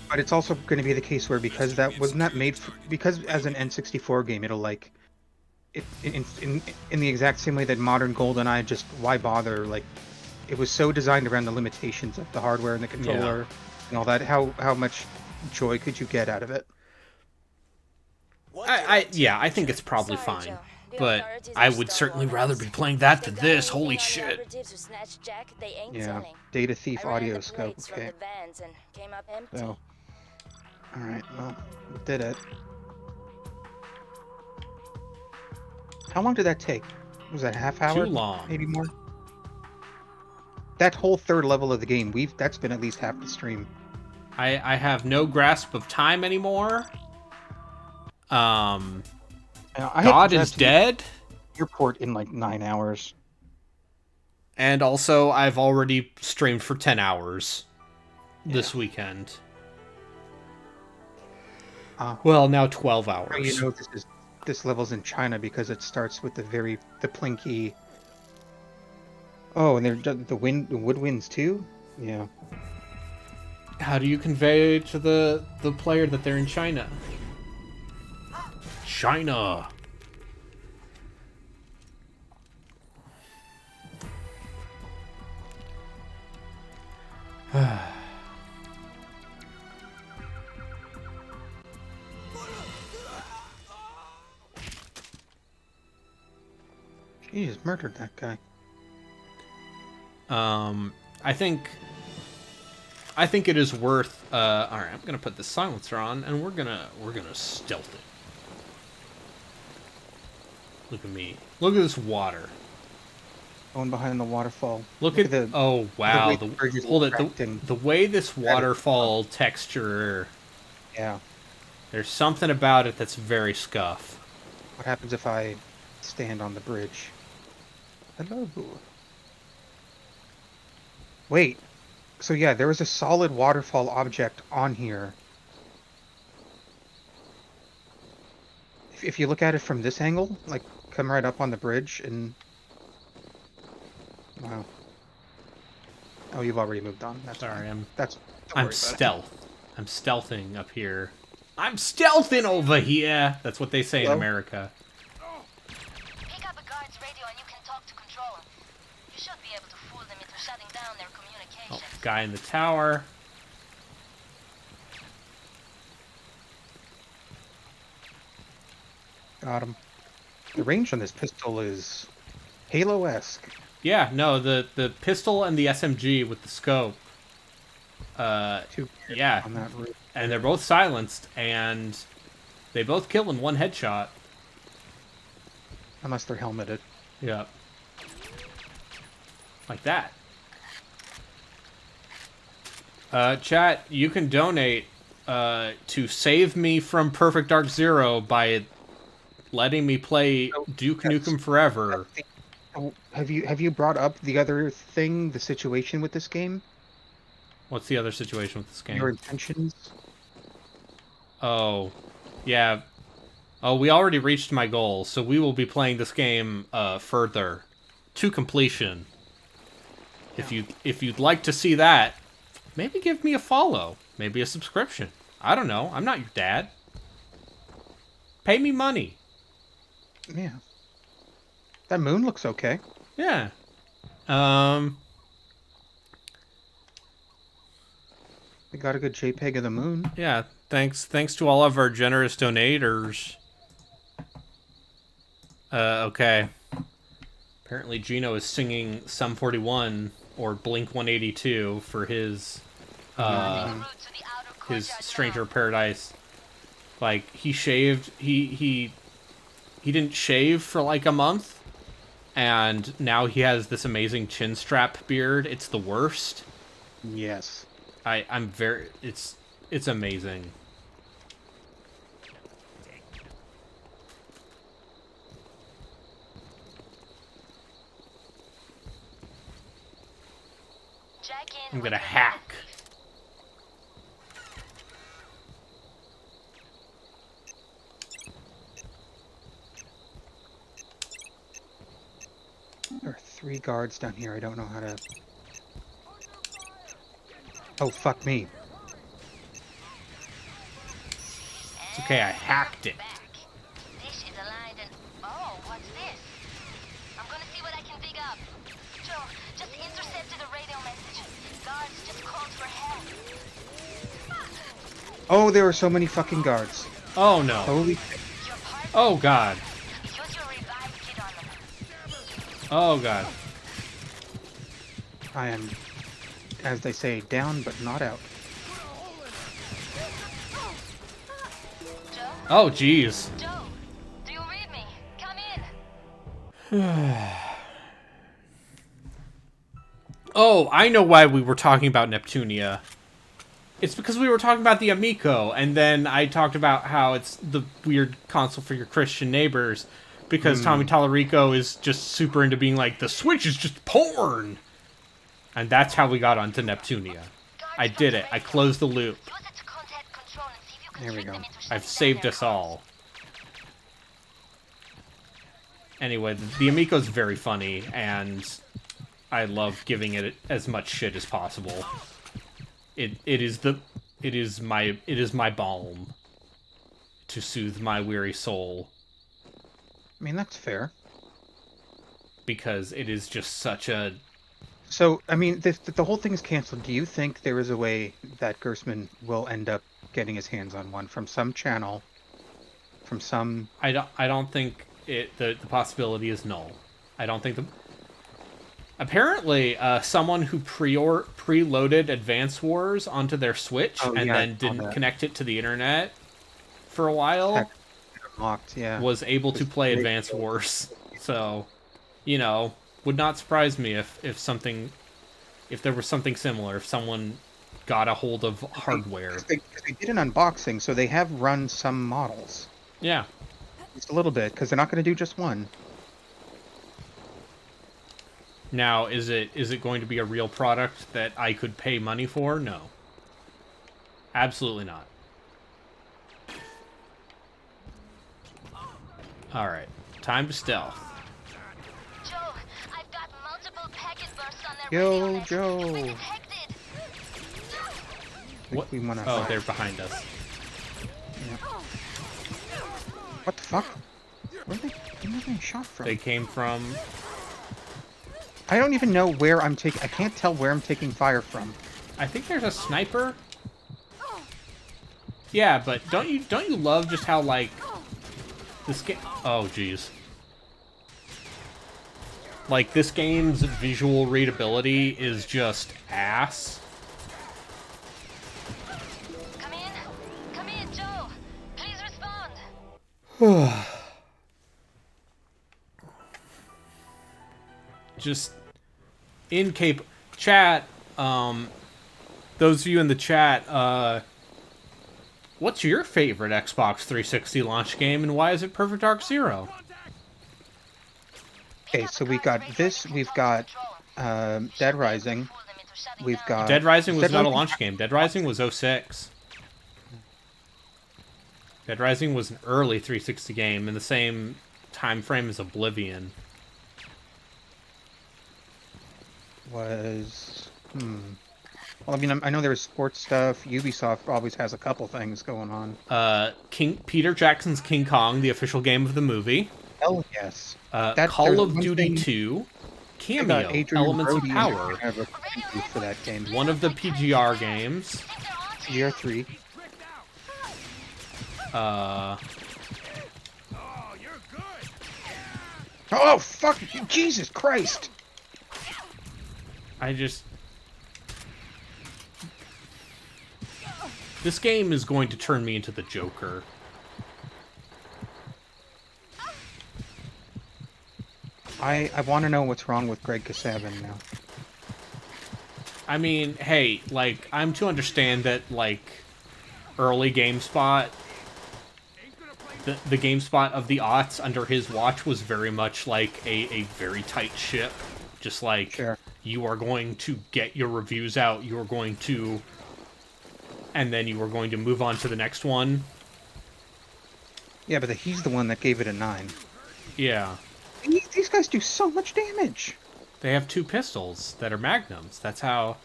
But it's also going to be the case where because that was not made for, because as an N64 game, it'll like it in the exact same way that modern GoldenEye, just why bother? Like, it was so designed around the limitations of the hardware and the controller and all that. How much joy could you get out of it? I think it's probably fine. But I would certainly rather be playing that than this. Holy shit. Yeah. Data thief audio scope. Okay. So. Alright, well, we did it. How long did that take? Was that a half hour? Too long. Maybe more? That whole third level of the game, that's been at least half the stream. I have no grasp of time anymore. God is dead. Airport in like 9 hours. And also, I've already streamed for 10 hours this weekend. Well, now 12 hours. You know this level's in China because it starts with the plinky. Oh, and the woodwinds too? Yeah. How do you convey to the player that they're in China? China. He just murdered that guy. I think it is worth. All right, I'm gonna put the silencer on, and we're gonna stealth it. Look at me. Look at this water. Going behind the waterfall. Look at the. Oh wow! Hold it. The way this waterfall texture. Yeah. There's something about it that's very scuff. What happens if I stand on the bridge? Hello. Wait. So yeah, there was a solid waterfall object on here. If you look at it from this angle, like come right up on the bridge and... Wow. Oh, you've already moved on. That's sorry. That's. I'm stealth. I'm stealthing up here. I'm stealthing over here. That's what they say in America. Pick up a guard's radio and you can talk to control. You should be able to fool them into shutting down their communications. Oh, guy in the tower. Got him. The range on this pistol is Halo-esque. Yeah, no, the pistol and the SMG with the scope. Yeah, on that roof. And they're both silenced, and they both kill in one headshot. Unless they're helmeted. Yeah. Like that. Chat, you can donate to save me from Perfect Dark Zero by letting me play Duke Nukem Forever. Have you brought up the other thing, the situation with this game? What's the other situation with this game? Your intentions? Oh, yeah. Oh, we already reached my goal, so we will be playing this game further to completion. Yeah. If you'd like to see that, maybe give me a follow, maybe a subscription. I don't know. I'm not your dad. Pay me money. Yeah. That moon looks okay. Yeah. We got a good JPEG of the moon. Yeah. Thanks to all of our generous donators. Okay. Apparently Gino is singing Sum 41 or Blink 182 for his Stranger Paradise. Like, he shaved... He didn't shave for, like, a month. And now he has this amazing chin strap beard. It's the worst. Yes. I'm very... It's amazing. I'm gonna hack. There are 3 guards down here. I don't know how to... Oh, fuck me. It's okay, I hacked it. This is aligned and... Oh, what's this? I'm gonna see what I can dig up. Joe, just intercepted a radio message. Guards just called for help. Oh, there are so many fucking guards. Oh, no. Holy... Oh, God. Use your revive kit on them. Oh, God. I am, as they say, down but not out. Oh, jeez. Joe, do you read me? Come in. Oh, I know why we were talking about Neptunia. It's because we were talking about the Amico, and then I talked about how it's the weird console for your Christian neighbors, because Tommy Tallarico is just super into being like, the Switch is just porn! And that's how we got onto Neptunia. I did it. I closed the loop. There we go. I've saved us all. Anyway, the Amico's very funny, and I love giving it as much shit as possible. It is my balm to soothe my weary soul. I mean, that's fair. Because it is just such a... So, I mean, the whole thing is canceled. Do you think there is a way that Gersman will end up getting his hands on one from some channel, from some... I don't think the possibility is null. I don't think the... Apparently, someone who preloaded Advance Wars onto their Switch then didn't connect it to the internet for a while Locked, yeah. was able to play Advance Wars. So, you know, would not surprise me if there was something similar, if someone got a hold of hardware. They did an unboxing, so they have run some models. Yeah. Just a little bit, because they're not going to do just one. Now, is it going to be a real product that I could pay money for? No. Absolutely not. Alright. Time to stealth. Joe, I've got multiple packet bursts on their Yo, radio Joe. net. It's been detected. What? We wanna Oh, they're behind us. Yeah. What the fuck? Where are they getting shot from? They came from... I don't even know where I'm taking... I can't tell where I'm taking fire from. I think there's a sniper. Yeah, but don't you love just how, like, this game... Oh, jeez. Like, this game's visual readability is just ass. Come in, Joe. Please respond. Just chat, those of you in the chat, what's your favorite Xbox 360 launch game, and why is it Perfect Dark Zero? Okay, so we got this, we've got Dead Rising, we've got... Dead Rising was not a launch game. Dead Rising was 06. Dead Rising was an early 360 game in the same time frame as Oblivion. Was... Well, I mean, I know there's sports stuff. Ubisoft always has a couple things going on. Peter Jackson's King Kong, the official game of the movie. Hell yes. Call of Duty 2. Cameo, Elements of Power. For that game. One of the PGR games. Year 3. Oh, fuck! Jesus Christ! This game is going to turn me into the Joker. I want to know what's wrong with Greg Kasabin now. I mean, hey, like, I'm to understand that, like, early GameSpot, the GameSpot of the aughts under his watch was very much like a very tight ship. Just like, Sure. You are going to get your reviews out, you are going to... And then you are going to move on to the next one. Yeah, but he's the one that gave it a 9. Yeah. These guys do so much damage. They have 2 pistols that are magnums. That's how...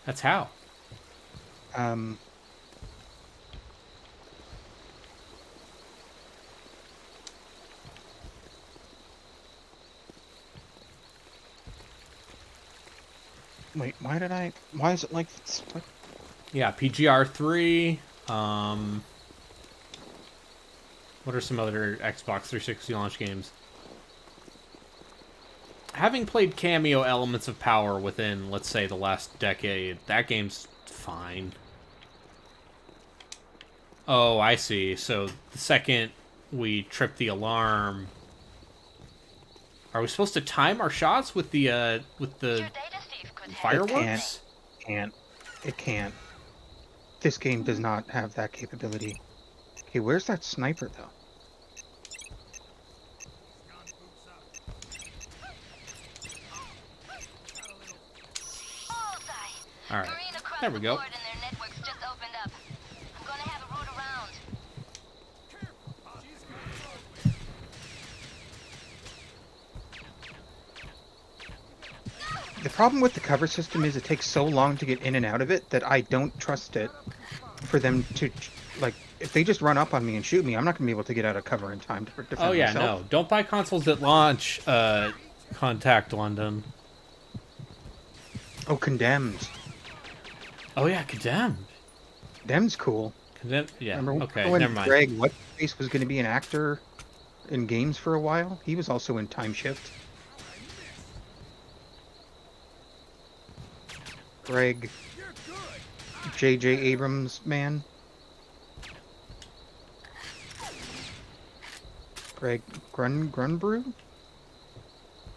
That's how. Wait, why is it like this? What? Yeah, PGR 3. What are some other Xbox 360 launch games? Having played Cameo Elements of Power within, let's say, the last decade, that game's fine. Oh, I see. So the second we trip the alarm, are we supposed to time our shots with the fireworks? It can't. This game does not have that capability. Okay, where's that sniper though? All right, there we go. The problem with the cover system is it takes so long to get in and out of it that I don't trust it for them to, like, if they just run up on me and shoot me, I'm not going to be able to get out of cover in time to defend myself. Oh yeah, no. Don't buy consoles at launch, Contact London. Oh, Condemned. Oh yeah, Condemned. Condemned's cool. Condemned, yeah, Remember okay, when never mind. Greg Whatface was going to be an actor in games for a while? He was also in Time Shift. Greg J.J. Abrams man. Greg Grunbrew?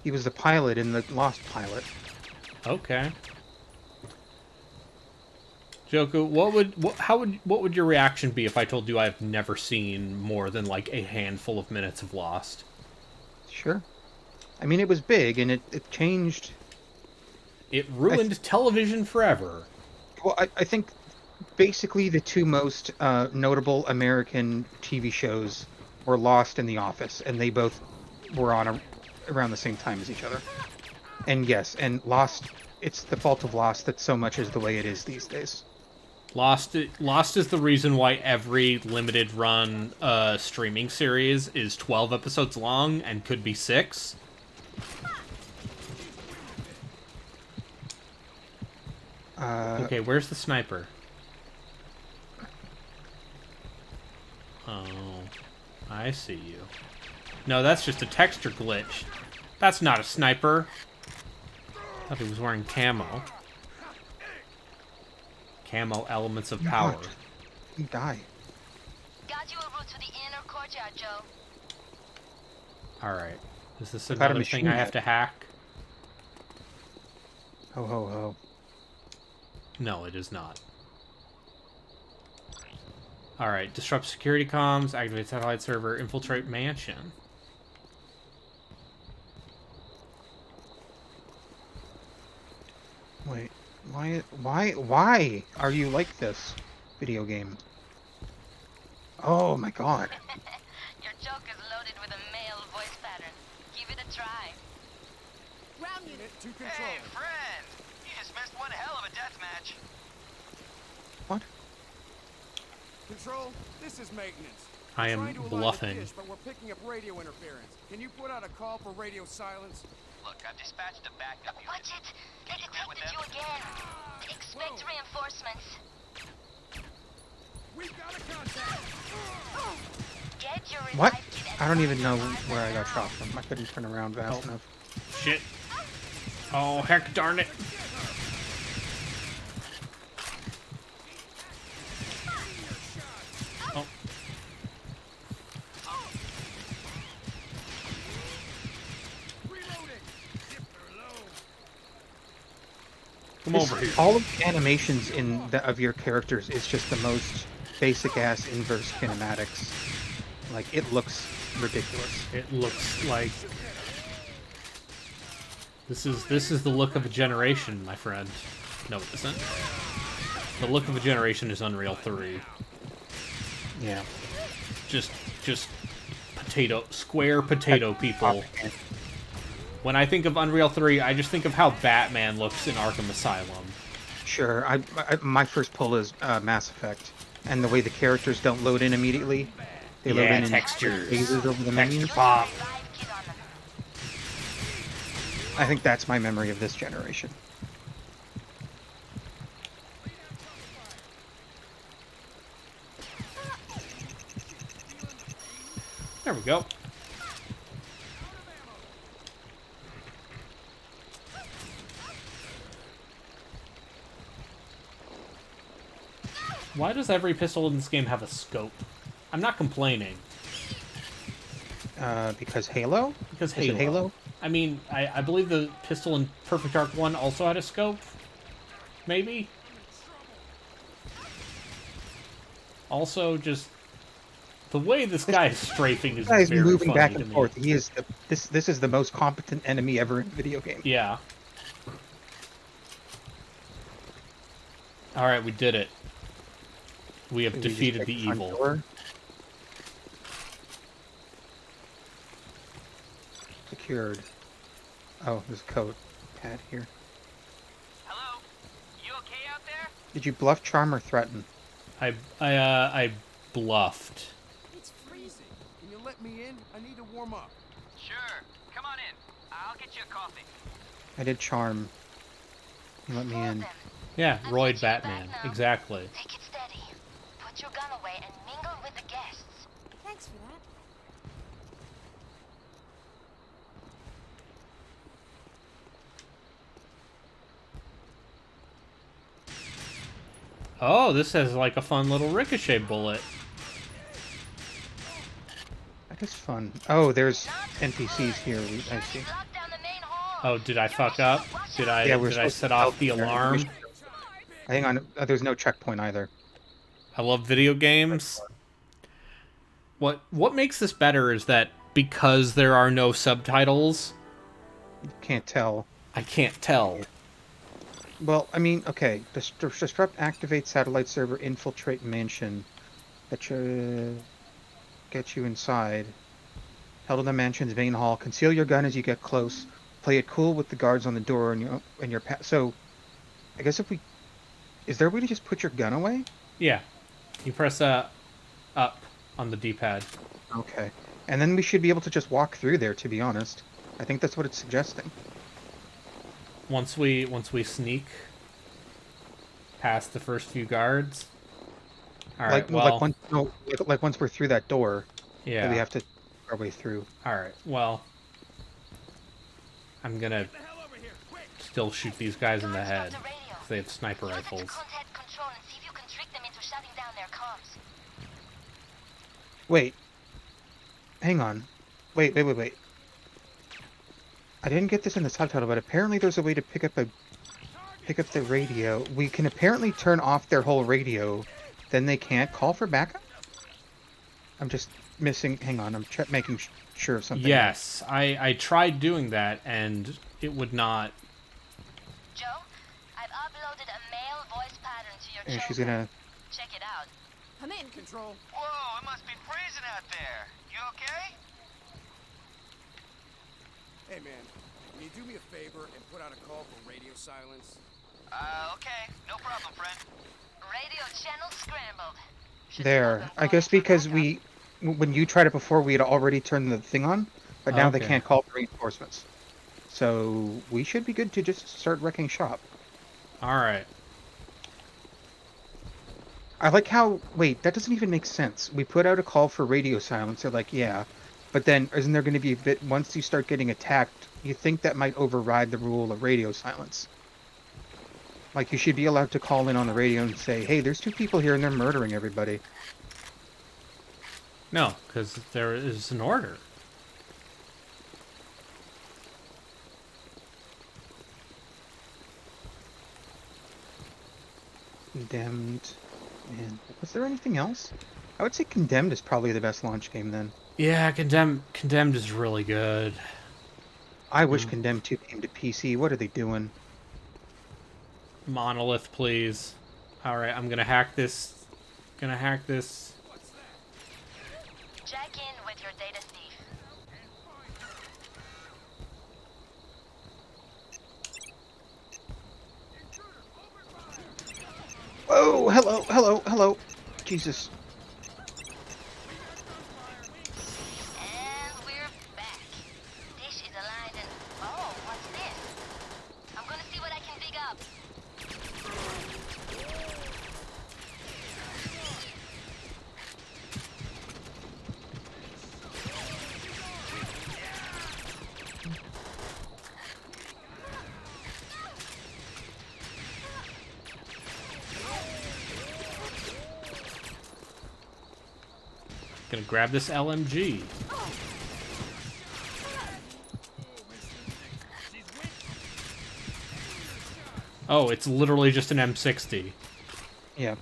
He was the pilot in the Lost Pilot. Okay. Joeku, what would your reaction be if I told you I've never seen more than like a handful of minutes of Lost? Sure. I mean, it was big and it changed. It ruined television forever. Well, I think basically the two most notable American TV shows were Lost and The Office, and they both were on around the same time as each other. And yes, and Lost, it's the fault of Lost that so much is the way it is these days. Lost is the reason why every limited run streaming series is 12 episodes long and could be 6. Okay, where's the sniper? Oh, I see you. No, that's just a texture glitch. That's not a sniper. I thought he was wearing camo. Camo Elements of Power. You die. Got you a route to the inner courtyard, Joe. Alright. Is this I've got a another machine thing I gun. have to hack? Ho ho ho. No, it is not. Alright, disrupt security comms, activate satellite server, infiltrate mansion. Wait, why are you like this, video game? Oh my god. Your joke is loaded with a male voice pattern. Give it a try. Ground unit. To control. Hey, friend! You just missed one hell of a death match. What? Control, this is maintenance. I am Trying to align the bluffing. dish, but we're picking up radio interference. Can you put out a call for radio silence? Look, I've dispatched a backup unit. Watch it! They Can you get with detected you them? again. Expect reinforcements. We've got a contact! Get your What? revive kit and I don't even find know the where I got hardware shot from. I couldn't turn around fast enough. Shit. Oh, heck darn it. Oh. Come over here. All of the animations of your characters is just the most basic ass inverse kinematics. Like, it looks ridiculous. It looks like this is the look of a generation, my friend. No, it isn't. The look of a generation is Unreal 3. Yeah. Just square potato people. When I think of Unreal 3, I just think of how Batman looks in Arkham Asylum. Sure. My first pull is Mass Effect, and the way the characters don't load in immediately. They load in textures. phases over the menus. Texture pop. I think that's my memory of this generation. There we go. Why does every pistol in this game have a scope? I'm not complaining. Because Halo? Because Is it Halo? I mean, I believe the pistol in Perfect Dark 1 also had a scope. Maybe? Also, just the way this guy is strafing is very funny. Moving back and to me. forth. He is this is the most competent enemy ever in a video game. Yeah. All right, we did it. We have defeated the evil. Door. Secured. Oh, there's a code pad here. Hello? You okay out there? Did you bluff, charm, or threaten? I bluffed. It's freezing. Can you let me in? I need to warm up. Sure. Come on in. I'll get you a coffee. I did charm. You let me in. Yeah, Royd Batman. Exactly. Take it steady. Put your gun away and mingle with the guests. Thanks for that. Oh, this has like a fun little ricochet bullet. That is fun. Oh, there's NPCs here. I see. Oh, did I fuck up? Did I set off the alarm? Hang on. There's no checkpoint either. I love video games. What makes this better is that because there are no subtitles, You can't tell. I can't tell. Well, I mean, okay. Disrupt, activate satellite server, infiltrate mansion. Get you inside. Held in the mansion's main hall. Conceal your gun as you get close. Play it cool with the guards on the door and your so. I guess if we, is there a way to just put your gun away? Yeah, you press up on the D-pad. Okay, and then we should be able to just walk through there. To be honest, I think that's what it's suggesting. Once we sneak past the first few guards. All right. Like once we're through that door. Yeah. We have to our way through. All right. Well, I'm gonna still shoot these guys in the head because they have sniper rifles. Wait. Hang on. Wait. I didn't get this in the subtitle, but apparently there's a way to pick up the radio. We can apparently turn off their whole radio, then they can't call for backup? I'm just missing... Hang on, I'm making sure of something. Yes, I tried doing that, and it would not... Joe, I've uploaded a male voice pattern to your And Joeku. she's gonna... Check it out. Come in. Control. Whoa, it must be freezing out there. You okay? Hey, man. Can you do me a favor and put out a call for radio silence? Okay. No problem, friend. Radio channel scrambled. There. I guess because when you tried it before, we had already turned the thing on, but now they Okay. can't call for reinforcements. So we should be good to just start wrecking shop. Alright. I like how... Wait, that doesn't even make sense. We put out a call for radio silence. They're like, yeah. But then, isn't there going to be a bit... Once you start getting attacked, you think that might override the rule of radio silence. Like, you should be allowed to call in on the radio and say, hey, there's 2 people here and they're murdering everybody. No, because there is an order. Condemned. Man, was there anything else? I would say Condemned is probably the best launch game then. Yeah, Condemned is really good. I wish Condemned 2 came to PC. What are they doing? Monolith, please. Alright, I'm gonna hack this. Gonna hack this. Check in with your data thief. Oh, hello, hello, hello. Jesus. And we're back. Dish is aligned and... Oh, what's this? I'm gonna see what I can dig up. Gonna grab this LMG. Oh, it's literally just an M60. Yeah.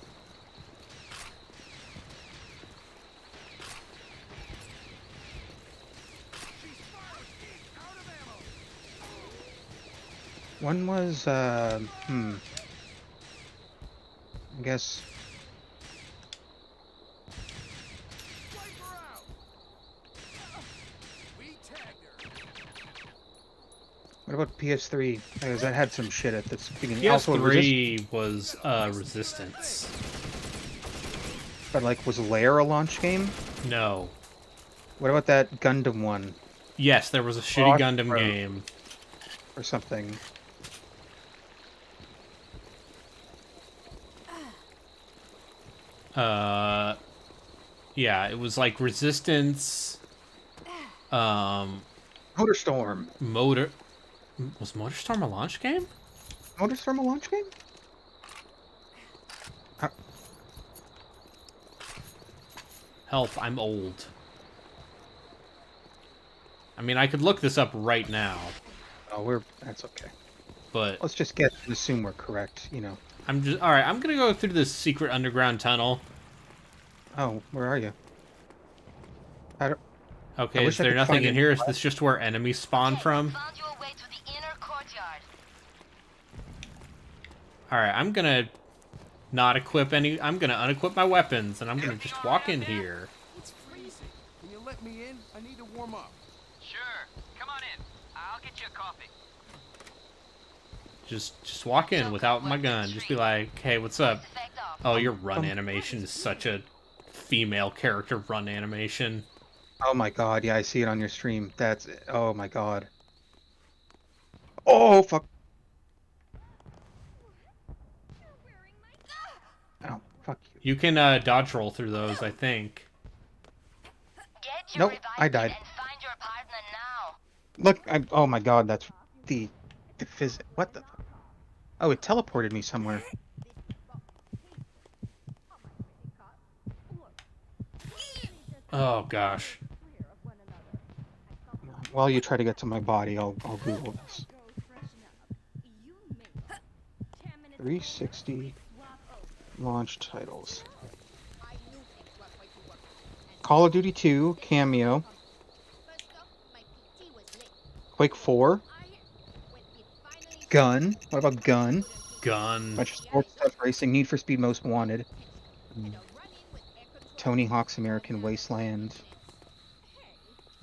One was, I guess... What about PS3? Because that had some shit at the beginning. PS3 was Resistance. But like, was Lair a launch game? No. What about that Gundam one? Yes, there was a shitty Gundam game. Or something. Yeah, it was like Resistance. MotorStorm. Was MotorStorm a launch game? MotorStorm a launch game? Help, I'm old. I mean, I could look this up right now. Oh, that's okay. But let's just get and assume we're correct, you know. Alright, I'm gonna go through this secret underground tunnel. Oh, where are you? Okay, is there nothing in here? Is this just where enemies spawn from? Alright, I'm gonna not equip any... I'm gonna unequip my weapons, and I'm gonna just walk in here. It's freezing. Can you let me in? I need to warm up. Sure. Come on in. I'll get you a coffee. Just walk in without my gun. Just be like, hey, what's up? Oh, your run animation is such a female character run animation. Oh my god, yeah, I see it on your stream. That's it. Oh my god. Oh, fuck. Oh, fuck you. You can dodge roll through those, I think. Nope, I died. Look, oh my god, that's the what the... Oh, it teleported me somewhere. Oh gosh. While you try to get to my body, I'll Google this. 360 launch titles. Call of Duty 2, Cameo. Quake 4. Gun. What about Gun? Gun. Bunch of sports stuff, racing. Need for Speed Most Wanted. Tony Hawk's American Wasteland.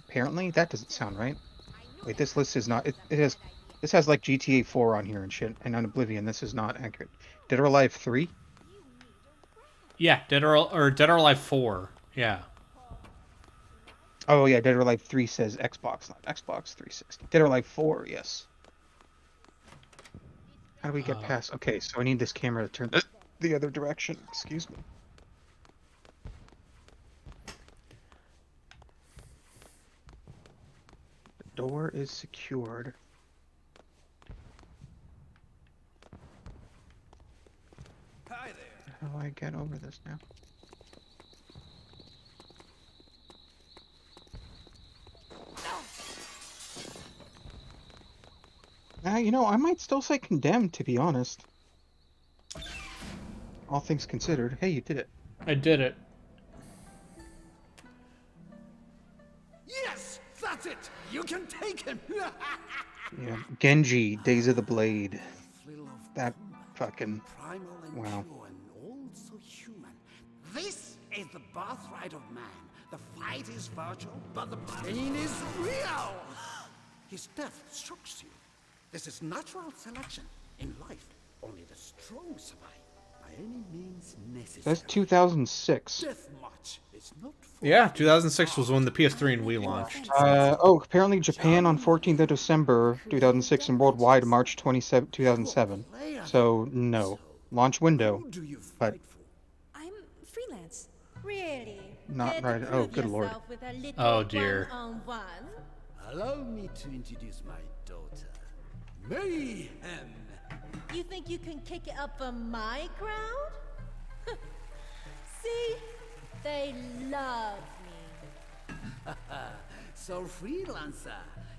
Apparently, that doesn't sound right. Wait, this list is not... This has like GTA 4 on here and shit. And on Oblivion, this is not accurate. Dead or Alive 3? Yeah, Dead or Alive 4. Yeah. Oh yeah, Dead or Alive 3 says Xbox, not Xbox 360. Dead or Alive 4, yes. How do we get past... Okay, so I need this camera to turn the other direction. Excuse me. The door is secured. Hi there. How do I get over this now? You know, I might still say Condemned, to be honest. all things considered, hey, you did it. I did it. Yes, that's it. You can take him. Yeah, Genji, Days of the Blade. Thrill of That fucking primal and wow. pure and also human. This is the birthright of man. The fight is virtual, but the pain is real. His death shocks you. This is natural selection. In life, only the strong survive. By any means necessary. That's 2006. Death march is not for Yeah, 2006 was when the PS3 and Wii launched. Oh, apparently Japan on 14th of December 2006 and worldwide March 27, 2007. So no, launch window, Who do you but fight for? I'm freelance. Really? not Care right. to Oh, prove good lord. yourself with a little Oh, dear. one-on-one? Allow me to introduce my daughter, Mayhem. You think you can kick it up from my crowd? See? They love me. So, freelancer,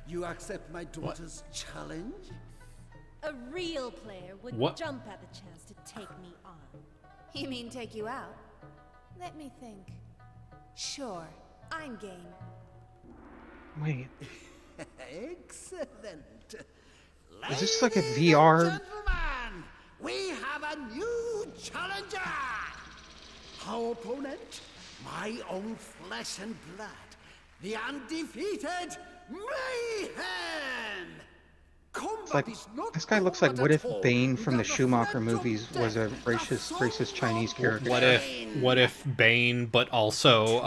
you accept my daughter's challenge? A real player would What? jump at the chance to take me on. You mean take you out? Let me think. Sure, I'm game. Wait, Excellent. is this like a Ladies VR? and gentlemen, we have a new challenger. Our opponent, my own flesh and blood, the undefeated Mayhem. It's like this guy looks like what if Bane from the Schumacher movies was a racist Chinese character. What if Bane, but also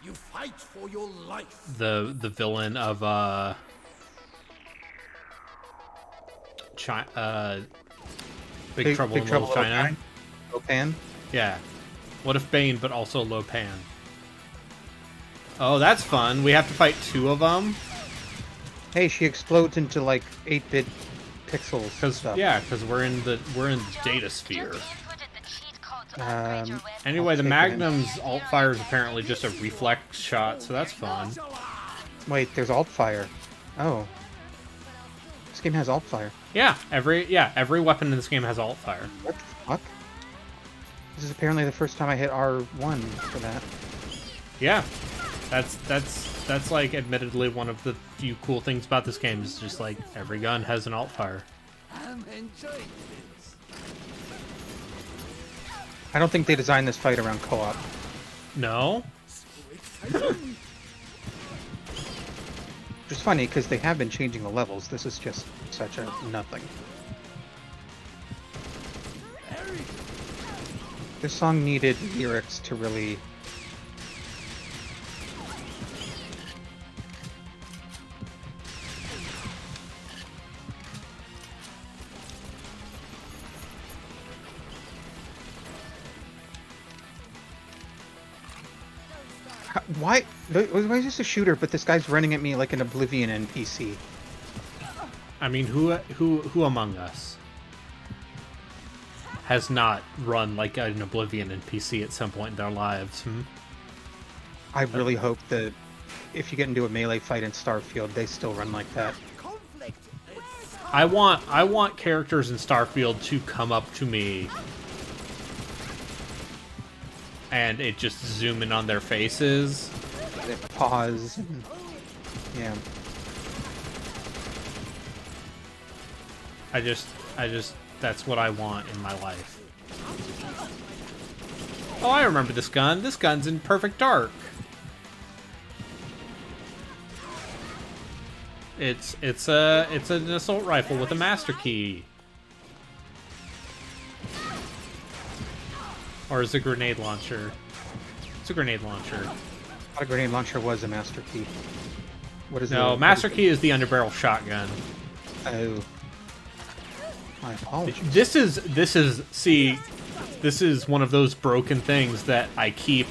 You fight for your life. the villain of Big Trouble in Little China? Lopan? Yeah. What if Bane, but also Lopan? Oh, that's fun. We have to fight two of them. Hey, she explodes into like 8-bit pixels. Because we're in the data sphere. Anyway, I'll the take it in. Magnum's alt fire is apparently just a reflex shot, so that's fun. Wait, there's alt fire. Oh, this game has alt fire. Yeah, every weapon in this game has alt fire. What the fuck? This is apparently the first time I hit R1 for that. Yeah, that's like admittedly one of the few cool things about this game is just like every gun has an alt fire. I'm enjoying this. I don't think they designed this fight around co-op. No? Which is funny because they have been changing the levels. This is just such a nothing. This song needed lyrics to really... Why is this a shooter, but this guy's running at me like an Oblivion NPC? I mean, who among us has not run like an Oblivion NPC at some point in their lives? Hmm? I really hope that if you get into a melee fight in Starfield, they still run like that. I want characters in Starfield to come up to me and it just zoom in on their faces. They pause. Yeah. I just that's what I want in my life. Oh, I remember this gun. This gun's in Perfect Dark. It's an assault rifle with a master key. Or is it a grenade launcher? It's a grenade launcher. A grenade launcher was a master key. What is it? No, master key is the underbarrel shotgun. Oh. My apologies. This is one of those broken things that I keep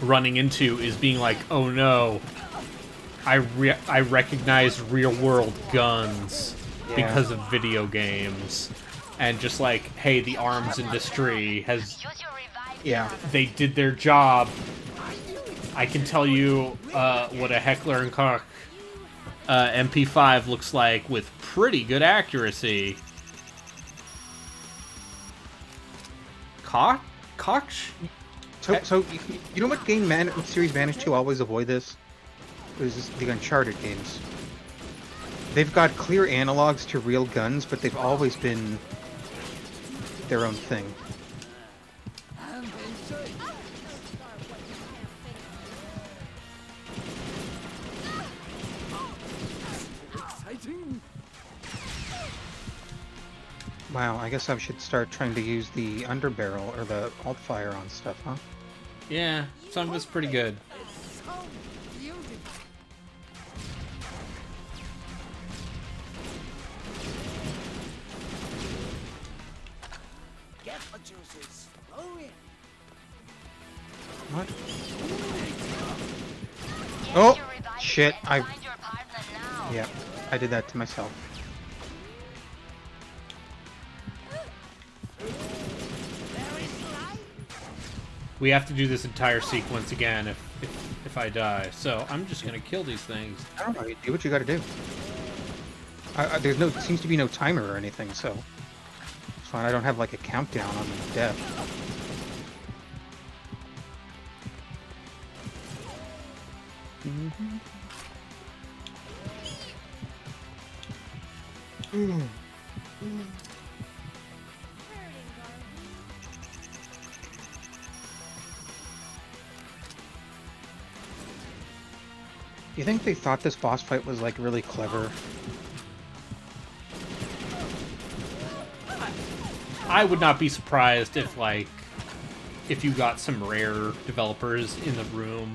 running into is being like, oh no, I recognize real world guns because of video games. And just like, hey, the arms industry has... Yeah. They did their job. I can tell you what a Heckler & Koch MP5 looks like with pretty good accuracy. Koch? So you know what series managed to always avoid this? It was just the Uncharted games. They've got clear analogs to real guns, but they've always been their own thing. Wow, I guess I should start trying to use the underbarrel or the alt fire on stuff, huh? Yeah, some of it's pretty good. Get the juices flowing. What? Oh, shit! Yeah, I did that to myself. We have to do this entire sequence again if I die. So I'm just gonna kill these things. I don't know. You do what you got to do. There's seems to be no timer or anything, so it's fine. I don't have like a countdown on death. You think they thought this boss fight was like really clever? I would not be surprised if you got some rare developers in the room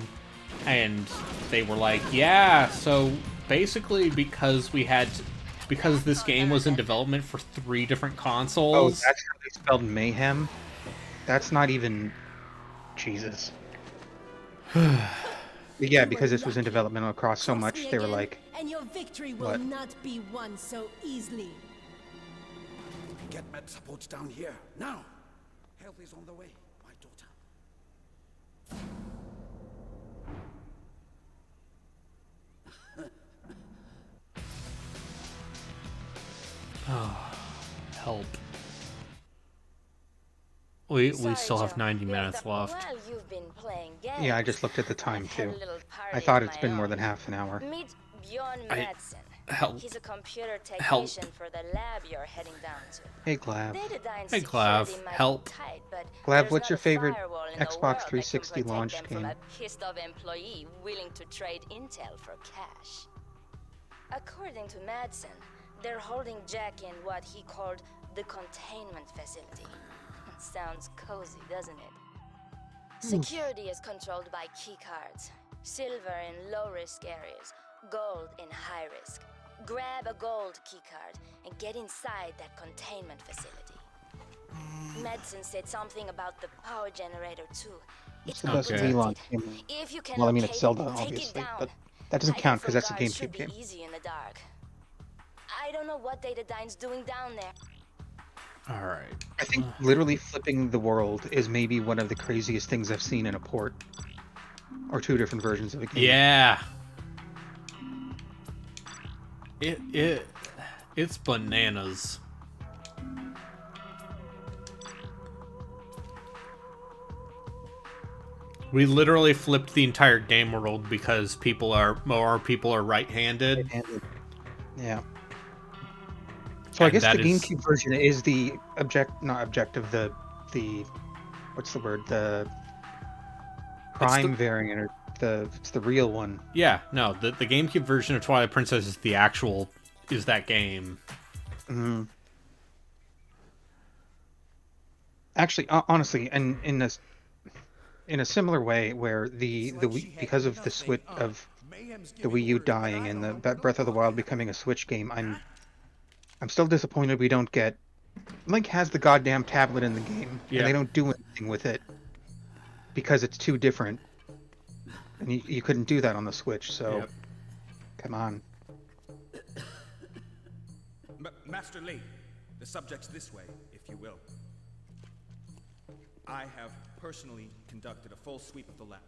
and they were like, yeah, so basically because this game was in development for 3 different consoles. Oh, that's how they spelled mayhem? That's not even... Jesus. Yeah, because this was in development across so much, they were like, and your victory will what? not be won so easily. Get med supports down here now. Help is on the way, my daughter. Help. We still have 90 minutes left. While you've been playing games, yeah, I just looked at the time I've had too. a little I party thought of it's my been more own. than half an hour. Meet Bjorn Madsen. Help. He's a computer Help. technician for the lab you're heading down to. Hey, Glav. Datadyne's Hey, Glav. security might be Help. tight, but Glav, there's what's not your a favorite firewall in the Xbox world that can 360 protect launch them from game? a pissed-off employee willing to trade intel for cash. According to Madsen, they're holding Jack in what he called the containment facility. Sounds cozy, doesn't it? Security is controlled by keycards. Silver in low-risk areas, gold in high-risk. Grab a gold keycard and get inside that containment facility. Madsen said something about the power generator too. It's the best Okay. Wii unprotected. launch game. If you can Well, I mean, locate it's Zelda, it, take it obviously, down. but that doesn't Hiding count because from that's a guards GameCube should be game. easy in the dark. I don't know what Datadyne's doing down there. Alright. I think literally flipping the world is maybe one of the craziest things I've seen in a port. Or 2 different versions of a game. Yeah. It's bananas. We literally flipped the entire game world because more people are right-handed. Yeah. So I And guess the that is- GameCube version is the what's the word? The prime variant, or it's the real one. Yeah, no, the GameCube version of Twilight Princess is that game. Mm-hmm. Actually, honestly, and in a similar way, where the Wii, because of the switch of the Wii U dying and the Breath of the Wild becoming a Switch game, I'm still disappointed we don't get... Link has the goddamn tablet in the game, Yeah. and they don't do anything with it because it's too different. And you couldn't do that on the Switch, so... Yep. Come on. Master Lee, the subject's this way, if you will. I have personally conducted a full sweep of the lab.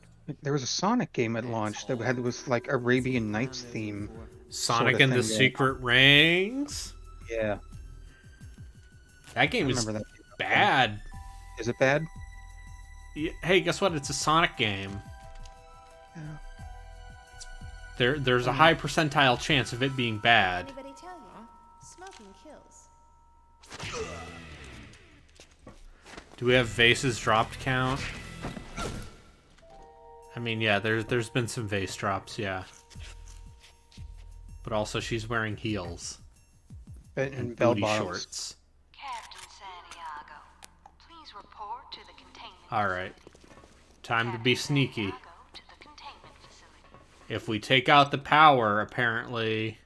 There was a Sonic game at launch that was like Arabian Nights theme. Sonic sort of and the thing, yeah. Secret Rings? Yeah. That game I is remember that. bad. Is it bad? Hey, guess what? It's a Sonic game. Yeah. There's a high percentile chance of it being bad. Anybody tell you? Smoking kills. Do we have vases dropped count? I mean, yeah, there's been some vase drops, yeah. But also she's wearing heels. And bell booty bottoms. shorts. Captain Santiago, please report to the containment. Alright. Time to be sneaky. If we take out the power, apparently...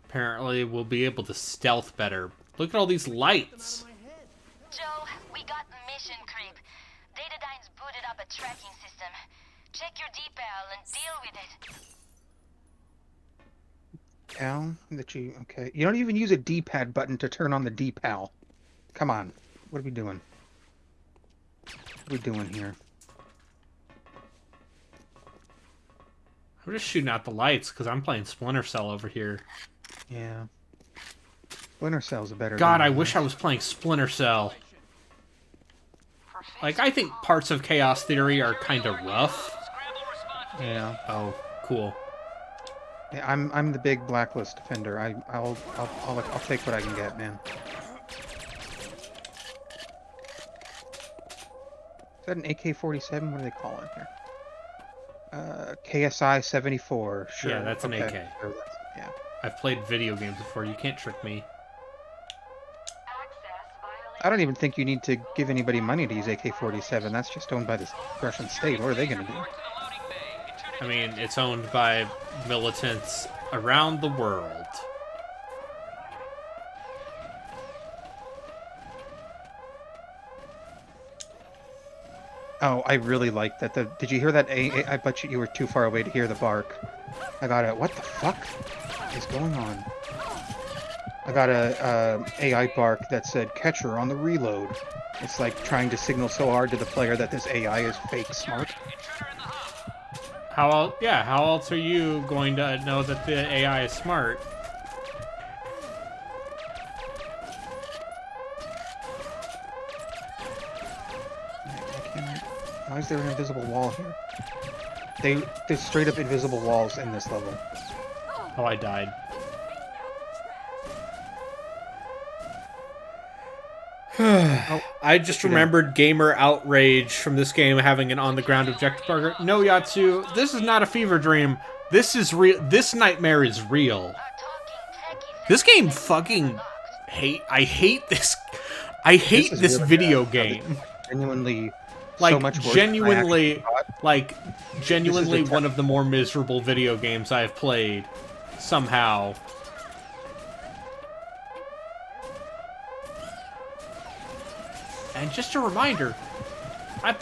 apparently we'll be able to stealth better. Look at all these lights. Joe, we got mission creep. Datadyne's booted up a tracking system. Check your decal and deal with it. Cal, okay. You don't even use a D-pad button to turn on the D-pal. Come on. What are we doing? What are we doing here? I'm just shooting out the lights because I'm playing Splinter Cell over here. Yeah. Splinter Cell's a better God, game I than wish I this. was playing Splinter Cell. Like, I think parts of Chaos Theory are kind of rough. Yeah. Oh, cool. Yeah, I'm the big Blacklist defender. I'll take what I can get, man. Is that an AK-47? What do they call it here? KSI 74. Sure. Yeah, that's an AK. Sure, yeah. I've played video games before. You can't trick me. I don't even think you need to give anybody money to use AK-47. That's just owned by the Russian state. What are they going to do? I mean, it's owned by militants around the world. Oh, I really like that. Did you hear that? I bet you were too far away to hear the bark. I got a... What the fuck is going on? I got a AI bark that said, "Catcher on the reload." It's like trying to signal so hard to the player that this AI is fake smart. How else are you going to know that the AI is smart? Why is there an invisible wall here? There's straight up invisible walls in this level. Oh, I died. I just remembered gamer outrage from this game having an on-the-ground objective marker. No, Yatsu, this is not a fever dream. This is real. This nightmare is real. This game fucking I hate this. I hate this really video bad. game. Genuinely, like so much worse than I actually thought. Genuinely one of the more miserable video games I've played. Somehow. And just a reminder, I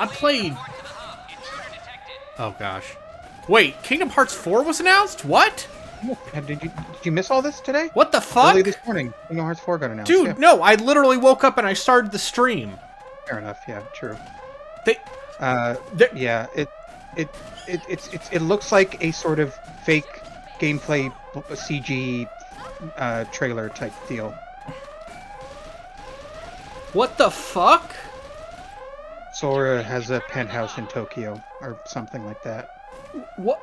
played... Oh gosh. Wait, Kingdom Hearts 4 was announced? What? Did you miss all this today? What the fuck? Early this morning, Kingdom Hearts 4 got announced. Dude, yeah. no, I literally woke up and I started the stream. Fair enough, yeah, true. They... Yeah, it looks like a sort of fake gameplay CG trailer type deal. What the fuck? Sora has a penthouse in Tokyo, or something like that. What?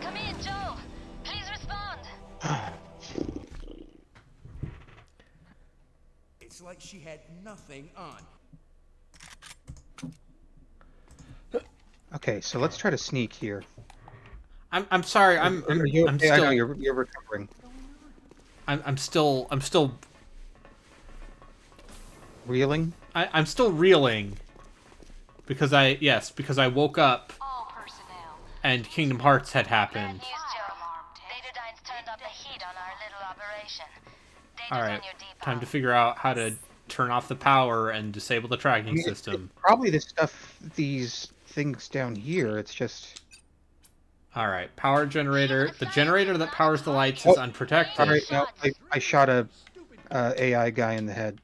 Come in, Joe. Please respond. It's like she had nothing on. Okay, so let's try to sneak here. I'm sorry. I'm okay? still. I know you're recovering. I'm still reeling. I'm still reeling because I woke up and Kingdom Hearts had happened. Datadyne's turned up the heat on our little operation. All right, time to figure out how to turn off the power and disable the tracking system. It's probably the stuff, these things down here. It's just. All right, power generator. The generator that powers the lights is unprotected. All right, no, I shot a AI guy in the head.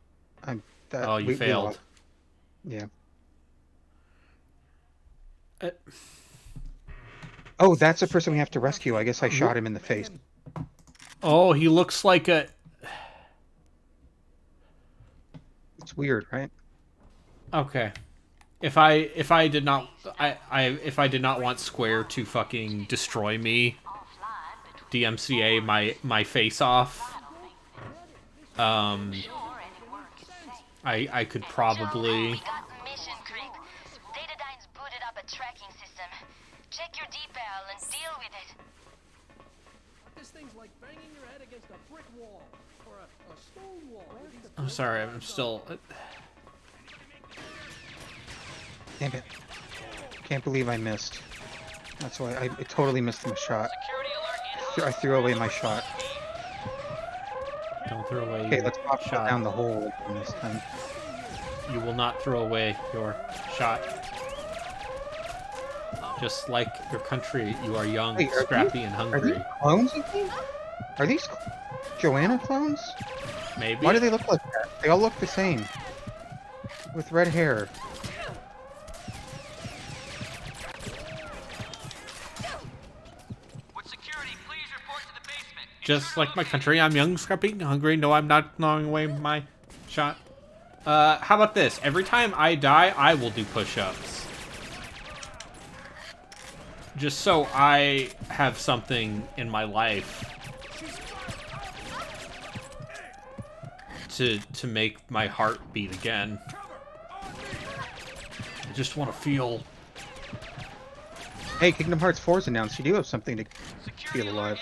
You failed. Yeah. Oh, that's a person we have to rescue. I guess I shot him in the face. Oh, he looks like a... It's weird, right? Okay. If I did not want Square to fucking destroy me, DMCA my face off, I could probably... Check your decal and deal with it. This thing's like banging your head against a brick wall or a stone wall. I'm sorry, I'm still... Damn it. Can't believe I missed. That's why I totally missed my shot. I threw away my shot. Don't throw away Okay, your let's pop shot. down the hole this time. You will not throw away your shot. Just like your country, you are young, Wait, scrappy, and hungry. Are these clones of me? Are these Joanna clones? Maybe. Why do they look like that? They all look the same. With red hair. Just like my country, I'm young, scrappy, and hungry. No, I'm not gnawing away my shot. How about this? Every time I die, I will do push-ups. Just so I have something in my life to make my heart beat again. I just want to feel... Hey, Kingdom Hearts 4's announced. You do have something to feel alive.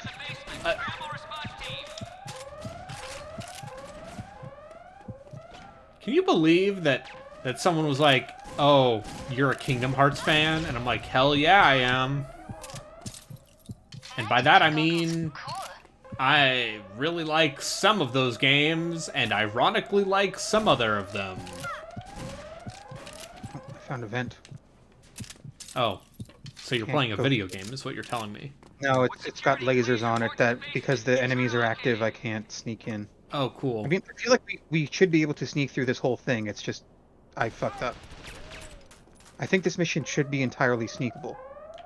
Can you believe that someone was like, oh, you're a Kingdom Hearts fan? And I'm like, hell yeah, I am. And by that I mean, I really like some of those games, and ironically like some other of them. I found a vent. Oh, so you're playing a video game is what you're telling me. No, it's got lasers on it that, because the enemies are active, I can't sneak in. Oh, cool. I mean, I feel like we should be able to sneak through this whole thing. It's just, I fucked up. I think this mission should be entirely sneakable.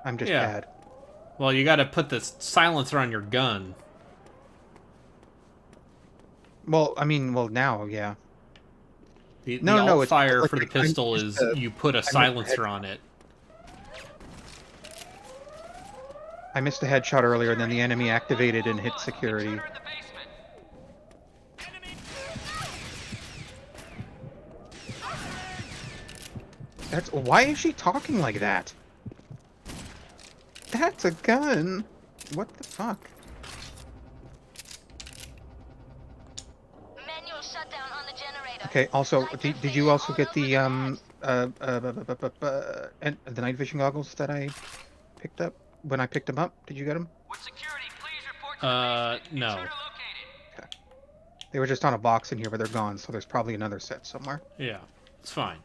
I'm just bad. Well, you gotta put the silencer on your gun. Well, I mean, now, yeah. The No, alt it's fire like for the pistol is you put a silencer on it. I missed a headshot earlier, and then the enemy activated and hit security. Why is she talking like that? That's a gun. What the fuck? Manual shutdown on the generator. Okay. Also, did you also get the night vision goggles that I picked up when I picked them up? Did you get them? No. Okay. They were just on a box in here, but they're gone. So there's probably another set somewhere. Yeah, it's fine.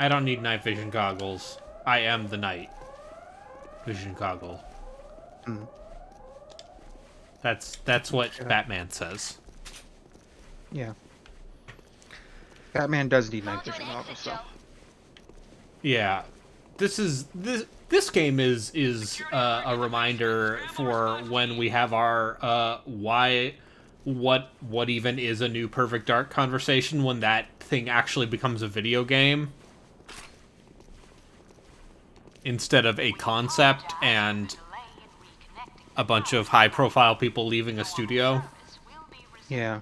I don't need night vision goggles. I am the night vision goggle. Hmm. That's what Batman says. Yeah. Batman does need night vision goggles, so. Yeah, this game is a reminder for when we have our what even is a new Perfect Dark conversation when that thing actually becomes a video game instead of a concept and a bunch of high-profile people leaving a studio. Yeah.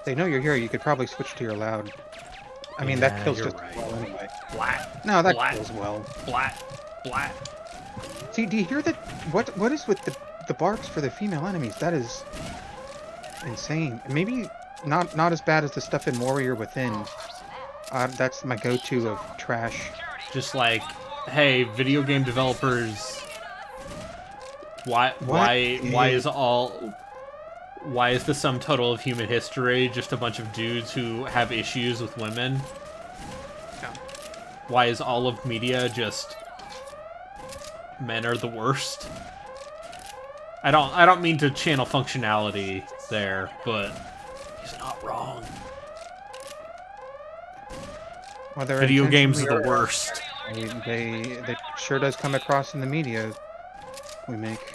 They know you're here. You could probably switch to your loud. I mean, that kills just well anyway. Blat. No, that Blat. kills well. Blat. Blat. See, do you hear that? What is with the barks for the female enemies? That is insane. Maybe not as bad as the stuff in Warrior Within. That's my go-to of trash. Just like, hey, video game developers. Why is the sum total of human history just a bunch of dudes who have issues with women? why is all of media just men are the worst? I don't mean to channel functionality there, but he's not wrong. Well, they're Video games are intentionally the worst. They sure does come across in the media we make.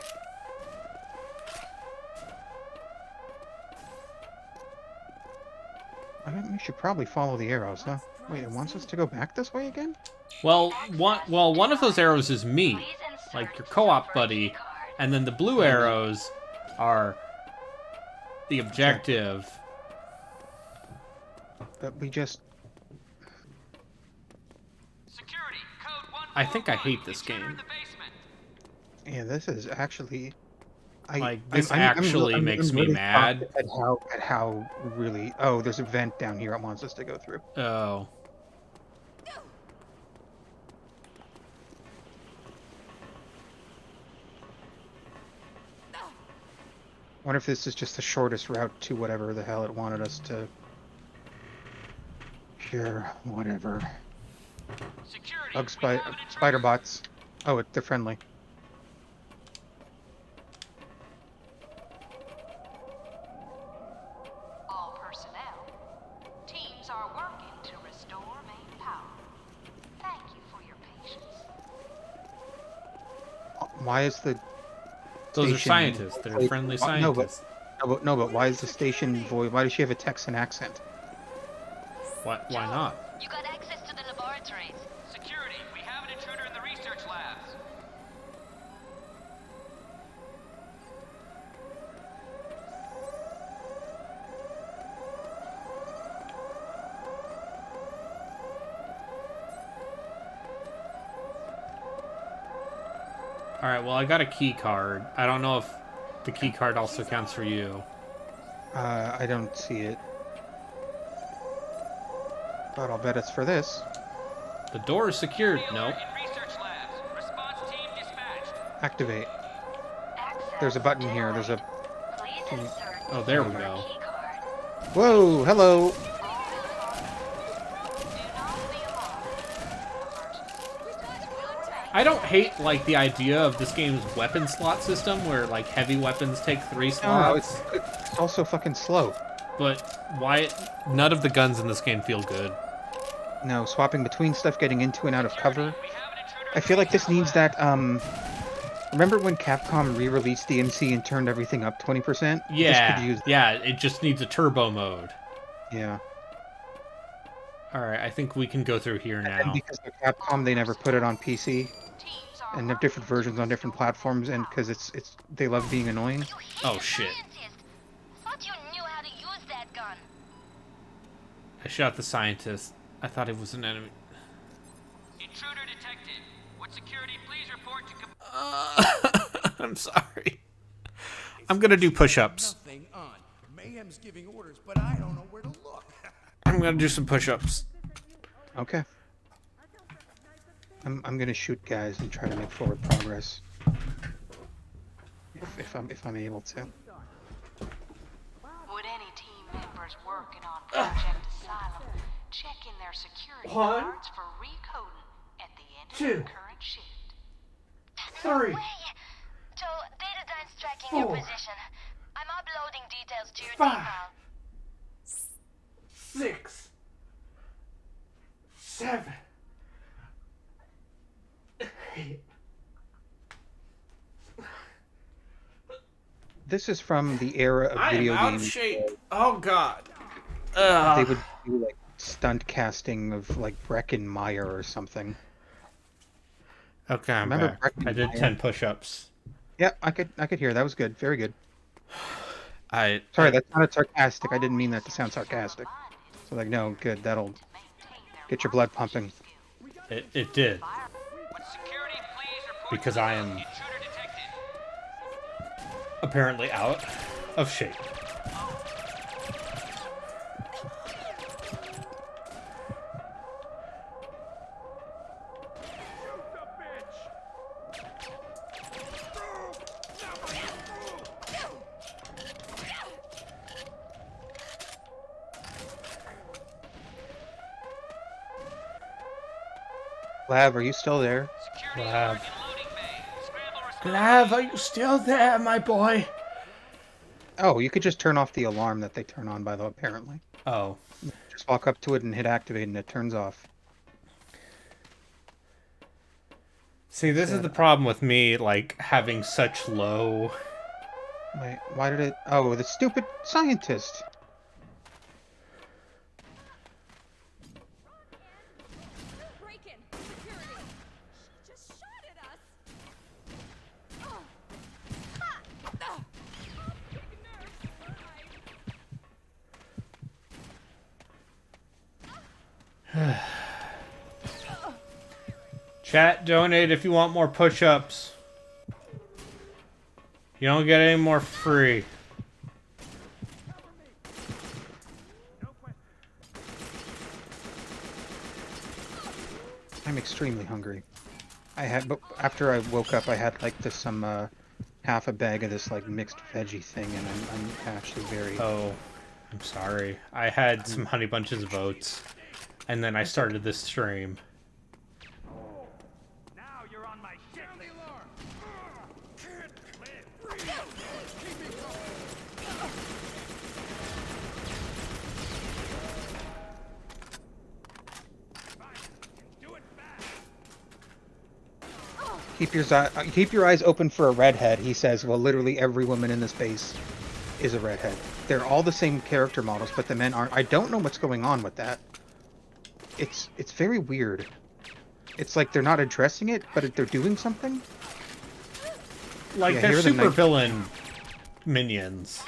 I think we should probably follow the arrows, huh? Wait, it wants us to go back this way again? Well, one of those arrows is me, like your co-op buddy, and then the blue arrows are the objective. But we just... I think I hate this game. Yeah, this is actually... This actually makes me really mad. At how really... Oh, there's a vent down here it wants us to go through. Oh. I wonder if this is just the shortest route to whatever the hell it wanted us to... Sure, whatever. Spider bots. Oh, they're friendly. All personnel, teams are working to restore main power. Thank you for your patience. Why is the... Those are scientists. They're friendly scientists. No, but why is the station voice? Why does she have a Texan accent? Why not? You got access to the laboratories. Security, we have an intruder in the research labs. Alright, well, I got a key card. I don't know if the key card also counts for you. I don't see it. But I'll bet it's for this. The door is secured. Nope. Activate. There's a button here. There's a... Oh, there we go. Whoa, hello! I don't hate, like, the idea of this game's weapon slot system, where, like, heavy weapons take 3 slots. No, it's also fucking slow. But why... None of the guns in this game feel good. No, swapping between stuff, getting into and out of cover. I feel like this needs that, remember when Capcom re-released DMC and turned everything up 20%? Yeah, yeah, it just needs a turbo mode. Yeah. Alright, I think we can go through here now. And because of Capcom, they never put it on PC. And have different versions on different platforms, and because they love being annoying. Oh, shit. Thought you knew how to use that gun. I shot the scientist. I thought it was an enemy. Intruder detected. Would security please report to... I'm sorry. I'm gonna do push-ups. Nothing on. Mayhem's giving orders, but I don't know where to look. I'm gonna do some push-ups. Okay. I'm gonna shoot guys and try to make forward progress. If I'm able to. Would any team members working on Project Asylum check in their security 1, cards for recoding at the end of 2, the current shift? 3, Joe, Datadyne's tracking 4, your position. I'm uploading details to your 5, decal. 6, 7, 8. This is from the era of I video am out games. of shape. Oh god. They would do like stunt casting of like Breckin Meyer or something. Okay, I'm Remember back. I did Breckin 10 push-ups. Yeah, I could hear. That was good. Very good. Sorry, that sounded sarcastic. I didn't mean that to sound sarcastic. So like, no, good. That'll get your blood pumping. It did. Because I am apparently out of shape. Lab, are you still there? Glav. Glav, are you still there, my boy? Oh, you could just turn off the alarm that they turn on, by the way, apparently. Oh. Just walk up to it and hit activate, and it turns off. See, this is the problem with me, like, having such low... Wait, why did it... Oh, the stupid scientist! Chat, donate if you want more push-ups. You don't get any more free. I'm extremely hungry. But after I woke up, I had like this half a bag of this like mixed veggie thing, and I'm actually very... Oh, I'm sorry. I had some Honey Bunches of oats, and then I started this stream. Keep your eyes open for a redhead, he says. Well, literally every woman in this base is a redhead. They're all the same character models, but the men aren't. I don't know what's going on with that. It's very weird. It's like they're not addressing it, but they're doing something. Like, yeah, they're super villain minions.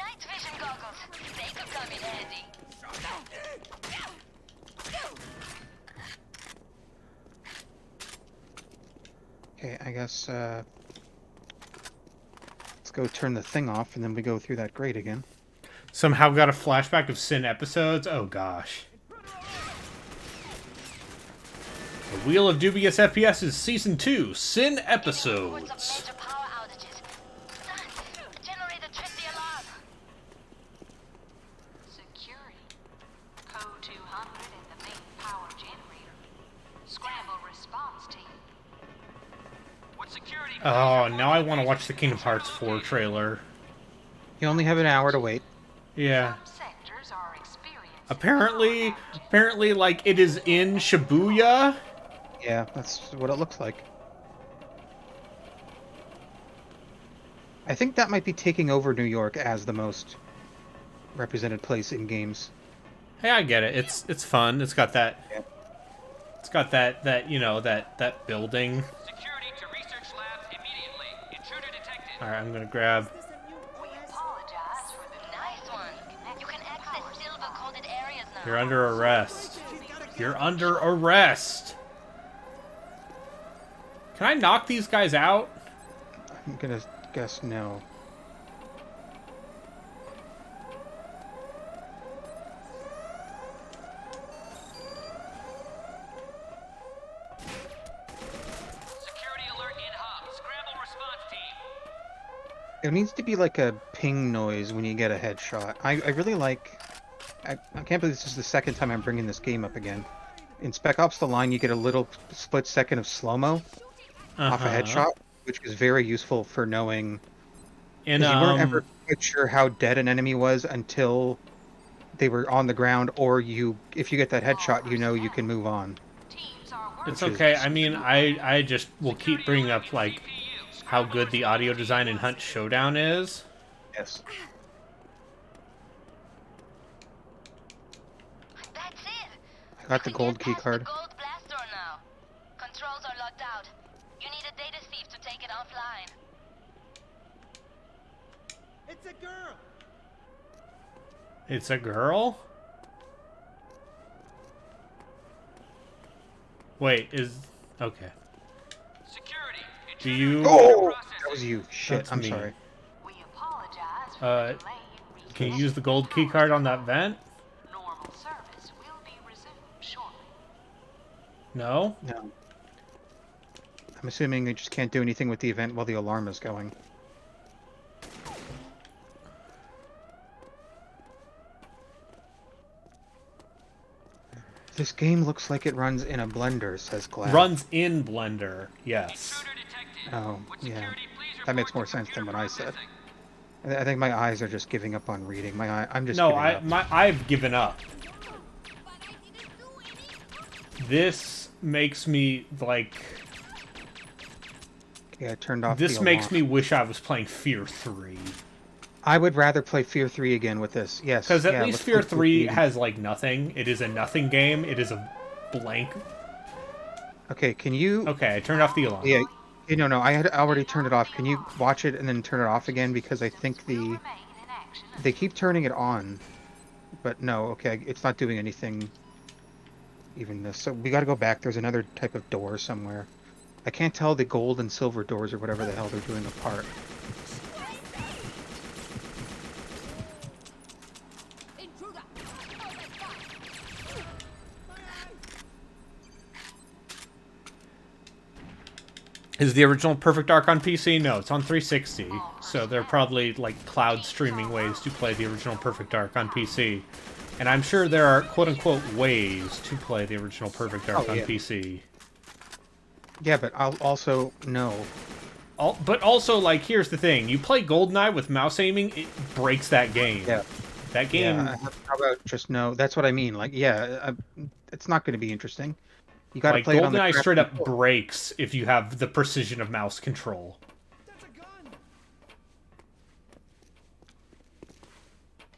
Okay, I guess, let's go turn the thing off, and then we go through that grate again. Somehow got a flashback of Sin episodes? Oh, gosh. The Wheel of Dubious FPS's Season 2, Sin episodes. Oh, now I want to watch the Kingdom Hearts 4 trailer. You only have an hour to wait. Yeah. Apparently, like, it is in Shibuya. Yeah, that's what it looks like. I think that might be taking over New York as the most represented place in games. Hey, I get it. It's fun. It's got that. Yeah. It's got that you know that building. Security to research labs immediately. Intruder detected. All right, I'm gonna grab. We apologize for the nice one. You can access silver-coded areas now. You're under arrest. You're under arrest. Can I knock these guys out? I'm gonna guess no. There needs to be like a ping noise when you get a headshot. I really like... I can't believe this is the second time I'm bringing this game up again. In Spec Ops The Line, you get a little split second of slow-mo off a headshot, which is very useful for knowing... And you weren't ever quite sure how dead an enemy was until they were on the ground, or if you get that headshot, you know you can move on. It's okay. I mean, I just will keep bringing up, like, how good the audio design in Hunt Showdown is. Yes. That's it. I got the gold key card. Gold blast door now. Controls are locked out. You need a data thief to take it offline. It's a girl. It's a girl? Wait, okay. Do you... Oh! That was you. Shit, That's I'm me. sorry. Can you use the gold key card on that vent? Normal service will be resumed shortly. No? No. I'm assuming they just can't do anything with the event while the alarm is going. This game looks like it runs in a blender, says Glad. Runs in Blender, yes. Oh, yeah. That makes more sense than what I said. I think my eyes are just giving up on reading. I'm just giving up. I've given up. This makes me like. Yeah, I turned off. This makes me wish I was playing Fear 3. I would rather play Fear 3 again with this. Yes. Because at least Fear 3 has like nothing. It is a nothing game. It is a blank. Okay, can you? Okay, I turned off the alarm. Yeah. No, I had already turned it off. Can you watch it and then turn it off again? Because I think they keep turning it on, but no. Okay, it's not doing anything. Even this. So we got to go back. There's another type of door somewhere. I can't tell the gold and silver doors or whatever the hell they're doing apart. Is the original Perfect Dark on PC? No, it's on 360. So there are probably like cloud streaming ways to play the original Perfect Dark on PC. And I'm sure there are quote-unquote ways to play the original Perfect Dark on PC. Yeah, but I'll also no. But also, like, here's the thing: you play GoldenEye with mouse aiming, it breaks that game. Yeah, that game. Yeah, how about just no? That's what I mean. Like, yeah, it's not going to be interesting. You got to like, play it on the GoldenEye straight up breaks if you have the precision of mouse control.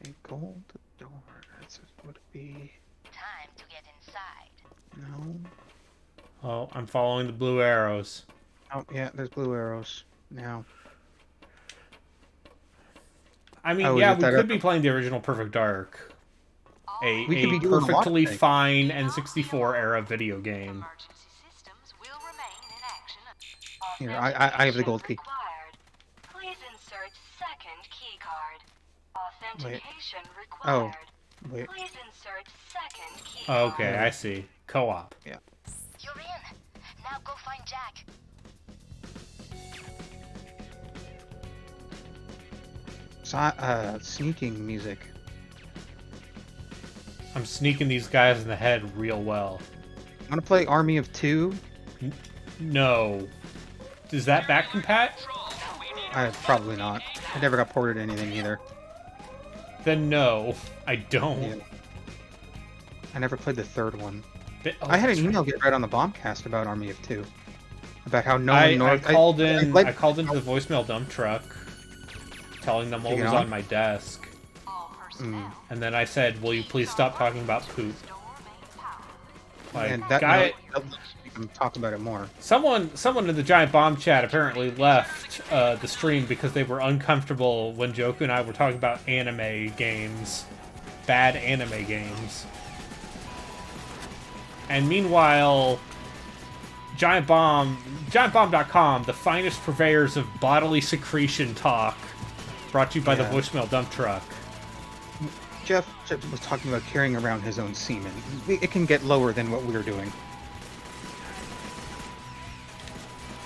A gold door. That's what would it be. Time to get inside. No. Oh, I'm following the blue arrows. Oh, yeah, there's blue arrows now. I mean, yeah, we could be playing the original Perfect Dark. A perfectly fine N64 era video game. Here, I have the gold key. Please insert second key card. Authentication required. required. Wait. Please insert second key Oh, okay, I see. Co-op. Yeah. You're in. Now go find Jack. Sneaking music. I'm sneaking these guys in the head real well. Want to play Army of Two? No. Does that back compat? Probably not. I never got ported to anything either. Then no, I don't. Yeah. I never played the third one. I had an email get read on the Bombcast about Army of Two. About how no one I called into the voicemail dump truck, telling them what was on my desk. And then I said, "Will you please stop talking about poop?" Like, and that guy, we can talk about it more. Someone in the Giant Bomb chat apparently left the stream because they were uncomfortable when Joeku and I were talking about anime games, bad anime games. And meanwhile, GiantBomb.com, the finest purveyors of bodily secretion talk, brought to you by the voicemail dump truck. Jeff was talking about carrying around his own semen. It can get lower than what we're doing.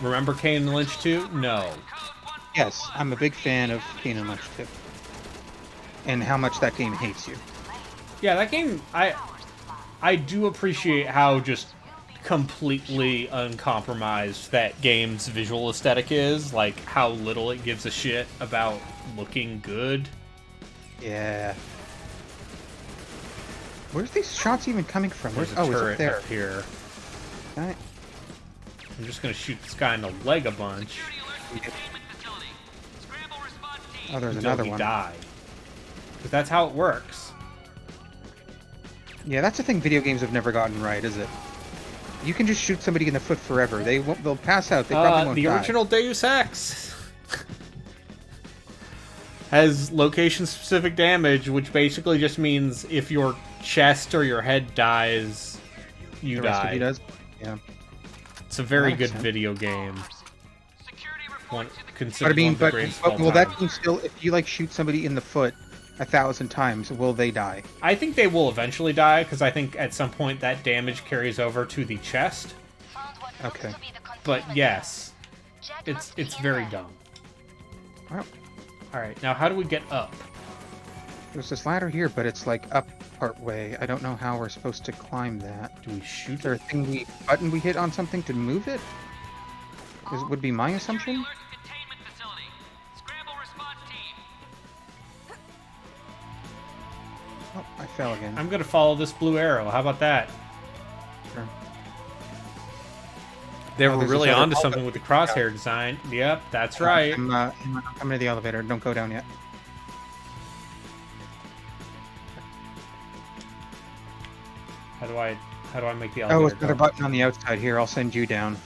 Remember Kane and Lynch 2? No. Yes, I'm a big fan of Kane and Lynch 2. And how much that game hates you. Yeah, that game, I do appreciate how just completely uncompromised that game's visual aesthetic is. Like, how little it gives a shit about looking good. Yeah. Where's these shots even coming from? There's a turret turret up there. up here. Right. I'm just gonna shoot this guy in the leg a bunch. Oh, there's until another he one. die. Because that's how it works. Yeah, that's the thing video games have never gotten right, is it? You can just shoot somebody in the foot forever. They'll pass out. They probably won't the die. original Deus Ex has location-specific damage, which basically just means if your chest or your head dies, you the die. rest of you does? Yeah. It's a very good sense. video game. One But considered I mean, one of the greatest of all will that time. game still? If you like shoot somebody in the foot 1,000 times, will they die? I think they will eventually die, because I think at some point that damage carries over to the chest. Okay. But yes, it's very dumb. Well, Alright, now how do we get up? there's this ladder here, but it's like up part way. I don't know how we're supposed to climb that. Do we shoot? Is there a button we hit on something to move it? Would be my assumption. Oh, I fell again. I'm gonna follow this blue arrow. How about that? Sure. They were really onto something with the crosshair design. Yep, that's right. I'm coming to the elevator. Don't go down yet. How do I make the elevator? Oh, it's another button on the outside here. I'll send you down.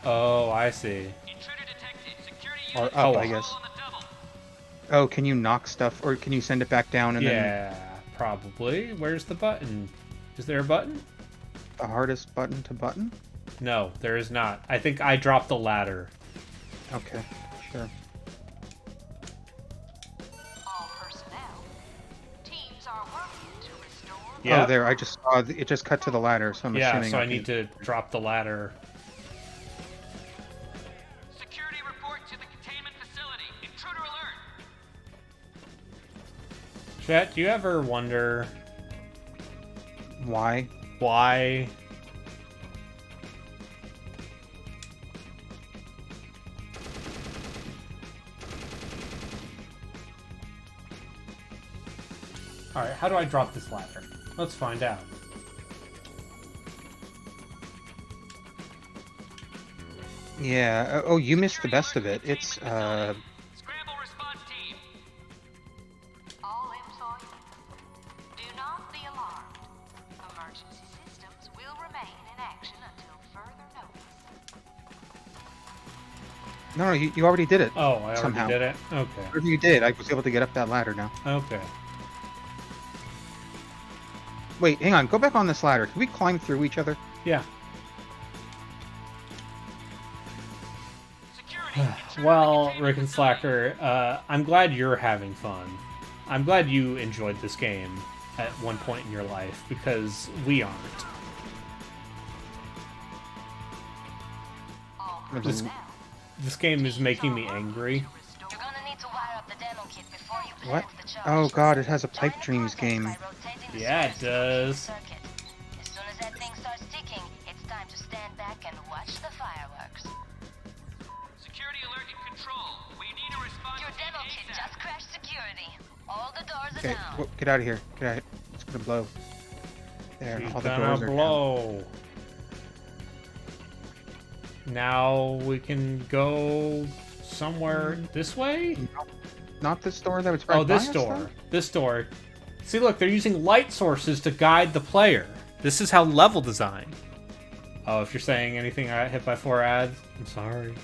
Oh, I see. Or up, I guess. Oh, can you knock stuff, or can you send it back down and then... Probably. Where's the button? Is there a button? The hardest button to button? No, there is not. I think I dropped the ladder. Okay, sure. All personnel. Teams are working to restore. Yeah. Oh, there. I just saw it just cut to the ladder, so I'm assuming. So I need to drop the ladder. Security report to the containment facility. Intruder alert. Chet, do you ever wonder why? Why? Alright, how do I drop this ladder? Let's find out. Yeah. Oh, you missed the best of it. It's Scramble response team. All employees, do not be alarmed. Emergency systems will remain in action until further notice. no, you already did it. Oh, I already somehow. did it? Okay. Whatever you did, I was able to get up that ladder now. Okay. Wait, hang on. Go back on this ladder. Can we climb through each other? Yeah. Well, Rick and Slacker, I'm glad you're having fun. I'm glad you enjoyed this game at one point in your life, because we aren't. This game is making me angry. You're gonna need to wire up the demo kit before you What? Oh god, it has a Pipe Dreams game. Yeah, it does. As soon as that thing starts ticking, it's time to stand back and watch the fireworks. Security alert in control. We need a response. Your demo kit just crashed security. All the doors are Okay, down. get out of here. Get out. It's gonna blow. There, She's all the gonna doors are blow. Now we can go somewhere this way? Not this door that was right Oh, this by us, door. though? This door. See, look, they're using light sources to guide the player. This is how level design. Oh, if you're saying anything I hit by 4 ads, I'm sorry.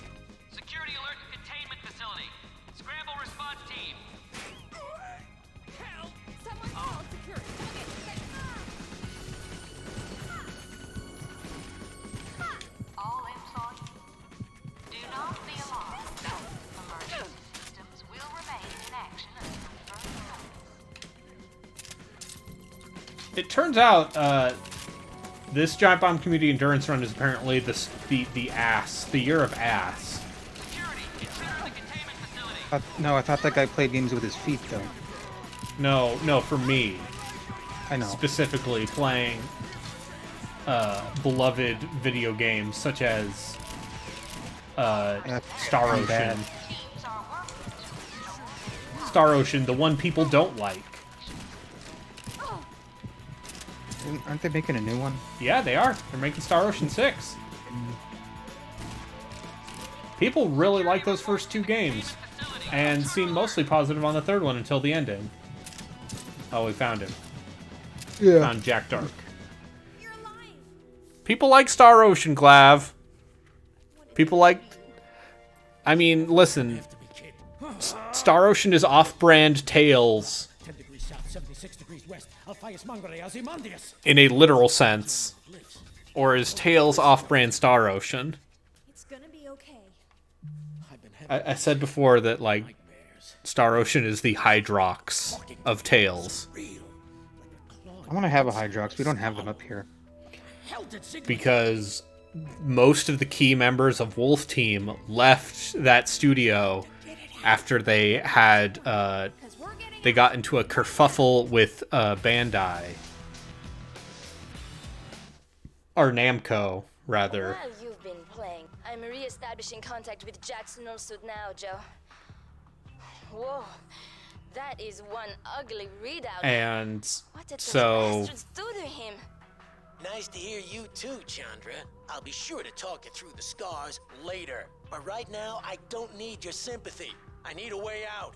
Security alert containment facility. Scramble response team. Help! Someone call security. All employees, do not be alarmed. Emergency systems will remain in action until further notice. It turns out, this Giant Bomb Community Endurance Run is apparently the year of ass. No, I thought that guy played games with his feet, though. No, for me. I know. Specifically playing beloved video games such as Star Ocean. Bad. Star Ocean, the one people don't like. Aren't they making a new one? Yeah, they are. They're making Star Ocean 6. People really like those first 2 games, and seem mostly positive on the third one until the ending. Oh, we found him. Yeah. Found Jack Dark. People like Star Ocean, Glav. People like... I mean, listen. Star Ocean is off-brand Tales. 10 degrees south, 76 degrees west. Alphaeus Mongoliae Ozymandias. In a literal sense. Or is Tales off-brand Star Ocean? It's gonna be okay. I said before that, like, Star Ocean is the Hydrox of Tales. I want to have a Hydrox. We don't have them up here. Because most of the key members of Wolf Team left that studio after they had they got into a kerfuffle with Bandai. Or Namco, rather. While you've been playing, I'm re-establishing contact with Jackson Suit now, Joe. Whoa, that is one ugly readout. And what did so... those bastards do to him? Nice to hear you too, Chandra. I'll be sure to talk you through the scars later. But right now, I don't need your sympathy. I need a way out.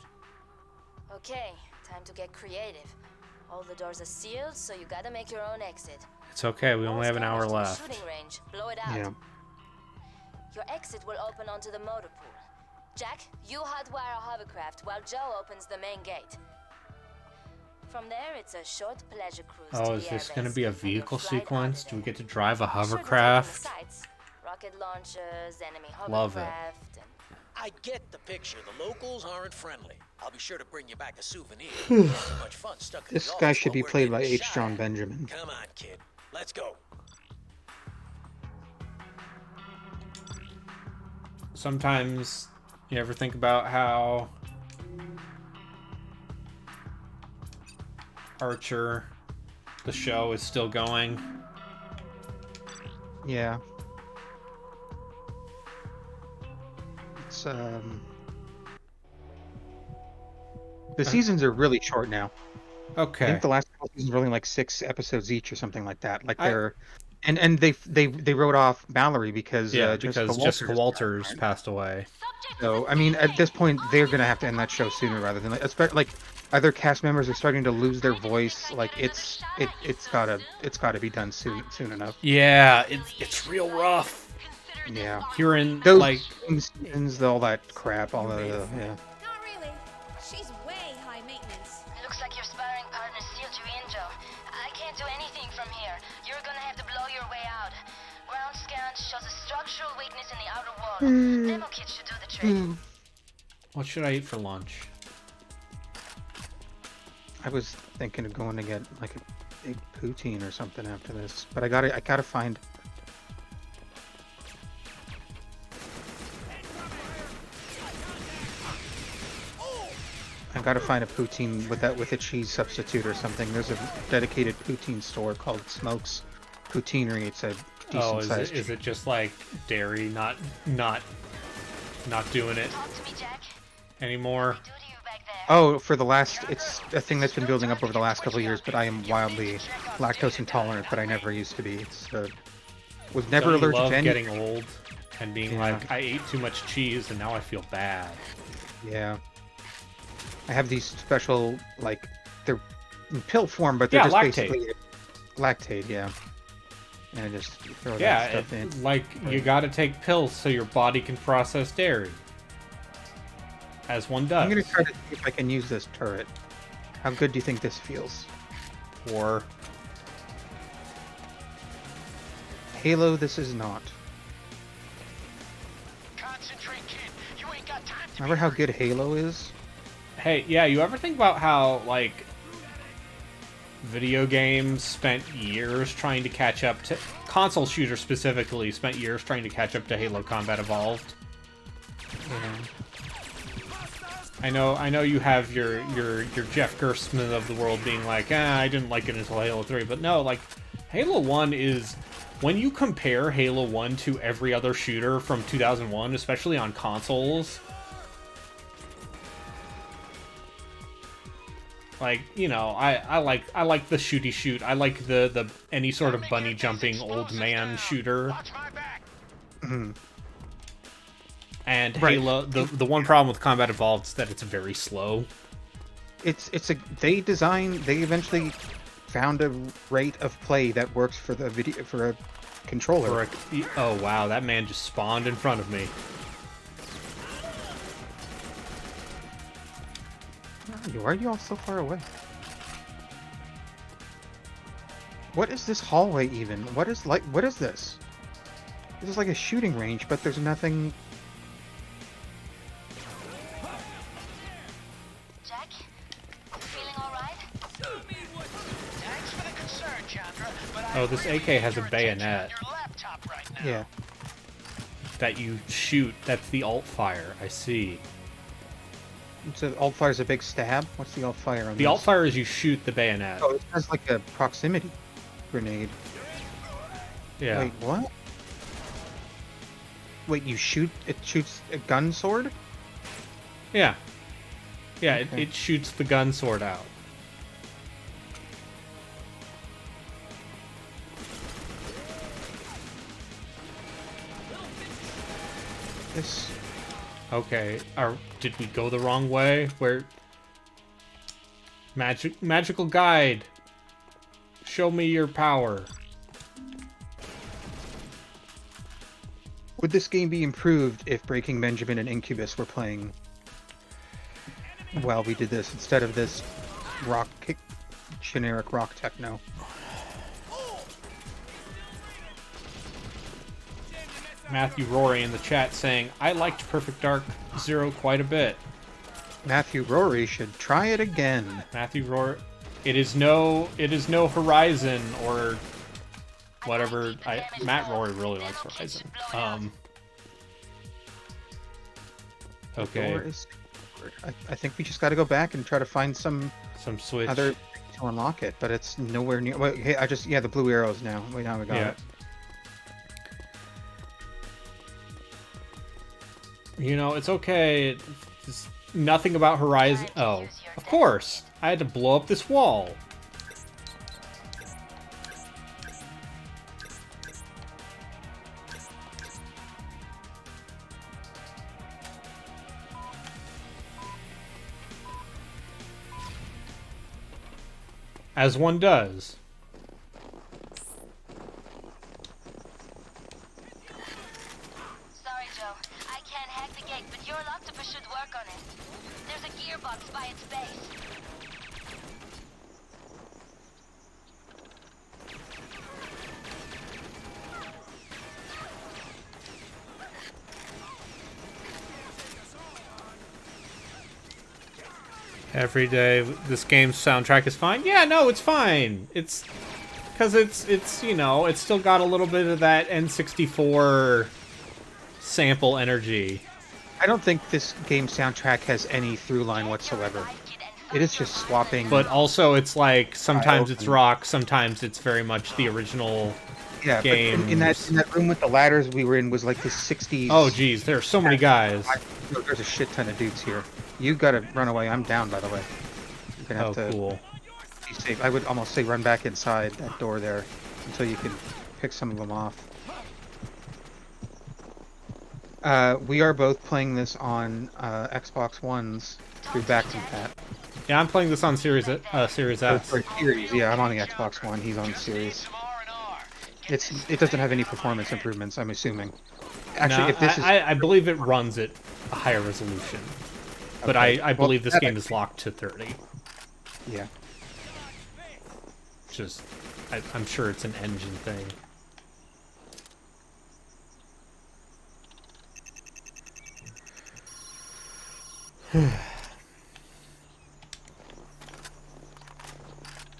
Okay, time to get creative. All the doors are sealed, so you gotta make your own exit. It's okay, we only have an hour left. Shooting range. Blow it out. Yeah. Your exit will open onto the motor pool. Jack, you hotwire a hovercraft while Joe opens the main gate. From there, it's a short pleasure cruise. Oh, is this going to be a vehicle sequence? Do we get to drive a hovercraft? Rocket launchers, enemy hovercraft. Love it. I get the picture. The locals aren't friendly. I'll be sure to bring you back a souvenir. Much fun stuck in This the guy office should be while we're played by getting H. shot John at. Benjamin. Come on, kid. Let's go. Sometimes you ever think about how Archer, the show, is still going? Yeah. It's the seasons are really short now. Okay. I think the last couple seasons were only like 6 episodes each or something like that. Like they're and they wrote off Mallory because Jessica Walters passed away. So I mean, at this point, they're gonna have to end that show sooner rather than like other cast members are starting to lose their voice. Like it's gotta be done soon enough. Yeah, it's real rough. Yeah, hearing those like seasons, all that crap, all the yeah. Not really. She's way high maintenance. Looks like your sparring partner sealed you in, Joe. I can't do anything from here. You're gonna have to blow your way out. Ground scan shows a structural weakness in the outer wall. Demo kit should do the trick. What should I eat for lunch? I was thinking of going to get like a big poutine or something after this, but I gotta find. I gotta find a poutine with a cheese substitute or something. There's a dedicated poutine store called Smokes Poutinery. It's a decent size. Is it just like dairy, not doing it anymore? Oh, for the last, it's a thing that's been building up over the last couple of years. But I am wildly lactose intolerant, but I never used to be. It's was never Don't you allergic love to anything. getting old and being like, I ate too much cheese and now I feel bad. Yeah. I have these special, like, they're in pill form, but they're just lactate. basically lactate, yeah. And I just throw Yeah, that stuff in. like you gotta take pills so your body can process dairy. As one does. I'm gonna try to see if I can use this turret. How good do you think this feels? Or Halo, this is not. Concentrate, kid. You ain't got time to Remember how good Halo is? hey, yeah, you ever think about how like video games spent years trying to catch up to console shooters specifically spent years trying to catch up to Halo Combat Evolved? Yeah. I know you have your Jeff Gerstmann of the world being like, I didn't like it until Halo 3, but no, like Halo 1 is, when you compare Halo 1 to every other shooter from 2001, especially on consoles, like, you know, I like the shooty shoot. I like the any sort of bunny jumping old man shooter. And Right. Halo, the one problem with Combat Evolved is that it's very slow. They eventually found a rate of play that works for the video for a controller. Oh wow, that man just spawned in front of me. Why are you all so far away? What is this hallway even? What is this? This is like a shooting range, but there's nothing. Jack, you feeling all right? Thanks for the concern, Chandra, but Oh, this AK has a bayonet Yeah. that you shoot. That's the alt fire. I see. So alt fire is a big stab? What's the alt fire on The this? alt fire is you shoot the bayonet. Oh, it has like a proximity grenade. Yeah. Wait, what? Wait, you shoot... It shoots a gun sword? Yeah. Yeah, Okay. it shoots the gun sword out. This... Okay, did we go the wrong way? Where... Magical guide! Show me your power. Would this game be improved if Breaking Benjamin and Incubus were playing while we did this, instead of this generic rock techno? Matthew Rory in the chat saying, I liked Perfect Dark Zero quite a bit. Matthew Rory should try it again. Matthew Rory... It is no Horizon or whatever. Matt Rory really likes Horizon. Okay. I think we just got to go back and try to find some switch other to unlock it, but it's nowhere near. Wait, hey, the blue arrows now. Wait, now we got it. You know, it's okay. It's nothing about Horizon. Oh, of course. I had to blow up this wall. As one does. Sorry, Joe. I can't hack the gate, but your octopus should work on it. There's a gearbox by its base. Every day, this game's soundtrack is fine. Yeah, no, it's fine. It's because it's you know, it's still got a little bit of that N64 sample energy. I don't think this game soundtrack has any through line whatsoever. It is just swapping. But also, it's like sometimes it's rock, sometimes it's very much the original. Yeah, game. But in that room with the ladders we were in was like the 60s. Oh, geez, there are so many guys. There's a shit ton of dudes here. You gotta run away. I'm down, by the way. You're gonna have to cool. Be safe. I would almost say run back inside that door there until you can pick some of them off. We are both playing this on Xbox Ones through backcompat. Yeah, I'm playing this on Series S. Series, yeah, I'm on the Xbox One. He's on the Series. It doesn't have any performance improvements, I'm assuming. Actually, no, if this is... I believe it runs at a higher resolution, but Okay. I believe this game is locked to 30. Yeah. Just, I'm sure it's an engine thing.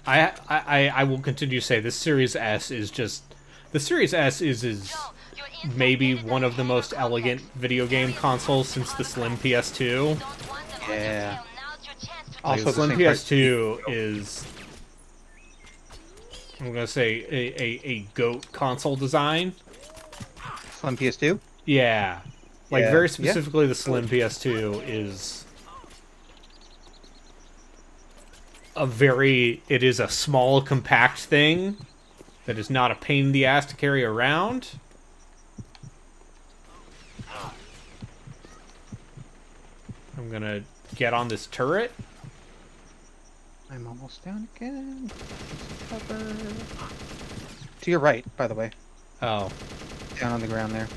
I will continue to say this Series S is just... The Series S is maybe one of the most elegant video game consoles since the Slim PS2. Yeah. Also, Slim PS2 is... I'm gonna say a GOAT console design. Slim PS2? Yeah. Like, Yeah. very specifically, the Slim PS2 is... It is a small, compact thing that is not a pain in the ass to carry around. I'm gonna get on this turret. I'm almost down again. Cover. To your right, by the way. Oh. Down on the ground there.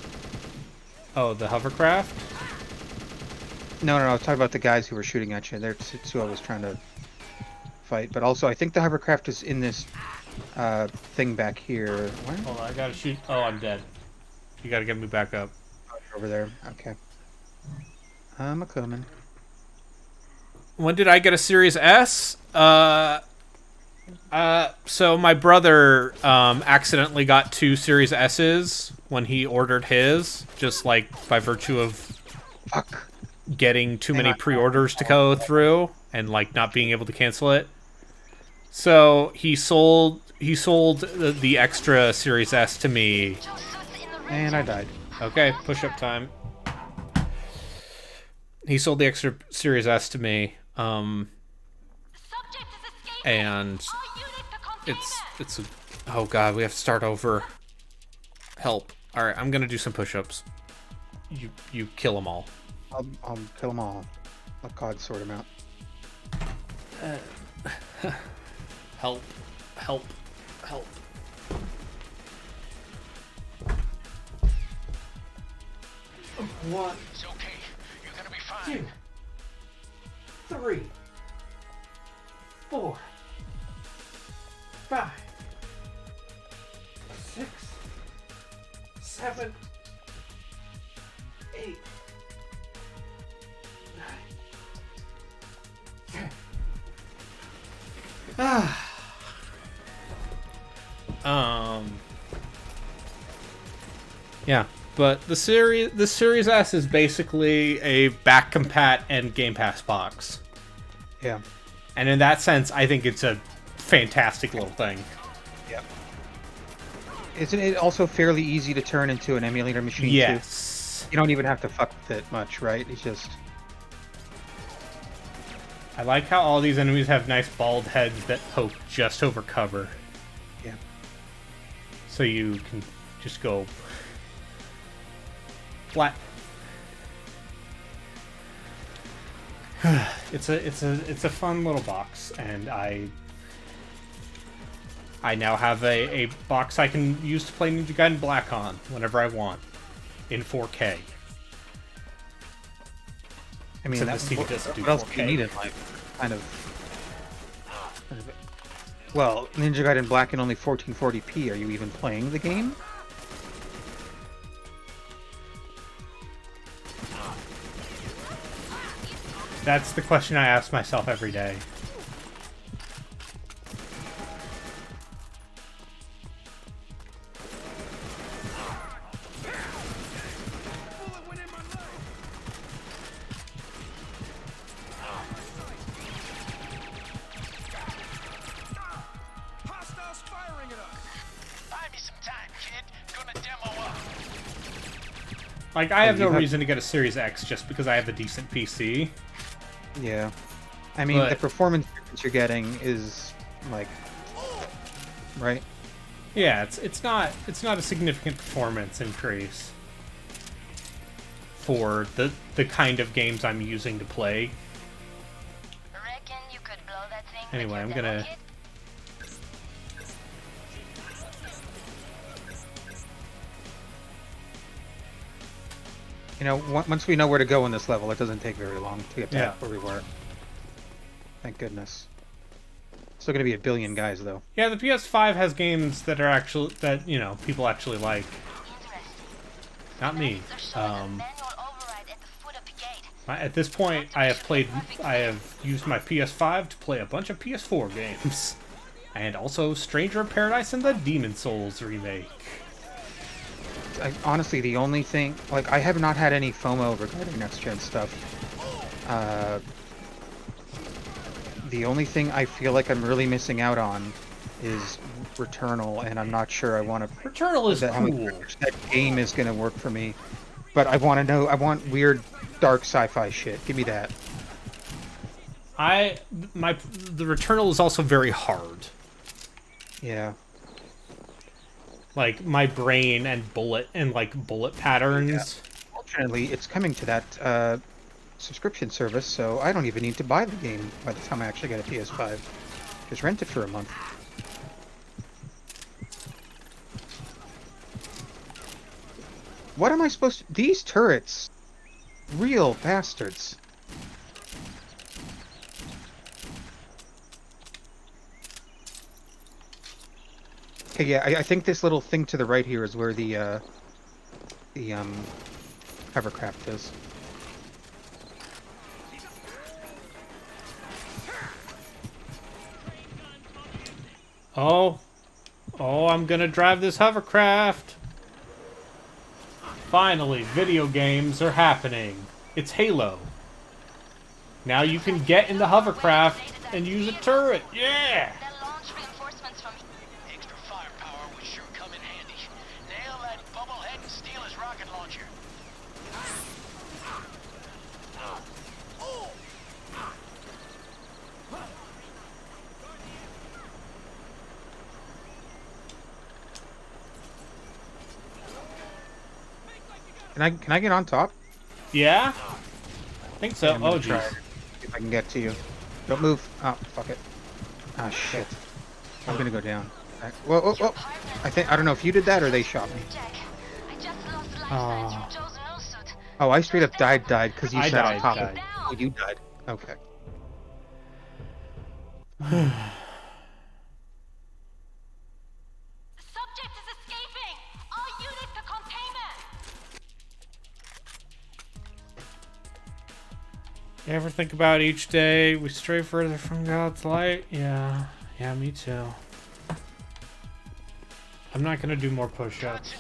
Oh, the hovercraft? No, I was talking about the guys who were shooting at you. They're who I was trying to fight. But also, I think the hovercraft is in this thing back here. Where? Hold on, I gotta shoot. Oh, I'm dead. You gotta get me back up. Over there. Okay. I'm a-coming. When did I get a Series S? So my brother accidentally got 2 Series S's when he ordered his, just like by virtue of... Fuck. getting too many pre-orders to go through and like not being able to cancel it. So he sold the extra Series S to me. And I died. Okay, push-up time. He sold the extra Series S to me. And it's oh god, we have to start over. Help. Alright, I'm gonna do some push-ups. You kill them all. I'll kill them all. Let God sort them out. Help. Help. Help. One. It's okay. You're gonna be fine. 2, 3, 4, 5, 6, 7, 8, 9, 10. Yeah, but the Series S is basically a back compat and Game Pass box. Yeah. And in that sense, I think it's a fantastic little thing. Yep. Isn't it also fairly easy to turn into an emulator machine, yes. too? You don't even have to fuck with it much, right? It's just... I like how all these enemies have nice bald heads that poke just over cover. Yeah. So you can just go flat. It's a fun little box, and I now have a box I can use to play Ninja Gaiden Black on whenever I want in 4K. I mean, Except this TV doesn't do what else 4K. do you need in life? Kind of... Well, Ninja Gaiden Black in only 1440p. Are you even playing the game? That's the question I ask myself every day. Like, I have no reason to get a Series X just because I have a decent PC. Yeah. I mean, the performance difference you're getting is, like... Right? Yeah, it's not a significant performance increase for the kind of games I'm using to play. Anyway, I'm gonna... You know, once we know where to go in this level, it doesn't take very long to get back where we were. Thank goodness. Still gonna be a billion guys, though. Yeah, the PS5 has games that are actually you know, people actually like. Not me. At this point, I have used my PS5 to play a bunch of PS4 games, and also Stranger in Paradise and the Demon Souls remake. Honestly, the only thing... Like, I have not had any FOMO regarding next-gen stuff. The only thing I feel like I'm really missing out on is Returnal, and I'm not sure I want to... Returnal is cool. That game is going to work for me. But I want to know... I want weird, dark sci-fi shit. Give me that. The Returnal is also very hard. Yeah. Like, my brain and bullet patterns. Yeah. Fortunately, it's coming to that subscription service, so I don't even need to buy the game by the time I actually get a PS5. Just rent it for a month. What am I supposed to... These turrets... Real bastards. Okay, yeah, I think this little thing to the right here is where the hovercraft is. Oh, I'm gonna drive this hovercraft. Finally, video games are happening. It's Halo. Now you can get in the hovercraft and use a turret. Yeah! Extra firepower would sure come in handy. Nail that bubblehead and steal his rocket launcher. Can I get on top? Yeah? I think so. Oh, try jeez. it. If I can get to you. Don't move. Oh, fuck it. Ah, shit. I'm gonna go down. Whoa, whoa, whoa. I don't know if you did that or they shot me. Oh. Oh, I straight up died because you I sat died, on top died. of me. Oh, you died. Okay. Subject is escaping! All units to containment! You ever think about each day we stray further from God's light? Yeah. Yeah, me too. I'm not gonna do more push-ups.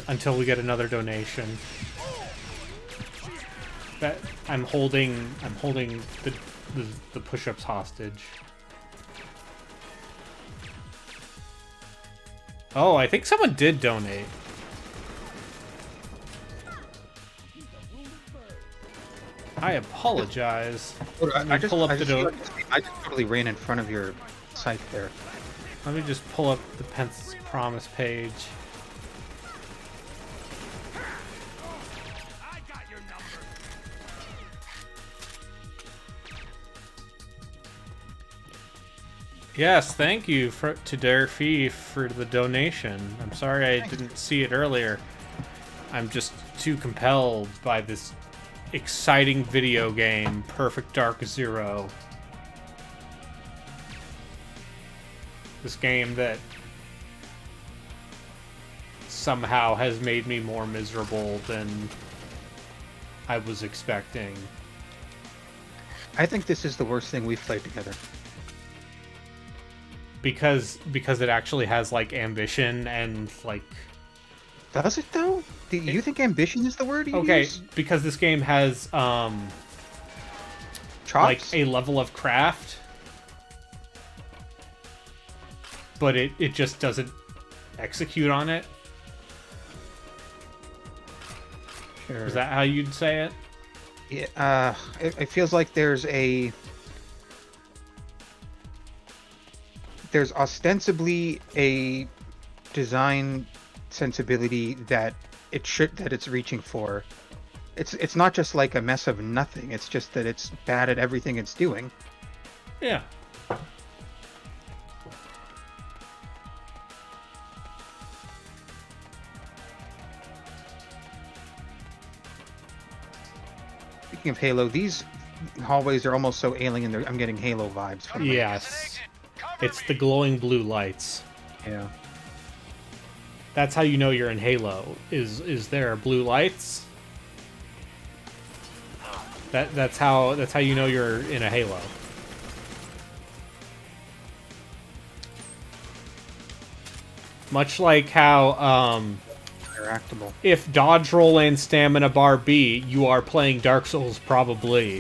Until we get another donation. That I'm holding the push-ups hostage. Oh, I think someone did donate. I apologize. I just totally ran in front of your site there. Let me just pull up the Pence Promise page. Yes, thank you to Dare Fee for the donation. I'm sorry I didn't see it earlier. I'm just too compelled by this exciting video game, Perfect Dark Zero. This game that somehow has made me more miserable than I was expecting. I think this is the worst thing we've played together. Because it actually has like ambition and like. Does it though? Do you think ambition is the word you use? Because this game has Chops? like a level of craft, but it just doesn't execute on it. Sure. Is that how you'd say it? Yeah, it feels like there's ostensibly a design sensibility that it's reaching for. It's not just like a mess of nothing. It's just that it's bad at everything it's doing. Yeah. Speaking of Halo, these hallways are almost so alien. I'm getting Halo vibes from them. Yes. It's the glowing blue lights. Yeah. That's how you know you're in Halo. Is there blue lights? That's how you know you're in a Halo. Much like how interactable. If dodge roll and stamina bar B, you are playing Dark Souls probably.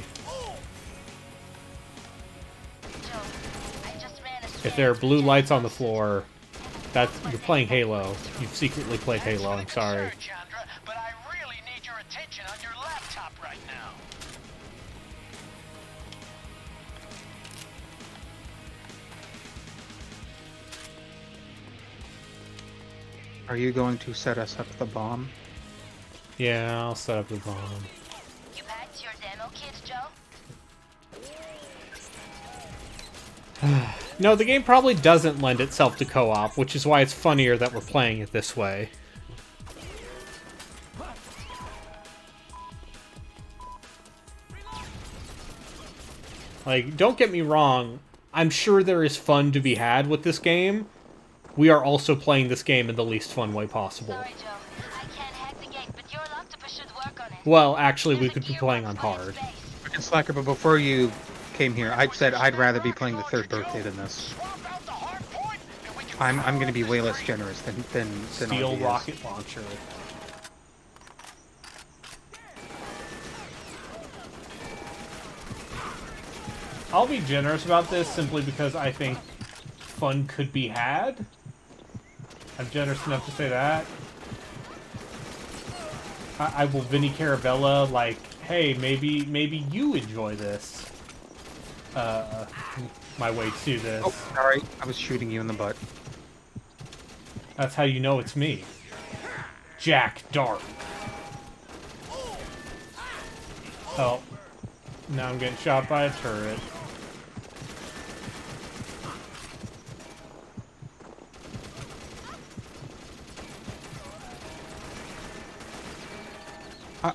If there are blue lights on the floor, you're playing Halo. You've secretly played Halo, I'm sorry. But I really need your attention on your laptop right now. Are you going to set us up the bomb? Yeah, I'll set up the bomb. You packed your demo kit, Joe? No, the game probably doesn't lend itself to co-op, which is why it's funnier that we're playing it this way. Like, don't get me wrong, I'm sure there is fun to be had with this game. We are also playing this game in the least fun way possible. Sorry, Joe. I can't hack the gate, but your octopus should work on it. Well, actually, we could be playing on hard. And Slacker, but before you came here, I'd said I'd rather be playing the third birthday than this. I'm going to be way less generous than Steel RB is. rocket launcher. I'll be generous about this simply because I think fun could be had. I'm generous enough to say that. I will Vinny Caravella, like, hey, maybe you enjoy this. My way to this. Oh, sorry. I was shooting you in the butt. That's how you know it's me. Jack Dark. Oh. Now I'm getting shot by a turret.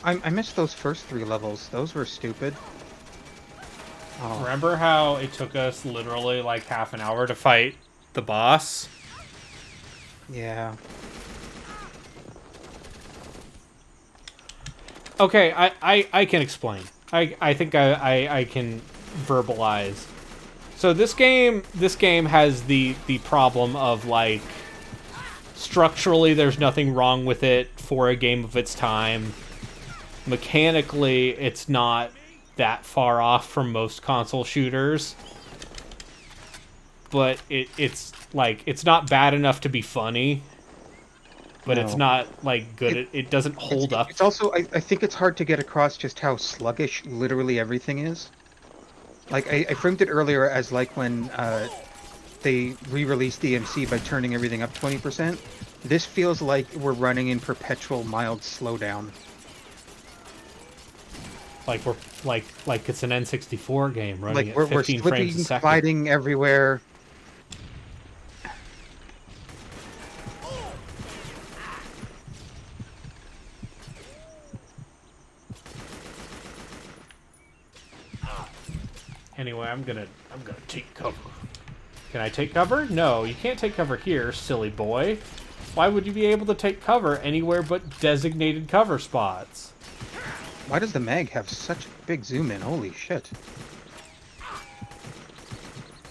I missed those first 3 levels. Those were stupid. Oh. Remember how it took us literally like half an hour to fight the boss? Yeah. Okay, I can explain. I think I can verbalize. So this game has the problem of, like, structurally there's nothing wrong with it for a game of its time. Mechanically, it's not that far off from most console shooters. But it's like, it's not bad enough to be funny. But No. it's not, like, good. It doesn't hold up. It's also, I think it's hard to get across just how sluggish literally everything is. Like, I framed it earlier as like when they re-released DMC by turning everything up 20%. This feels like we're running in perpetual mild slowdown. Like we're like it's an N64 game running Like at 15 we're frames a second. sliding everywhere. Anyway, I'm gonna take cover. Can I take cover? No, you can't take cover here, silly boy. Why would you be able to take cover anywhere but designated cover spots? Why does the mag have such a big zoom in? Holy shit.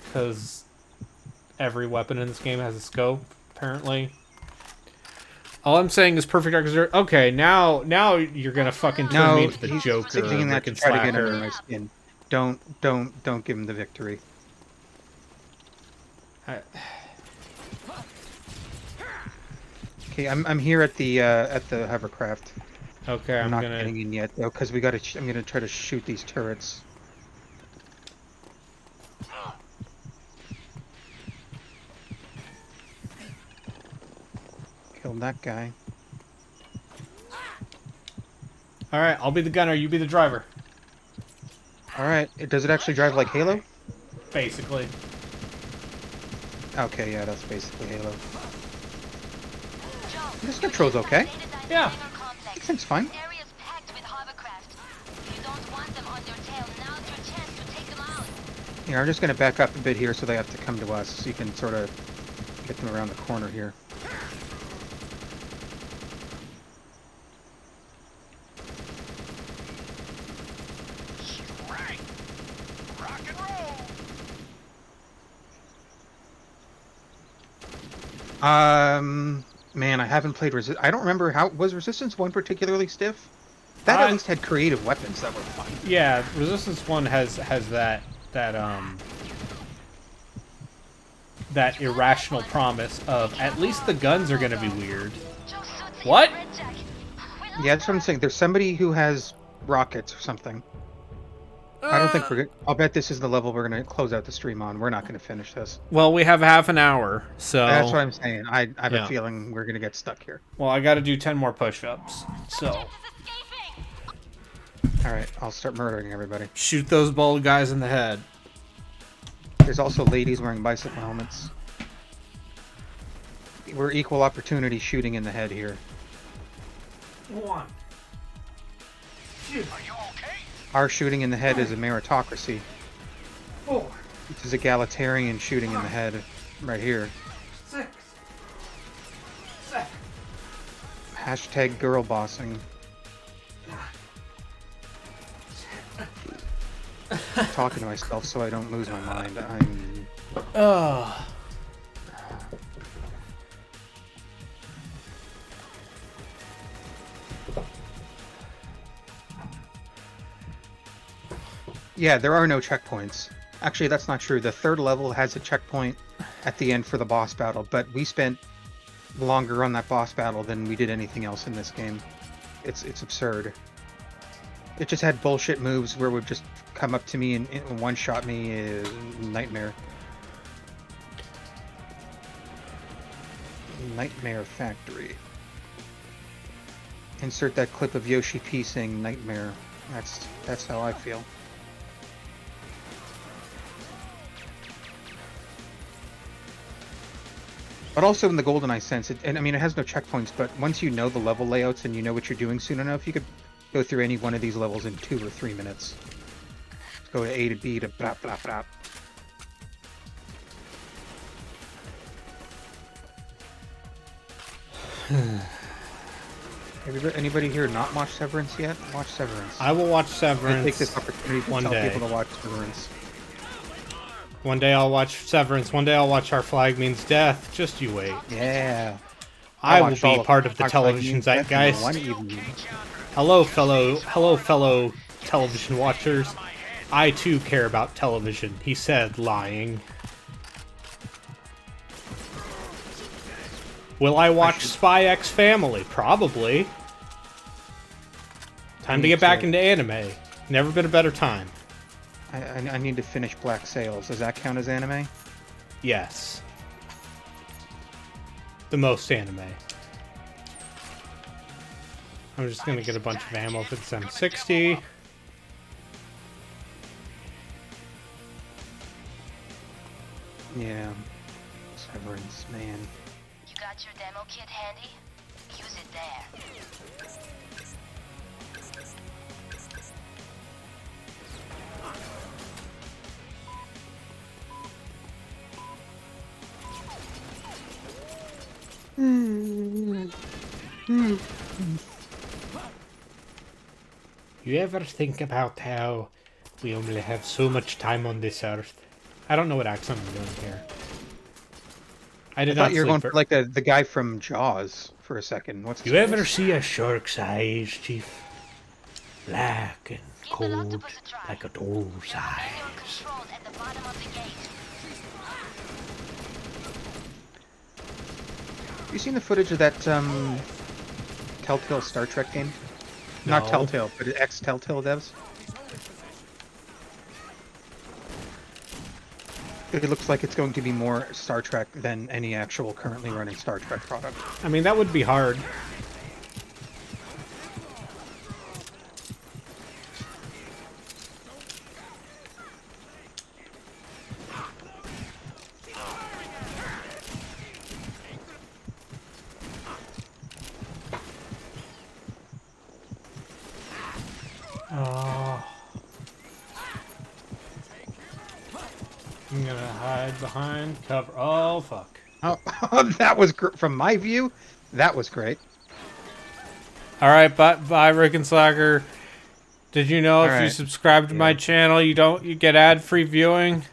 Because every weapon in this game has a scope, apparently. All I'm saying is Perfect Dark Zero. Okay, now you're gonna fucking turn me into the Joker. Thinking that to Rick and try to get Slacker. under my skin. Don't give him the victory. Okay, I'm here at the hovercraft. Okay, I'm not gonna getting in yet though, because we gotta. I'm gonna try to shoot these turrets. Killed that guy. All right, I'll be the gunner. You be the driver. All right. Does it actually drive like Halo? Basically. Okay, yeah, that's basically Halo. This control's okay. Yeah. This thing's fine. Yeah, I'm just gonna back up a bit here so they have to come to us, so you can sort of get them around the corner here. Man, I haven't played I don't remember was Resistance 1 particularly stiff? That at least had creative weapons that were fun. Yeah, Resistance 1 has that irrational promise of at least the guns are gonna be weird. What? Yeah, that's what I'm saying. There's somebody who has rockets or something. I don't think I'll bet this is the level we're gonna close out the stream on. We're not gonna finish this. Well, we have half an hour, so that's what I'm saying. I have a feeling we're gonna get stuck here. Well, I got to do 10 more push-ups. So, all right, I'll start murdering everybody. Shoot those bald guys in the head. There's also ladies wearing bicycle helmets. We're equal opportunity shooting in the head here. One. Two. Our shooting in the head is a meritocracy. 4. This is egalitarian shooting in the head, right here. 6. 7. Hashtag girl bossing. I'm talking to myself so I don't lose my mind. Yeah, there are no checkpoints. Actually, that's not true. The third level has a checkpoint at the end for the boss battle, but we spent longer on that boss battle than we did anything else in this game. It's absurd. It just had bullshit moves where it would just come up to me and one-shot me. Nightmare. Nightmare Factory. Insert that clip of Yoshi P saying Nightmare. That's how I feel. But also in the GoldenEye sense, and I mean, it has no checkpoints, but once you know the level layouts and you know what you're doing soon enough, you could go through any one of these levels in 2 or 3 minutes. Go to A to B to blah, blah, blah. Anybody here not watched Severance yet? Watch Severance. I will watch Severance. Take this opportunity to tell people to watch Severance. One day I'll watch Severance. One day I'll watch Our Flag Means Death. Just you wait. Yeah. I will be part of the television zeitgeist. Hello, fellow television watchers. I too care about television, he said, lying. Will I watch Spy X Family? Probably. Time to get back into anime. Never been a better time. I need to finish Black Sails. Does that count as anime? Yes. The most anime. I'm just gonna get a bunch of ammo for this M60. Yeah. Severance, man. You got your demo kit handy? Use it there. You ever think about how we only have so much time on this earth? I don't know what accent I'm doing here. I thought you were going for like the guy from Jaws for a second. What's you ever see a shark's eyes, Chief? Black and cold, like a doll's eyes. Have you seen the footage of that Telltale Star Trek game? No. Not Telltale, but ex-Telltale devs. It looks like it's going to be more Star Trek than any actual currently running Star Trek product. I mean, that would be hard. Oh. I'm gonna hide behind cover. Oh, fuck. Oh, that was from my view. That was great. All right, bye, Rick and Slacker. Did you know if you subscribe to my channel, you get ad-free viewing?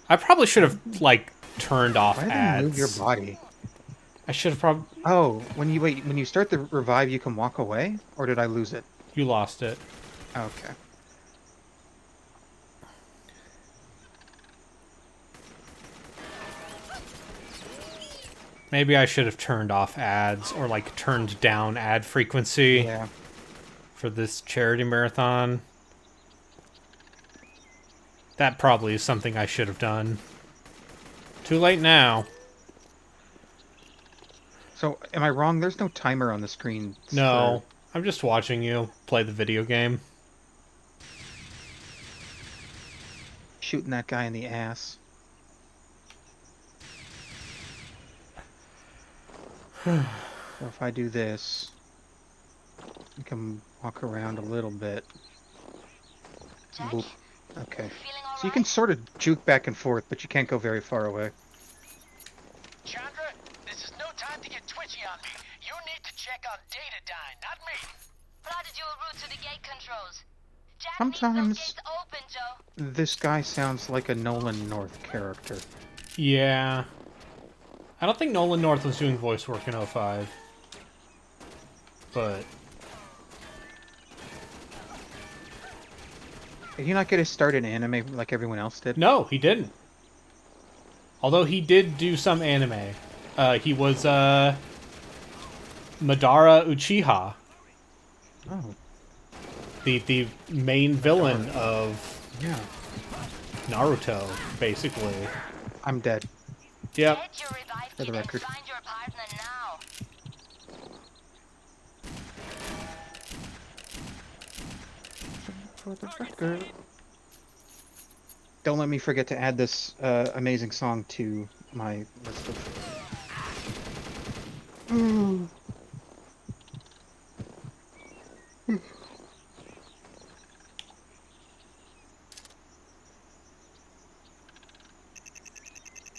I probably should have like turned off Why did ads. you move your body? I should have probably. Oh, when you start the revive, you can walk away, or did I lose it? You lost it. Okay. Maybe I should have turned off ads or like turned down ad frequency for this charity marathon. That probably is something I should have done. Too late now. So, am I wrong? There's no timer on the screen. No, I'm just watching you play the video game. Shooting that guy in the ass. So if I do this, I can walk around a little bit. Boop. Okay. So you can sort of juke back and forth, but you can't go very far away. Chandra, this is no time to get twitchy on me. You need to check on Datadyne, not me. Plotted you a route to the gate controls. Jack Sometimes needs those gates open, Joe. this guy sounds like a Nolan North character. Yeah. I don't think Nolan North was doing voice work in 05. But Did he not get his start in anime like everyone else did? No, he didn't. Although he did do some anime. He was Madara Uchiha. Oh. The main villain of Yeah. Naruto, basically. I'm dead. Yep. For the record. For the record. Don't let me forget to add this amazing song to my list of...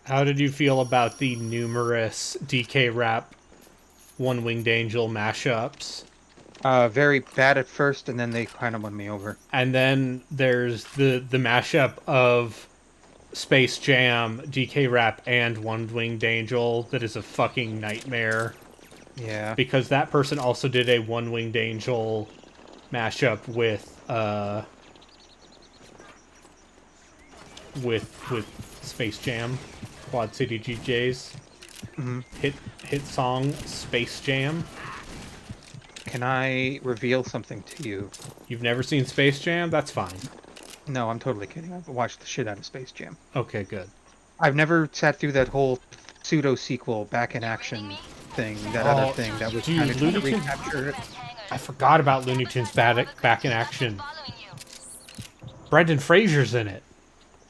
How did you feel about the numerous DK Rap One Winged Angel mashups? Very bad at first, and then they kind of won me over. And then there's the mashup of Space Jam, DK Rap, and One Winged Angel that is a fucking nightmare. Yeah. Because that person also did a One Winged Angel mashup with Space Jam, Quad City DJs. Mm-hmm. Hit song Space Jam. Can I reveal something to you? You've never seen Space Jam? That's fine. No, I'm totally kidding. I've watched the shit out of Space Jam. Okay, good. I've never sat through that whole pseudo-sequel back in action thing, that other thing that was kind of trying to recapture it. I forgot about Looney Tunes back in action. Brendan Fraser's in it.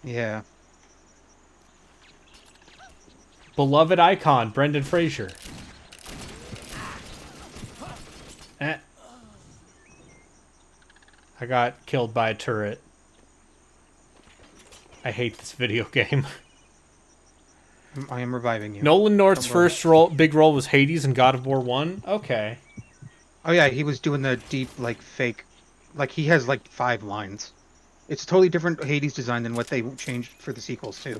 Yeah. Beloved icon, Brendan Fraser. I got killed by a turret. I hate this video game. I am reviving you. Nolan North's first big role was Hades in God of War 1? Okay. Oh yeah, he was doing the deep, like, fake... Like, he has, like, 5 lines. It's a totally different Hades design than what they changed for the sequels, too.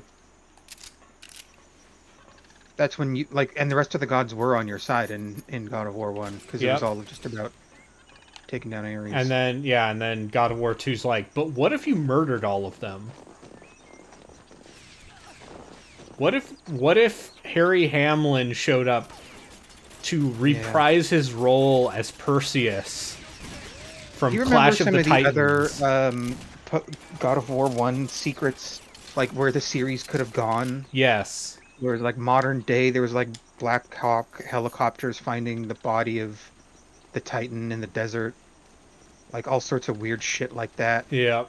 That's when you... Like, and the rest of the gods were on your side in God of War 1, because it was all just about taking down Ares. And then, yeah, and then God of War 2's like, but what if you murdered all of them? What if Harry Hamlin showed up to reprise his role as Perseus from Clash of the Titans? Do you remember some of the other God of War 1 secrets, like where the series could have gone? Yes. Where like modern day, there was like Black Hawk helicopters finding the body of the Titan in the desert, like all sorts of weird shit like that. Yeah.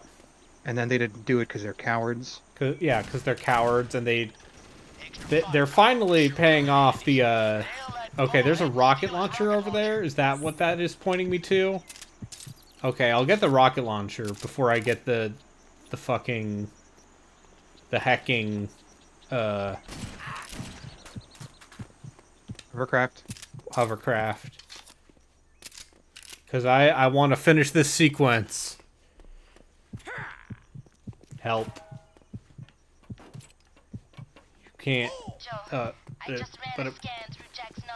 And then they didn't do it because they're cowards. Because they're cowards, and they're finally paying off the. Okay, there's a rocket launcher over there. Is that what that is pointing me to? Okay, I'll get the rocket launcher before I get the hacking. Hovercraft. Because I want to finish this sequence. Help. You can't.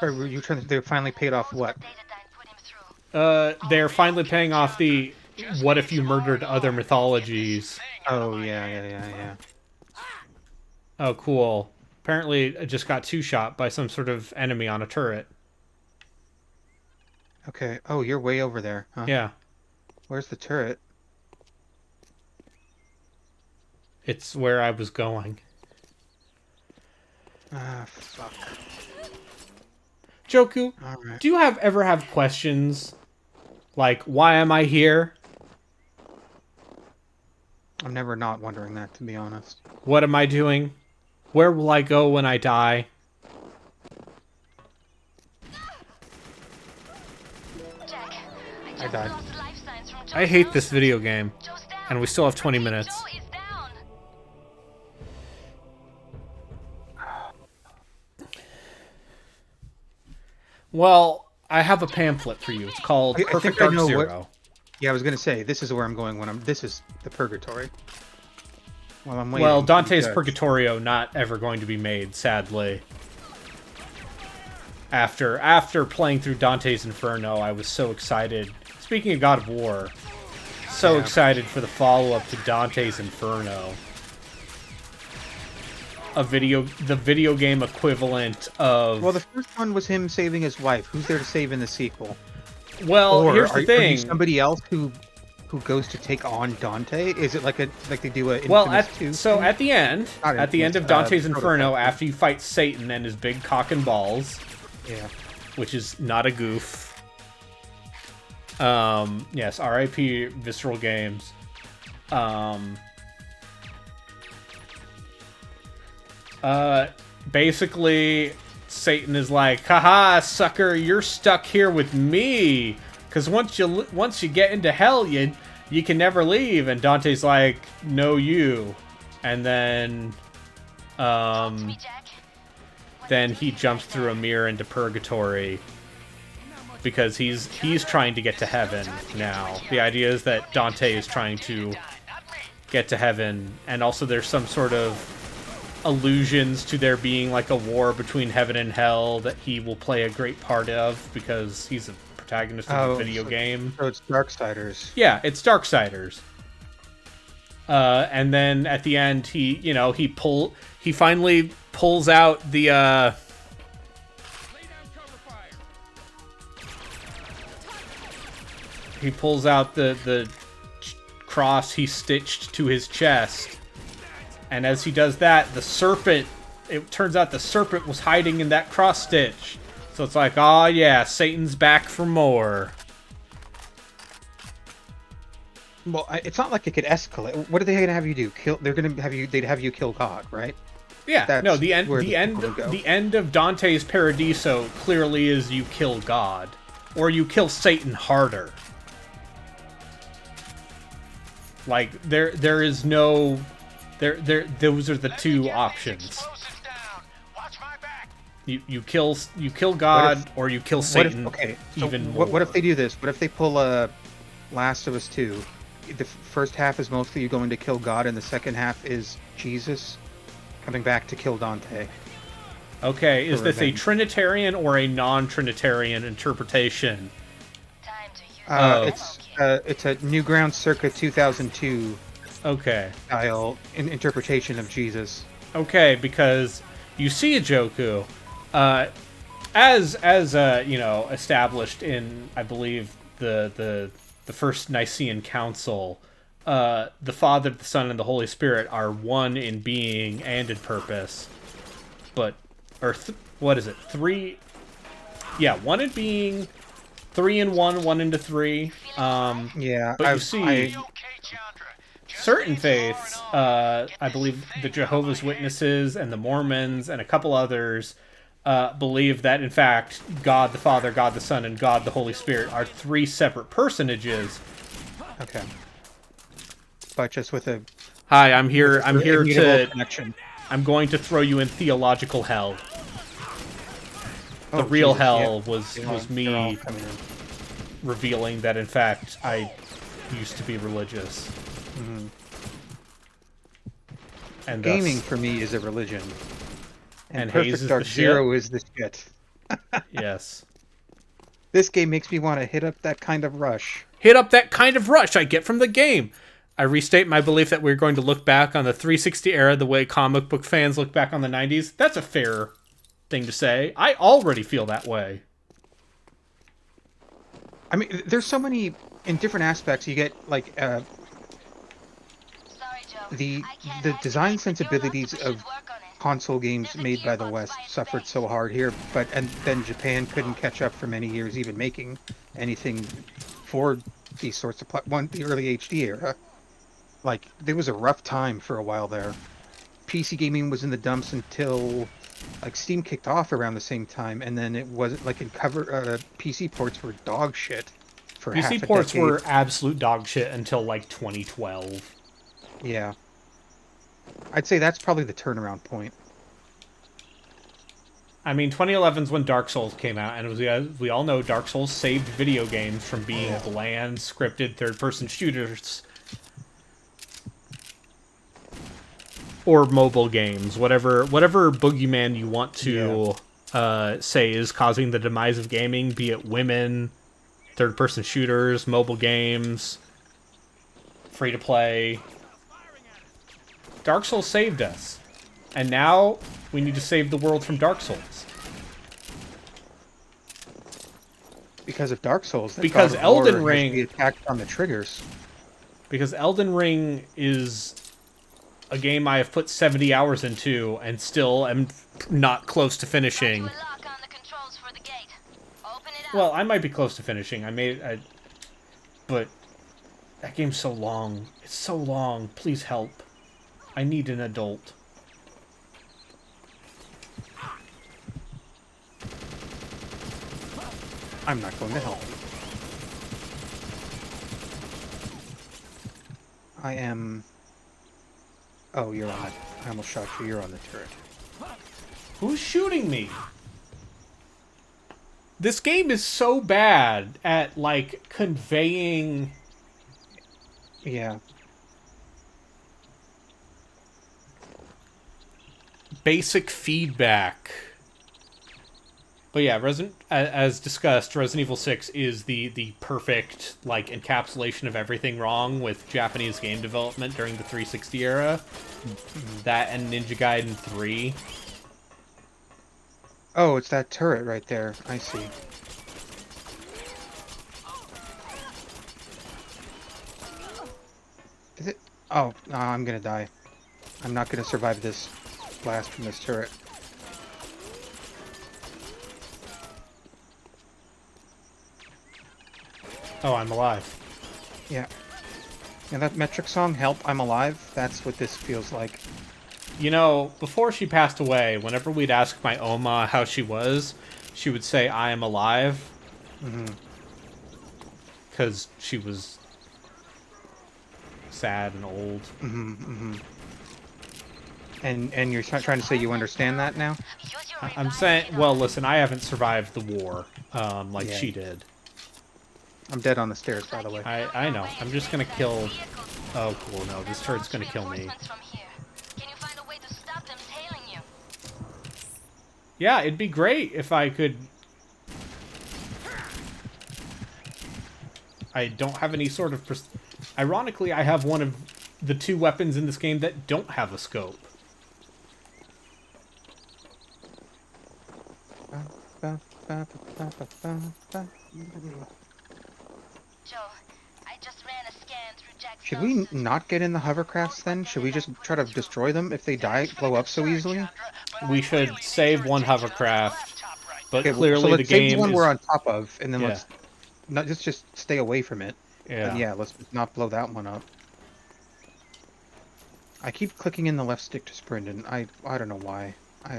You trying to? They finally paid off what? They're finally paying off the. What if you murdered other mythologies? Oh yeah. Oh, cool. Apparently, I just got two-shot by some sort of enemy on a turret. Okay. Oh, you're way over there, huh? Yeah. Where's the turret? It's where I was going. Ah, fuck. Joeku, right. do you ever have questions? Like, why am I here? I'm never not wondering that, to be honest. What am I doing? Where will I go when I die? I died. I hate this video game. And we still have 20 minutes. Well, I have a pamphlet for you. It's called Perfect Dark Zero. Yeah, I was gonna say, this is where I'm going when this is the Purgatory. Well, I'm waiting. Well, Dante's Purgatorio not ever going to be made, sadly. After playing through Dante's Inferno, I was so excited. Speaking of God of War, so excited for the follow-up to Dante's Inferno. The video game equivalent of... Well, the first one was him saving his wife. Who's there to save in the sequel? Well, or here's the thing. Are you somebody else who goes to take on Dante? Is it like they do a well, Infamous 2? So at the end of Dante's Inferno, Prototype. after you fight Satan and his big cock and balls, yeah, which is not a goof. Yes, R.I.P. Visceral Games. Basically, Satan is like, haha, sucker, you're stuck here with me. Because once you get into hell, you can never leave. And Dante's like, no, you. And then, then he jumps through a mirror into purgatory. Because he's trying to get to heaven now. The idea is that Dante is trying to get to heaven. And also there's some sort of allusions to there being like a war between heaven and hell that he will play a great part of because he's a protagonist of the video game. So it's Darksiders. Yeah, it's Darksiders. And then at the end, he finally pulls out the he pulls out the cross he stitched to his chest. And as he does that, the serpent, it turns out the serpent was hiding in that cross stitch. So it's like, oh yeah, Satan's back for more. Well, it's not like it could escalate. What are they going to have you do? They'd have you kill God, right? Yeah, That's no, the end go. the end of Dante's Paradiso clearly is you kill God. Or you kill Satan harder. Like, there is no... those are the two options. You kill God or you kill Satan. What if they do this? What if they pull a Last of Us 2? The first half is mostly you going to kill God, and the second half is Jesus coming back to kill Dante. Okay, is this a Trinitarian or a non-Trinitarian interpretation? It's a Newgrounds circa 2002. Okay. Style interpretation of Jesus. Okay, because you see a Joeku, as established in, I believe, the first Nicene Council, the Father, the Son, and the Holy Spirit are one in being and in purpose. But, what is it? Three? Yeah, one in being, 3 in 1, 1 into 3. Yeah, but you see. Certain faiths, I believe the Jehovah's Witnesses and the Mormons and a couple others believe that, in fact, God the Father, God the Son, and God the Holy Spirit are 3 separate personages. Okay. But just with a... Hi, I'm here to... connection. I'm going to throw you in theological hell. The real hell was me revealing that, in fact, I used to be religious. Mm-hmm. And gaming for me is a religion, and Haze Perfect is Dark the Zero is the shit. Yes, this game makes me want to hit up that kind of rush. Hit up that kind of rush I get from the game. I restate my belief that we're going to look back on the 360 era the way comic book fans look back on the 90s. That's a fair thing to say. I already feel that way. I mean, there's so many in different aspects. You get like the design sensibilities of console games made by the West suffered so hard here, and then Japan couldn't catch up for many years, even making anything for these sorts of the early HD era. Like, there was a rough time for a while there. PC gaming was in the dumps until like Steam kicked off around the same time, and then it wasn't like PC ports were dog shit for half a decade. PC ports were absolute dog shit until like 2012. Yeah. I'd say that's probably the turnaround point. I mean, 2011's when Dark Souls came out, and it was, we all know Dark Souls saved video games from being bland, scripted, third-person shooters. Or mobile games, whatever boogeyman you want to say is causing the demise of gaming, be it women, third-person shooters, mobile games. free to play. Dark Souls saved us. And now we need to save the world from Dark Souls. Because of Dark Souls. Because God of War Elden has Ring... the attack on the triggers. Because Elden Ring is a game I have put 70 hours into and still am not close to finishing. Well, I might be close to finishing. But that game's so long. It's so long. Please help. I need an adult. I'm not going to help. I am... Oh, you're on it. I almost shot you. You're on the turret. Who's shooting me? This game is so bad at, like, conveying... Yeah. Basic feedback. But yeah, as discussed, Resident Evil 6 is the perfect, like, encapsulation of everything wrong with Japanese game development during the 360 era. That and Ninja Gaiden 3. Oh, it's that turret right there. I see. Is it? Oh, no, I'm gonna die. I'm not gonna survive this blast from this turret. Oh, I'm alive. Yeah. And that metric song, Help, I'm Alive, that's what this feels like. You know, before she passed away, whenever we'd ask my Oma how she was, she would say, I am alive. Mm-hmm. Because she was sad and old. Mm-hmm, mm-hmm. And you're trying to say you understand that now? I'm saying, well, listen, I haven't survived the war, like she did. I'm dead on the stairs, by the way. I know. I'm just gonna kill... Oh, cool, no, this turret's gonna kill me. Yeah, it'd be great if I could... I don't have any sort of... Ironically, I have one of the 2 weapons in this game that don't have a scope. Should we not get in the hovercrafts then? Should we just try to destroy them if they die, blow up so easily? We should save one hovercraft, but okay, clearly so let's the game save the one is... we're on top of, and then let's not just stay away from it. Yeah. But yeah, let's not blow that one up. I keep clicking in the left stick to sprint, and I don't know why.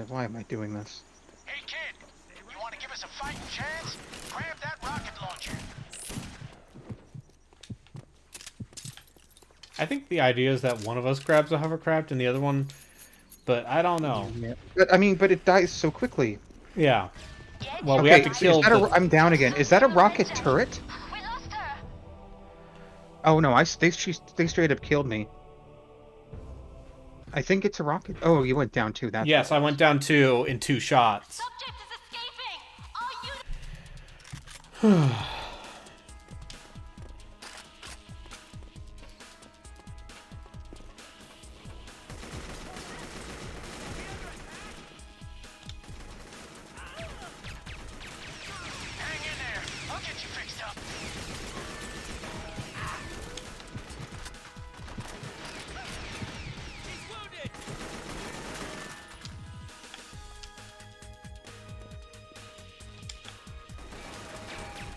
Why am I doing this? Hey kid, you want to give us a fighting chance? Grab that rocket launcher. I think the idea is that one of us grabs a hovercraft and the other one, but I don't know. Yeah. But I mean, but it dies so quickly. Yeah. Well, okay, we have to kill. I'm down again. Is that a rocket turret? Oh no, they straight up killed me. I think it's a rocket. Oh, you went down too. That's yes, I went down 2 in 2 shots.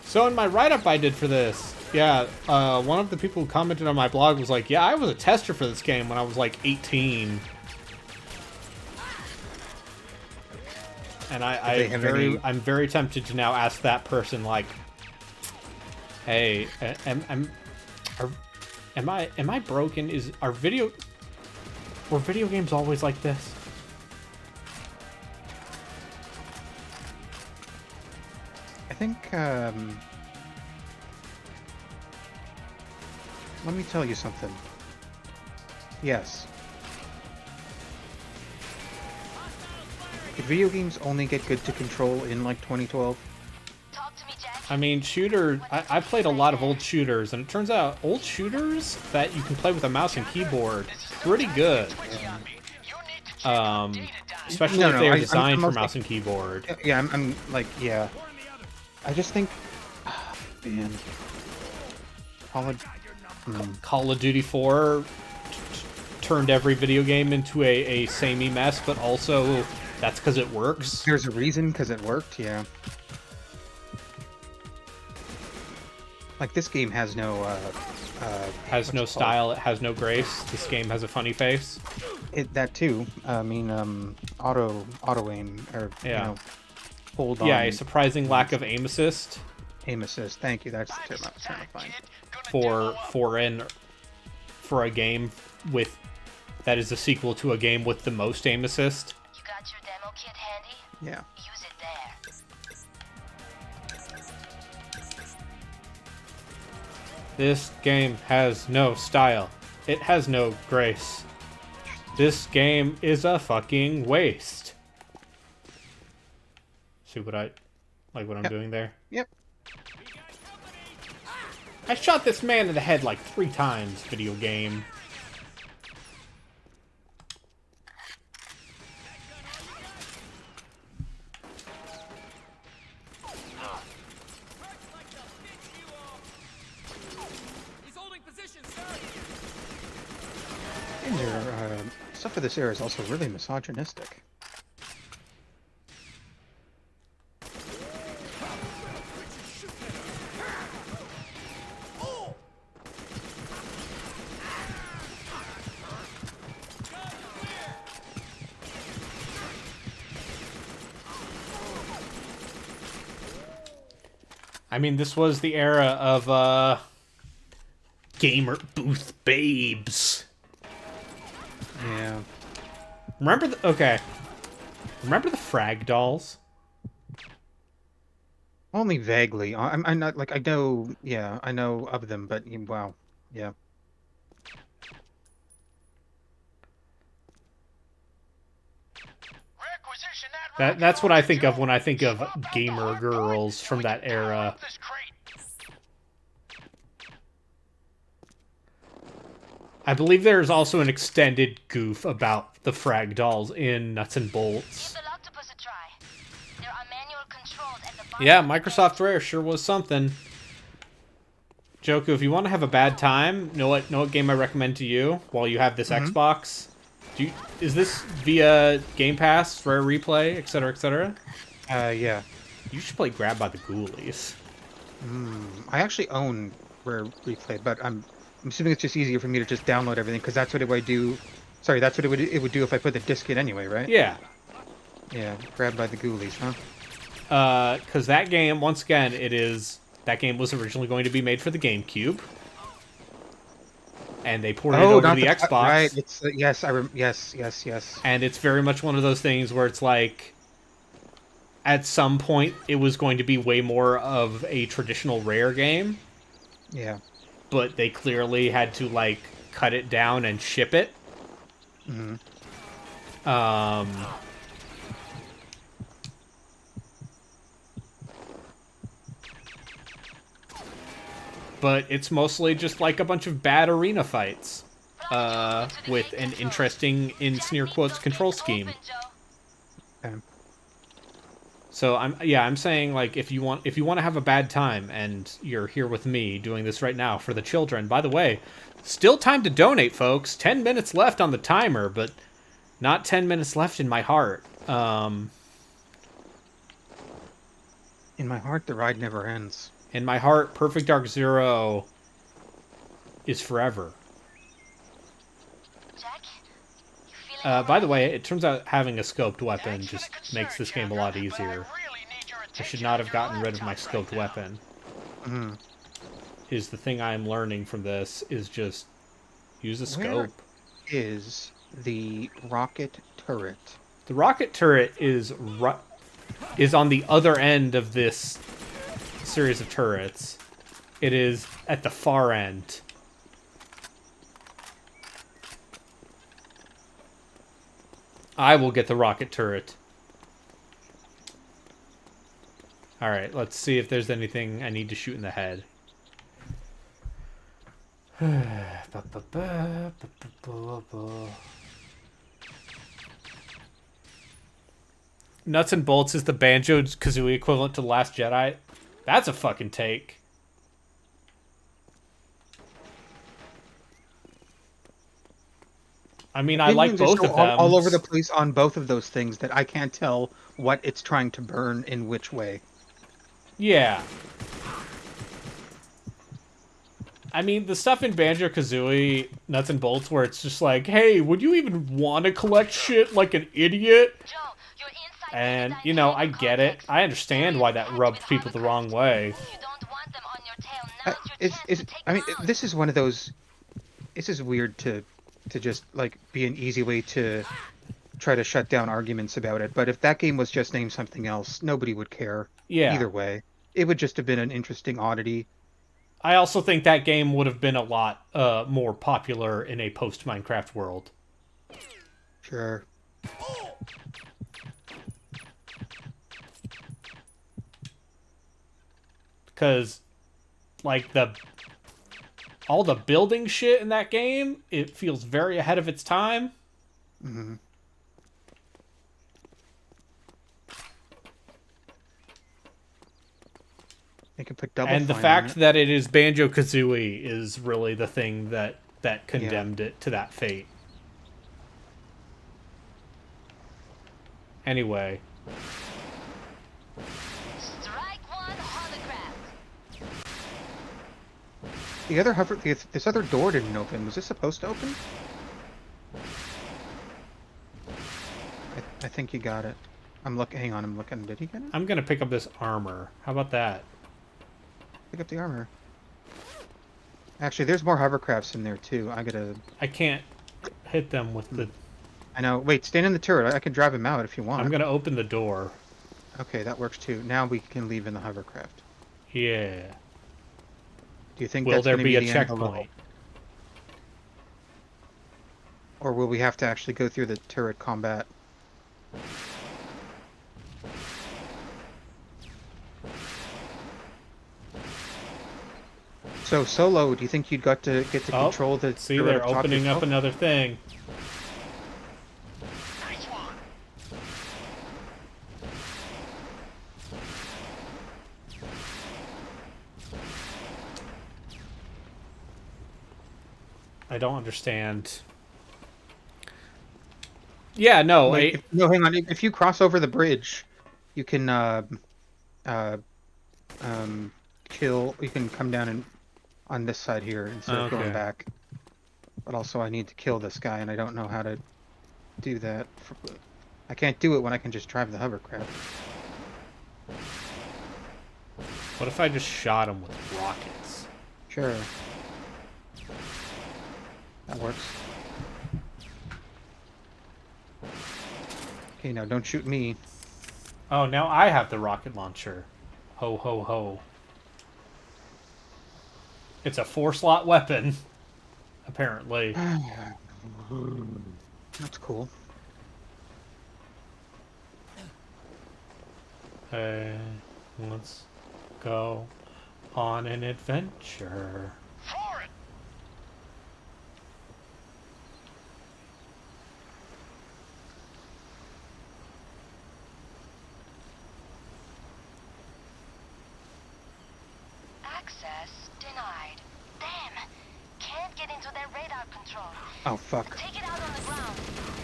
So in my write-up I did for this, yeah, one of the people who commented on my blog was like, yeah, I was a tester for this game when I was like 18. And I'm very tempted to now ask that person, like, hey, am I broken? Were video games always like this? I think, let me tell you something. Yes. Did video games only get good to control in, like, 2012? I mean, I played a lot of old shooters, and it turns out old shooters that you can play with a mouse and keyboard, pretty good. Especially if they are designed for mouse and keyboard. Yeah, I'm like, yeah. I just think, man, Call of Duty 4 turned every video game into a samey mess, but also that's because it works. There's a reason, because it worked, yeah. Like, this game has no, has no style, it has no grace. This game has a funny face. That too. I mean, auto aim, or, yeah. You know, hold on. Yeah, a surprising lack of aim assist. Aim assist, thank you, that's the term I was trying to find. For a game with, that is a sequel to a game with the most aim assist. You got your demo kit handy? Yeah. Use it there. This game has no style. It has no grace. This game is a fucking waste. See what I'm doing there? Yep. I shot this man in the head like 3 times, video game. Stuff of this era is also really misogynistic. I mean, this was the era of, gamer booth babes. Yeah. Remember Remember the frag dolls? Only vaguely. I'm not, like, I know, yeah, I know of them, but, wow, yeah. That's what I think of when I think of gamer girls from that era. I believe there's also an extended goof about the frag dolls in Nuts and Bolts. Yeah, Microsoft Rare sure was something. Joeku, if you want to have a bad time, know what game I recommend to you while you have this Xbox? Is this via Game Pass, Rare Replay, etc., etc.? Yeah. You should play Grab by the Ghoulies. I actually own Rare Replay, but I'm assuming it's just easier for me to just download everything, because that's what it would do. Sorry, that's what it would do if I put the disc in anyway, right? Yeah. Yeah, Grab by the Ghoulies, huh? Because that game, once again, that game was originally going to be made for the GameCube. And they ported it over to the Xbox. Right, it's, yes. And it's very much one of those things where it's like, at some point, it was going to be way more of a traditional Rare game. Yeah. But they clearly had to, like, cut it down and ship it. But it's mostly just like a bunch of bad arena fights, with an interesting, in sneer quotes, control scheme. So I'm saying, like, if you want to have a bad time and you're here with me doing this right now for the children. By the way, still time to donate, folks. 10 minutes left on the timer, but not 10 minutes left in my heart. In my heart, the ride never ends. In my heart, Perfect Dark Zero is forever. By the way, it turns out having a scoped weapon just makes this game a lot easier. I should not have gotten rid of my scoped weapon. Is the thing I'm learning from this is just use a scope. Where is the rocket turret? The rocket turret is on the other end of this series of turrets. It is at the far end. I will get the rocket turret. Alright, let's see if there's anything I need to shoot in the head. Nuts and bolts is the Banjo-Kazooie equivalent to The Last Jedi. That's a fucking take. I mean, I like Opinions both are so of them. all over the place on both of those things that I can't tell what it's trying to burn in which way. Yeah. I mean, the stuff in Banjo-Kazooie, Nuts and Bolts, where it's just like, hey, would you even want to collect shit like an idiot? And, you know, I get it. I understand why that rubbed people the wrong way. I mean, this is one of those... This is weird to just, like, be an easy way to try to shut down arguments about it. But if that game was just named something else, nobody would care. Yeah. Either way. It would just have been an interesting oddity. I also think that game would have been a lot more popular in a post-Minecraft world. Sure. Because, like, all the building shit in that game, it feels very ahead of its time. Mm-hmm. They can put double. And the fact that it is Banjo-Kazooie is really the thing that condemned it to that fate. Anyway. The other this other door didn't open. Was this supposed to open? I think you got it. I'm looking. Hang on, I'm looking. Did he get it? I'm gonna pick up this armor. How about that? Pick up the armor. Actually, there's more hovercrafts in there too. I can't hit them with the... I know. Wait, stand in the turret. I can drive him out if you want. I'm gonna open the door. Okay, that works too. Now we can leave in the hovercraft. Yeah. Do you think will that's there gonna be a the end of the level? checkpoint? Or will we have to actually go through the turret combat? So Solo, do you think you'd get to control the? See, turret they're up top opening up yourself? another thing. I don't understand. Yeah, no. Like, no, hang on. If you cross over the bridge, you can kill. You can come down and on this side here instead of going back. But also, I need to kill this guy, and I don't know how to do that. I can't do it when I can just drive the hovercraft. What if I just shot him with rockets? Sure. That works. Okay, now don't shoot me. Oh, now I have the rocket launcher. Ho, ho, ho. It's a 4-slot weapon, apparently. That's cool. Hey, let's go on an adventure. Access denied. Damn! Can't get into their radar control. Oh, fuck. Take it out on the ground.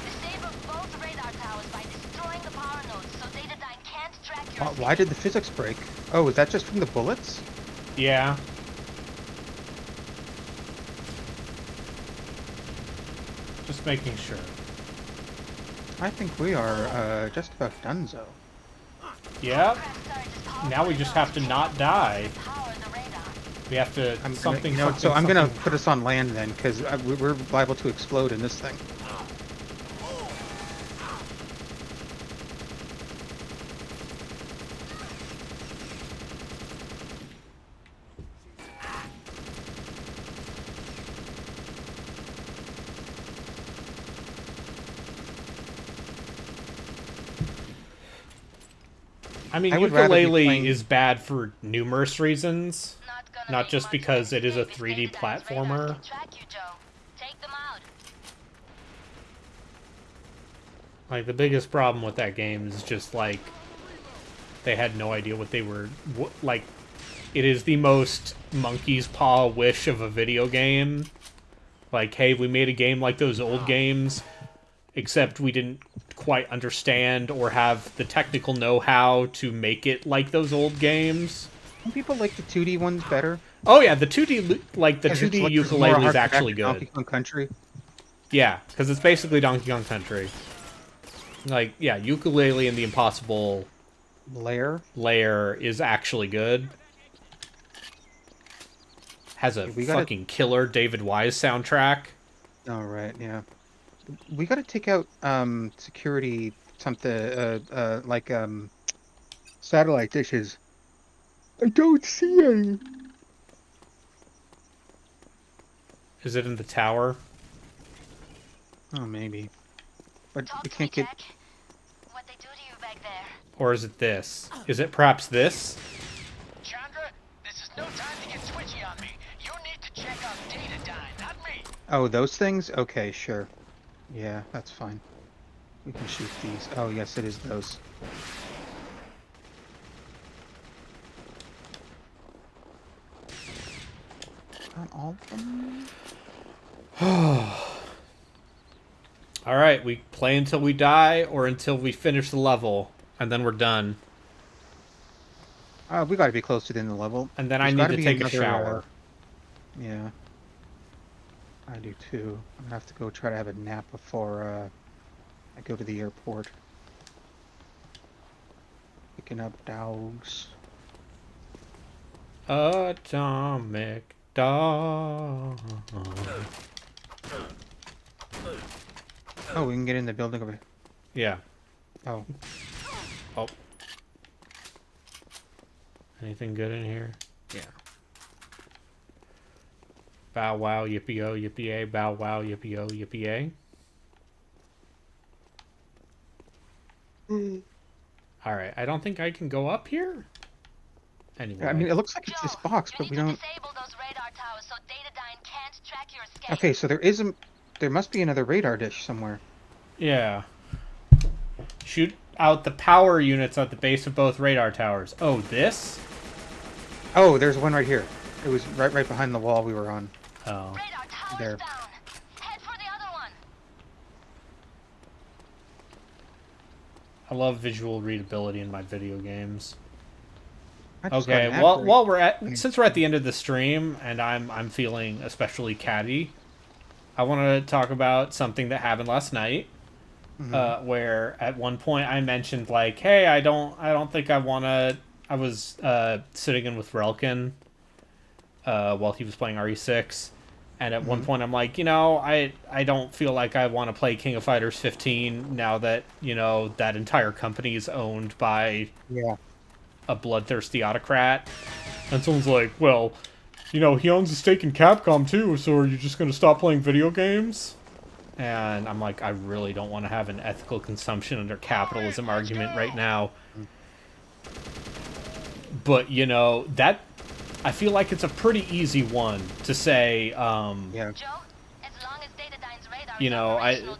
Disable both radar towers by destroying the power nodes so Datadyne can't track your... Why did the physics break? Oh, is that just from the bullets? Yeah. Just making sure. I think we are just about donezo. Yeah. Now we just have to not die. We have to I'm gonna put us on land then, because we're liable to explode in this thing. I mean, I would rather be ukulele playing... is bad for numerous reasons, not just because it is a 3D platformer. Like, the biggest problem with that game is just, like, they had no idea what they were... like, it is the most monkey's paw wish of a video game. Like, hey, we made a game like those old games, except we didn't quite understand or have the technical know-how to make it like those old games. Some people like the 2D ones better. Oh yeah, the 2D, like, the 2D like ukulele is actually good. Donkey Kong Country. Yeah, because it's basically Donkey Kong Country. Like, yeah, ukulele and the Impossible layer is actually good. Has a fucking killer David Wise soundtrack. Oh, right, yeah. We gotta take out, security, something, like, satellite dishes. I don't see any. Is it in the tower? Oh, maybe. But we can't get... What they do to you back there? Or is it this? Is it perhaps this? Chandra, this is no time to get twitchy on me. You need to check out Datadyne, not me. Oh, those things? Okay, sure. Yeah, that's fine. We can shoot these. Oh, yes, it is those. Not all of them? Alright, we play until we die or until we finish the level, and then we're done. We gotta be close to the end of the level. And then I need to take a shower. Yeah. I do too. I'm gonna have to go try to have a nap before I go to the airport. Picking up dogs. Atomic dog. Oh, we can get in the building over here. Yeah. Oh. Oh. Anything good in here? Yeah. Bow wow, yippee-oh, yippee-a, bow wow, yippee-oh, yippee-a. Alright, I don't think I can go up here? Anyway. I mean, it looks like it's this box, but we don't... Okay, so there must be another radar dish somewhere. Yeah. Shoot out the power units at the base of both radar towers. Oh, this? Oh, there's one right here. It was right behind the wall we were on. Oh. There. Head for the other one. I love visual readability in my video games. Okay, while since we're at the end of the stream and I'm feeling especially catty, I want to talk about something that happened last night. Where at one point I mentioned, like, hey, I don't think I want to... I was sitting in with Relkin while he was playing RE6, and at one point I'm like, you know, I don't feel like I want to play King of Fighters 15 now that, you know, that entire company is owned by a bloodthirsty autocrat. And someone's like, well, you know, he owns a stake in Capcom too, so are you just going to stop playing video games? And I'm like, I really don't want to have an ethical consumption under capitalism argument right now. But, you know, that... I feel like it's a pretty easy one to say, you know,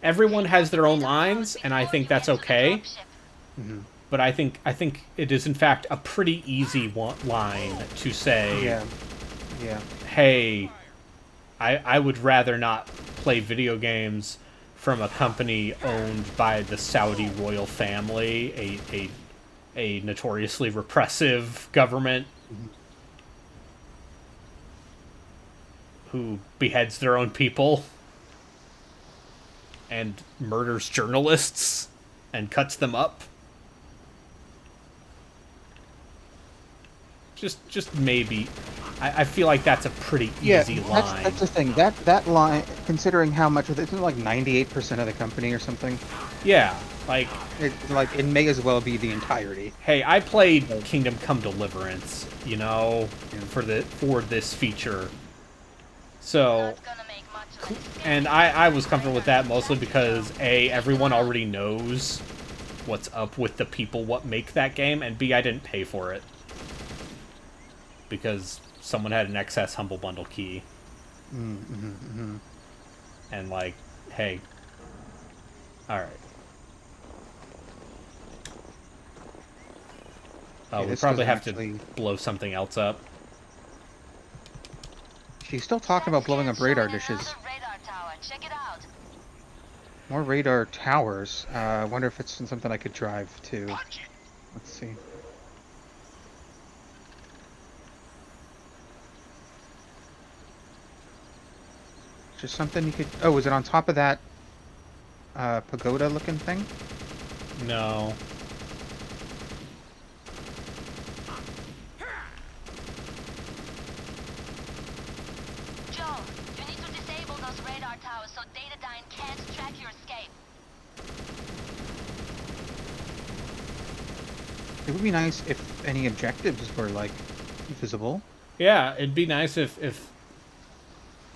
everyone has their own lines, and I think that's okay. But I think it is, in fact, a pretty easy line to say, hey... I would rather not play video games from a company owned by the Saudi royal family, a notoriously repressive government who beheads their own people and murders journalists and cuts them up. Just maybe. I feel like that's a pretty easy line. That's the thing. That line, considering how much of it, isn't it like 98% of the company or something? Yeah, like it may as well be the entirety. Hey, I played Kingdom Come Deliverance, you know, for this feature. So, and I was comfortable with that mostly because everyone already knows what's up with the people what make that game, and B, I didn't pay for it. Because someone had an excess Humble Bundle key. And like, hey. Alright. Oh, we probably have to blow something else up. She's still talking about blowing up radar dishes. Check it out. More radar towers. I wonder if it's something I could drive to. Let's see. Just something you could... Oh, is it on top of that pagoda-looking thing? No. Joe, you need to disable those radar towers so Datadyne can't track your escape. It would be nice if any objectives were, like, visible. Yeah, it'd be nice if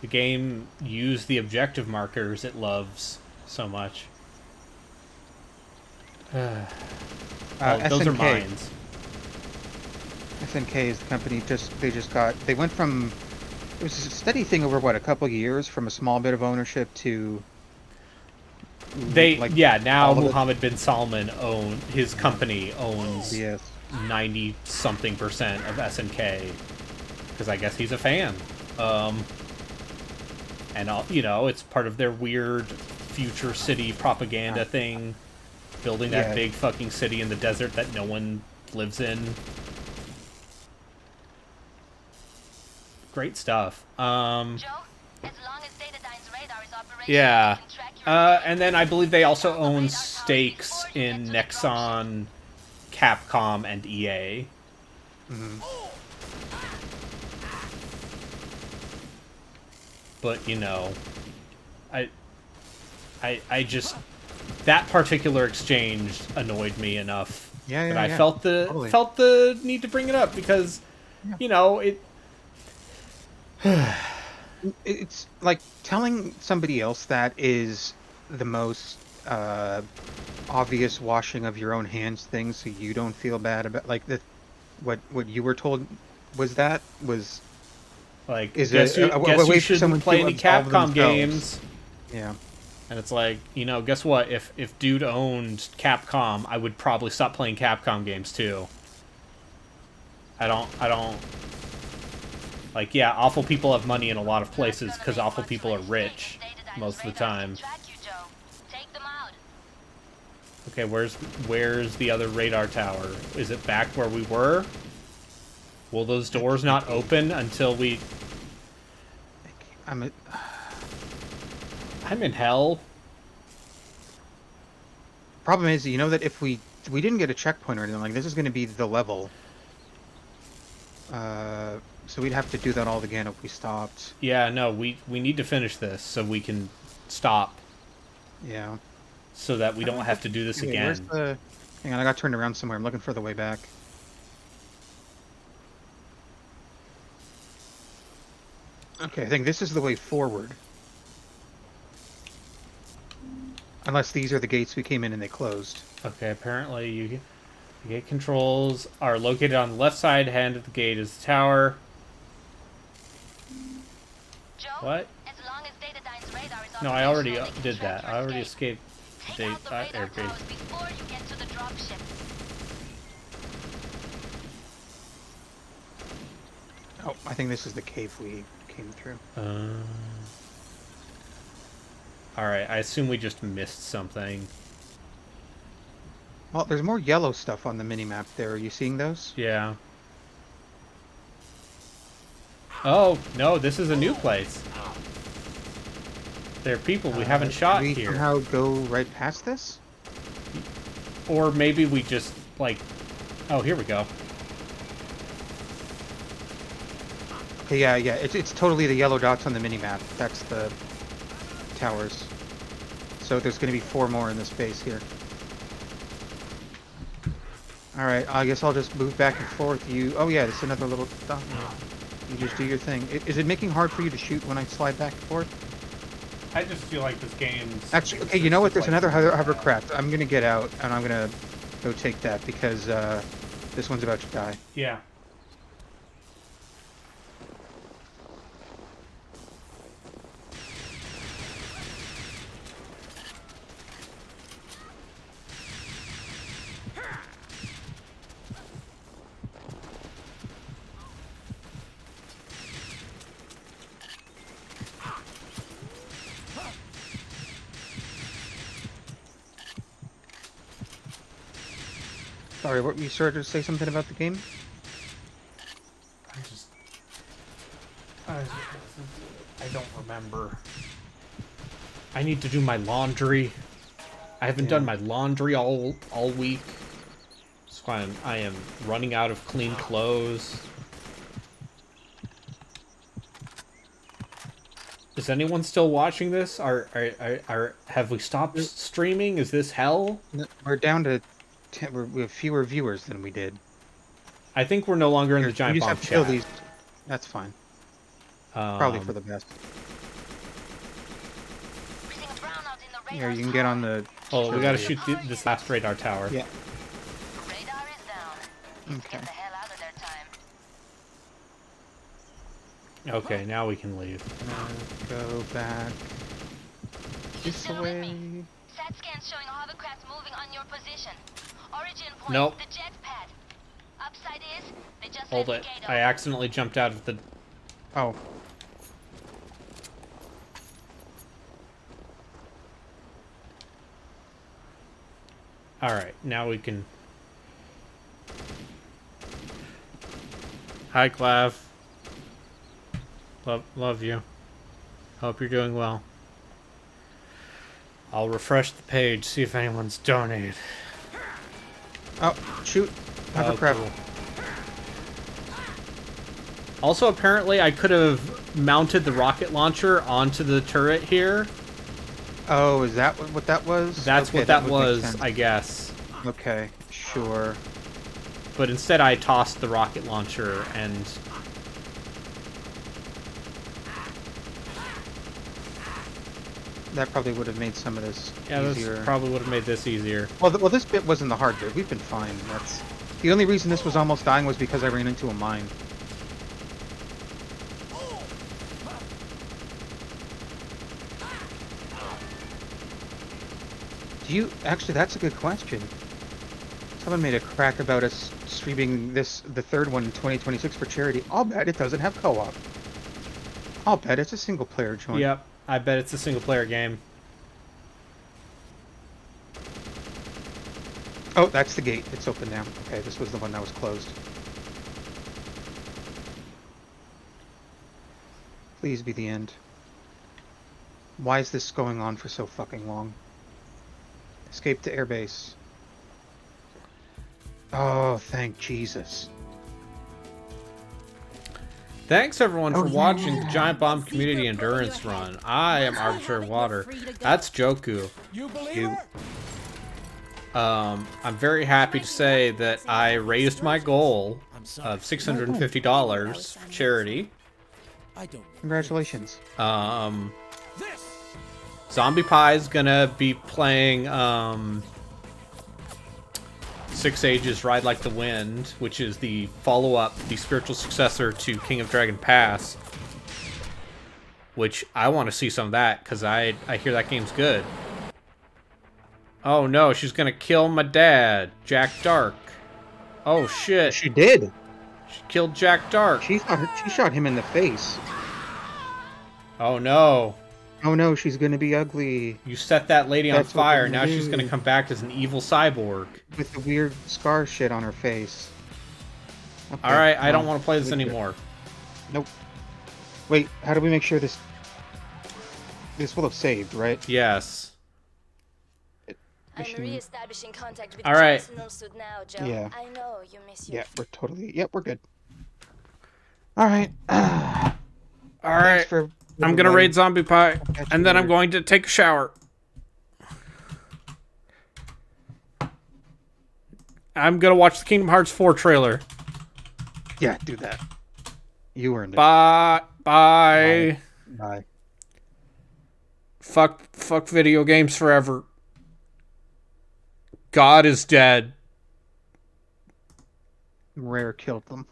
the game used the objective markers it loves so much. Those SNK. are mines. SNK is the company. They went from... It was a steady thing over, what, a couple years, from a small bit of ownership to... Now Mohammed bin Salman his company owns 90-something% of SNK. Because I guess he's a fan. And, it's part of their weird future city propaganda thing. Building that big fucking city in the desert that no one lives in. Great stuff. Joe, as long as Datadyne's radar is operational, Yeah. you can track your And then I believe they also own stakes in Nexon, Capcom, and EA. But, I just... That particular exchange annoyed me enough that I felt the need to bring it up because, It's like telling somebody else that is the most obvious washing of your own hands thing, so you don't feel bad about what you were told was like guess you shouldn't play any Capcom games. Yeah. And it's like, guess what? If dude owned Capcom, I would probably stop playing Capcom games too. I don't like, yeah, awful people have money in a lot of places because awful people are rich most of the time. Okay, where's the other radar tower? Is it back where we were? Will those doors not open until we... I'm in hell. Problem is, that if we didn't get a checkpoint or anything, like, this is going to be the level. So we'd have to do that all again if we stopped. Yeah, no, we need to finish this so we can stop. Yeah. So that we don't have to do this again. Where's the... Hang on, I got turned around somewhere. I'm looking for the way back. Okay, I think this is the way forward. Unless these are the gates we came in and they closed. Okay, apparently the gate controls are located on the left side hand of the gate is the tower. Joe, what? As long as Datadyne's radar is no, I already did that. I already escaped the radar towers before you get to the dropship. Oh, I think this is the cave we came through. Alright, I assume we just missed something. Well, there's more yellow stuff on the minimap there. Are you seeing those? Yeah. Oh, no, this is a new place. There are people we haven't shot we here. Somehow go right past this? Or maybe we just, like... Oh, here we go. Okay, yeah, it's totally the yellow dots on the minimap. That's the towers. So there's going to be 4 more in this base here. Alright, I guess I'll just move back and forth. Oh yeah, there's another little dot. You just do your thing. Is it making hard for you to shoot when I slide back and forth? I just feel like this game's... Actually, okay, you know what? There's another hovercraft. I'm gonna get out, and I'm gonna go take that, because this one's about to die. Yeah. Sorry, what you started to say something about the game? I don't remember. I need to do my laundry. I haven't done my laundry all week. So I am running out of clean clothes. Is anyone still watching this? Have we stopped streaming? Is this hell? We're down to 10, we have fewer viewers than we did. I think we're no longer in the Giant Bomb chat. Kill these. That's fine. Probably for the best. Here, you can get on the... Oh, we gotta shoot this last radar tower. Yeah. Radar is down. Okay. Get the hell out of their time. Okay, now we can leave. Go back this way. Sat scans showing a hovercraft moving on your position. Origin point, Nope. the jet pad. Upside is, they just Hold let it. the gate I open. accidentally jumped out of the... Oh. Alright, now we can... Hi, Clav. Love you. Hope you're doing well. I'll refresh the page, see if anyone's donated. Oh, shoot. Hovercraft. Cool. Also, apparently, I could have mounted the rocket launcher onto the turret here. Oh, is that what that was? That's okay, what that would make was, sense. I guess. Okay, sure. But instead, I tossed the rocket launcher and... That probably would have made some of this easier. This probably would have made this easier. Well, this bit wasn't the hard bit. We've been fine. That's the only reason this was almost dying was because I ran into a mine. Do you actually? That's a good question. Someone made a crack about us streaming the third one in 2026 for charity. I'll bet it doesn't have co-op. I'll bet it's a single player joint. Yep, I bet it's a single player game. Oh, that's the gate. It's open now. Okay, this was the one that was closed. Please be the end. Why is this going on for so fucking long? Escape to airbase. Oh, thank Jesus. Thanks everyone for watching the Giant Bomb Community Endurance Run. I am Arbitrary Water. That's Joeku. I'm very happy to say that I raised my goal of $650 for charity. Congratulations. Zombie Pie's gonna be playing 6 Ages Ride Like the Wind, which is the follow-up, the spiritual successor to King of Dragon Pass. Which I want to see some of that, because I hear that game's good. Oh no, she's gonna kill my dad, Jack Dark. Oh shit. She did. She killed Jack Dark. She shot him in the face. Oh no. Oh no, she's gonna be ugly. You set that lady on That's what fire, we now do. she's gonna come back as an evil cyborg. With the weird scar shit on her face. Okay, Alright, I don't well, want to play this we good. anymore. Nope. Wait, how do we make sure this will have saved, right? Yes. I'm re-establishing contact with All right. Johnson suit now, Joe. Yeah. I know you miss your Yeah, we're totally... Yep, we're good. Alright. Alright. I'm gonna raid Zombie Pie, and then I'm going to take a shower. I'm gonna watch the Kingdom Hearts 4 trailer. Yeah, do that. You earned it. Bye. Bye. Bye. Fuck video games forever. God is dead. Rare killed them.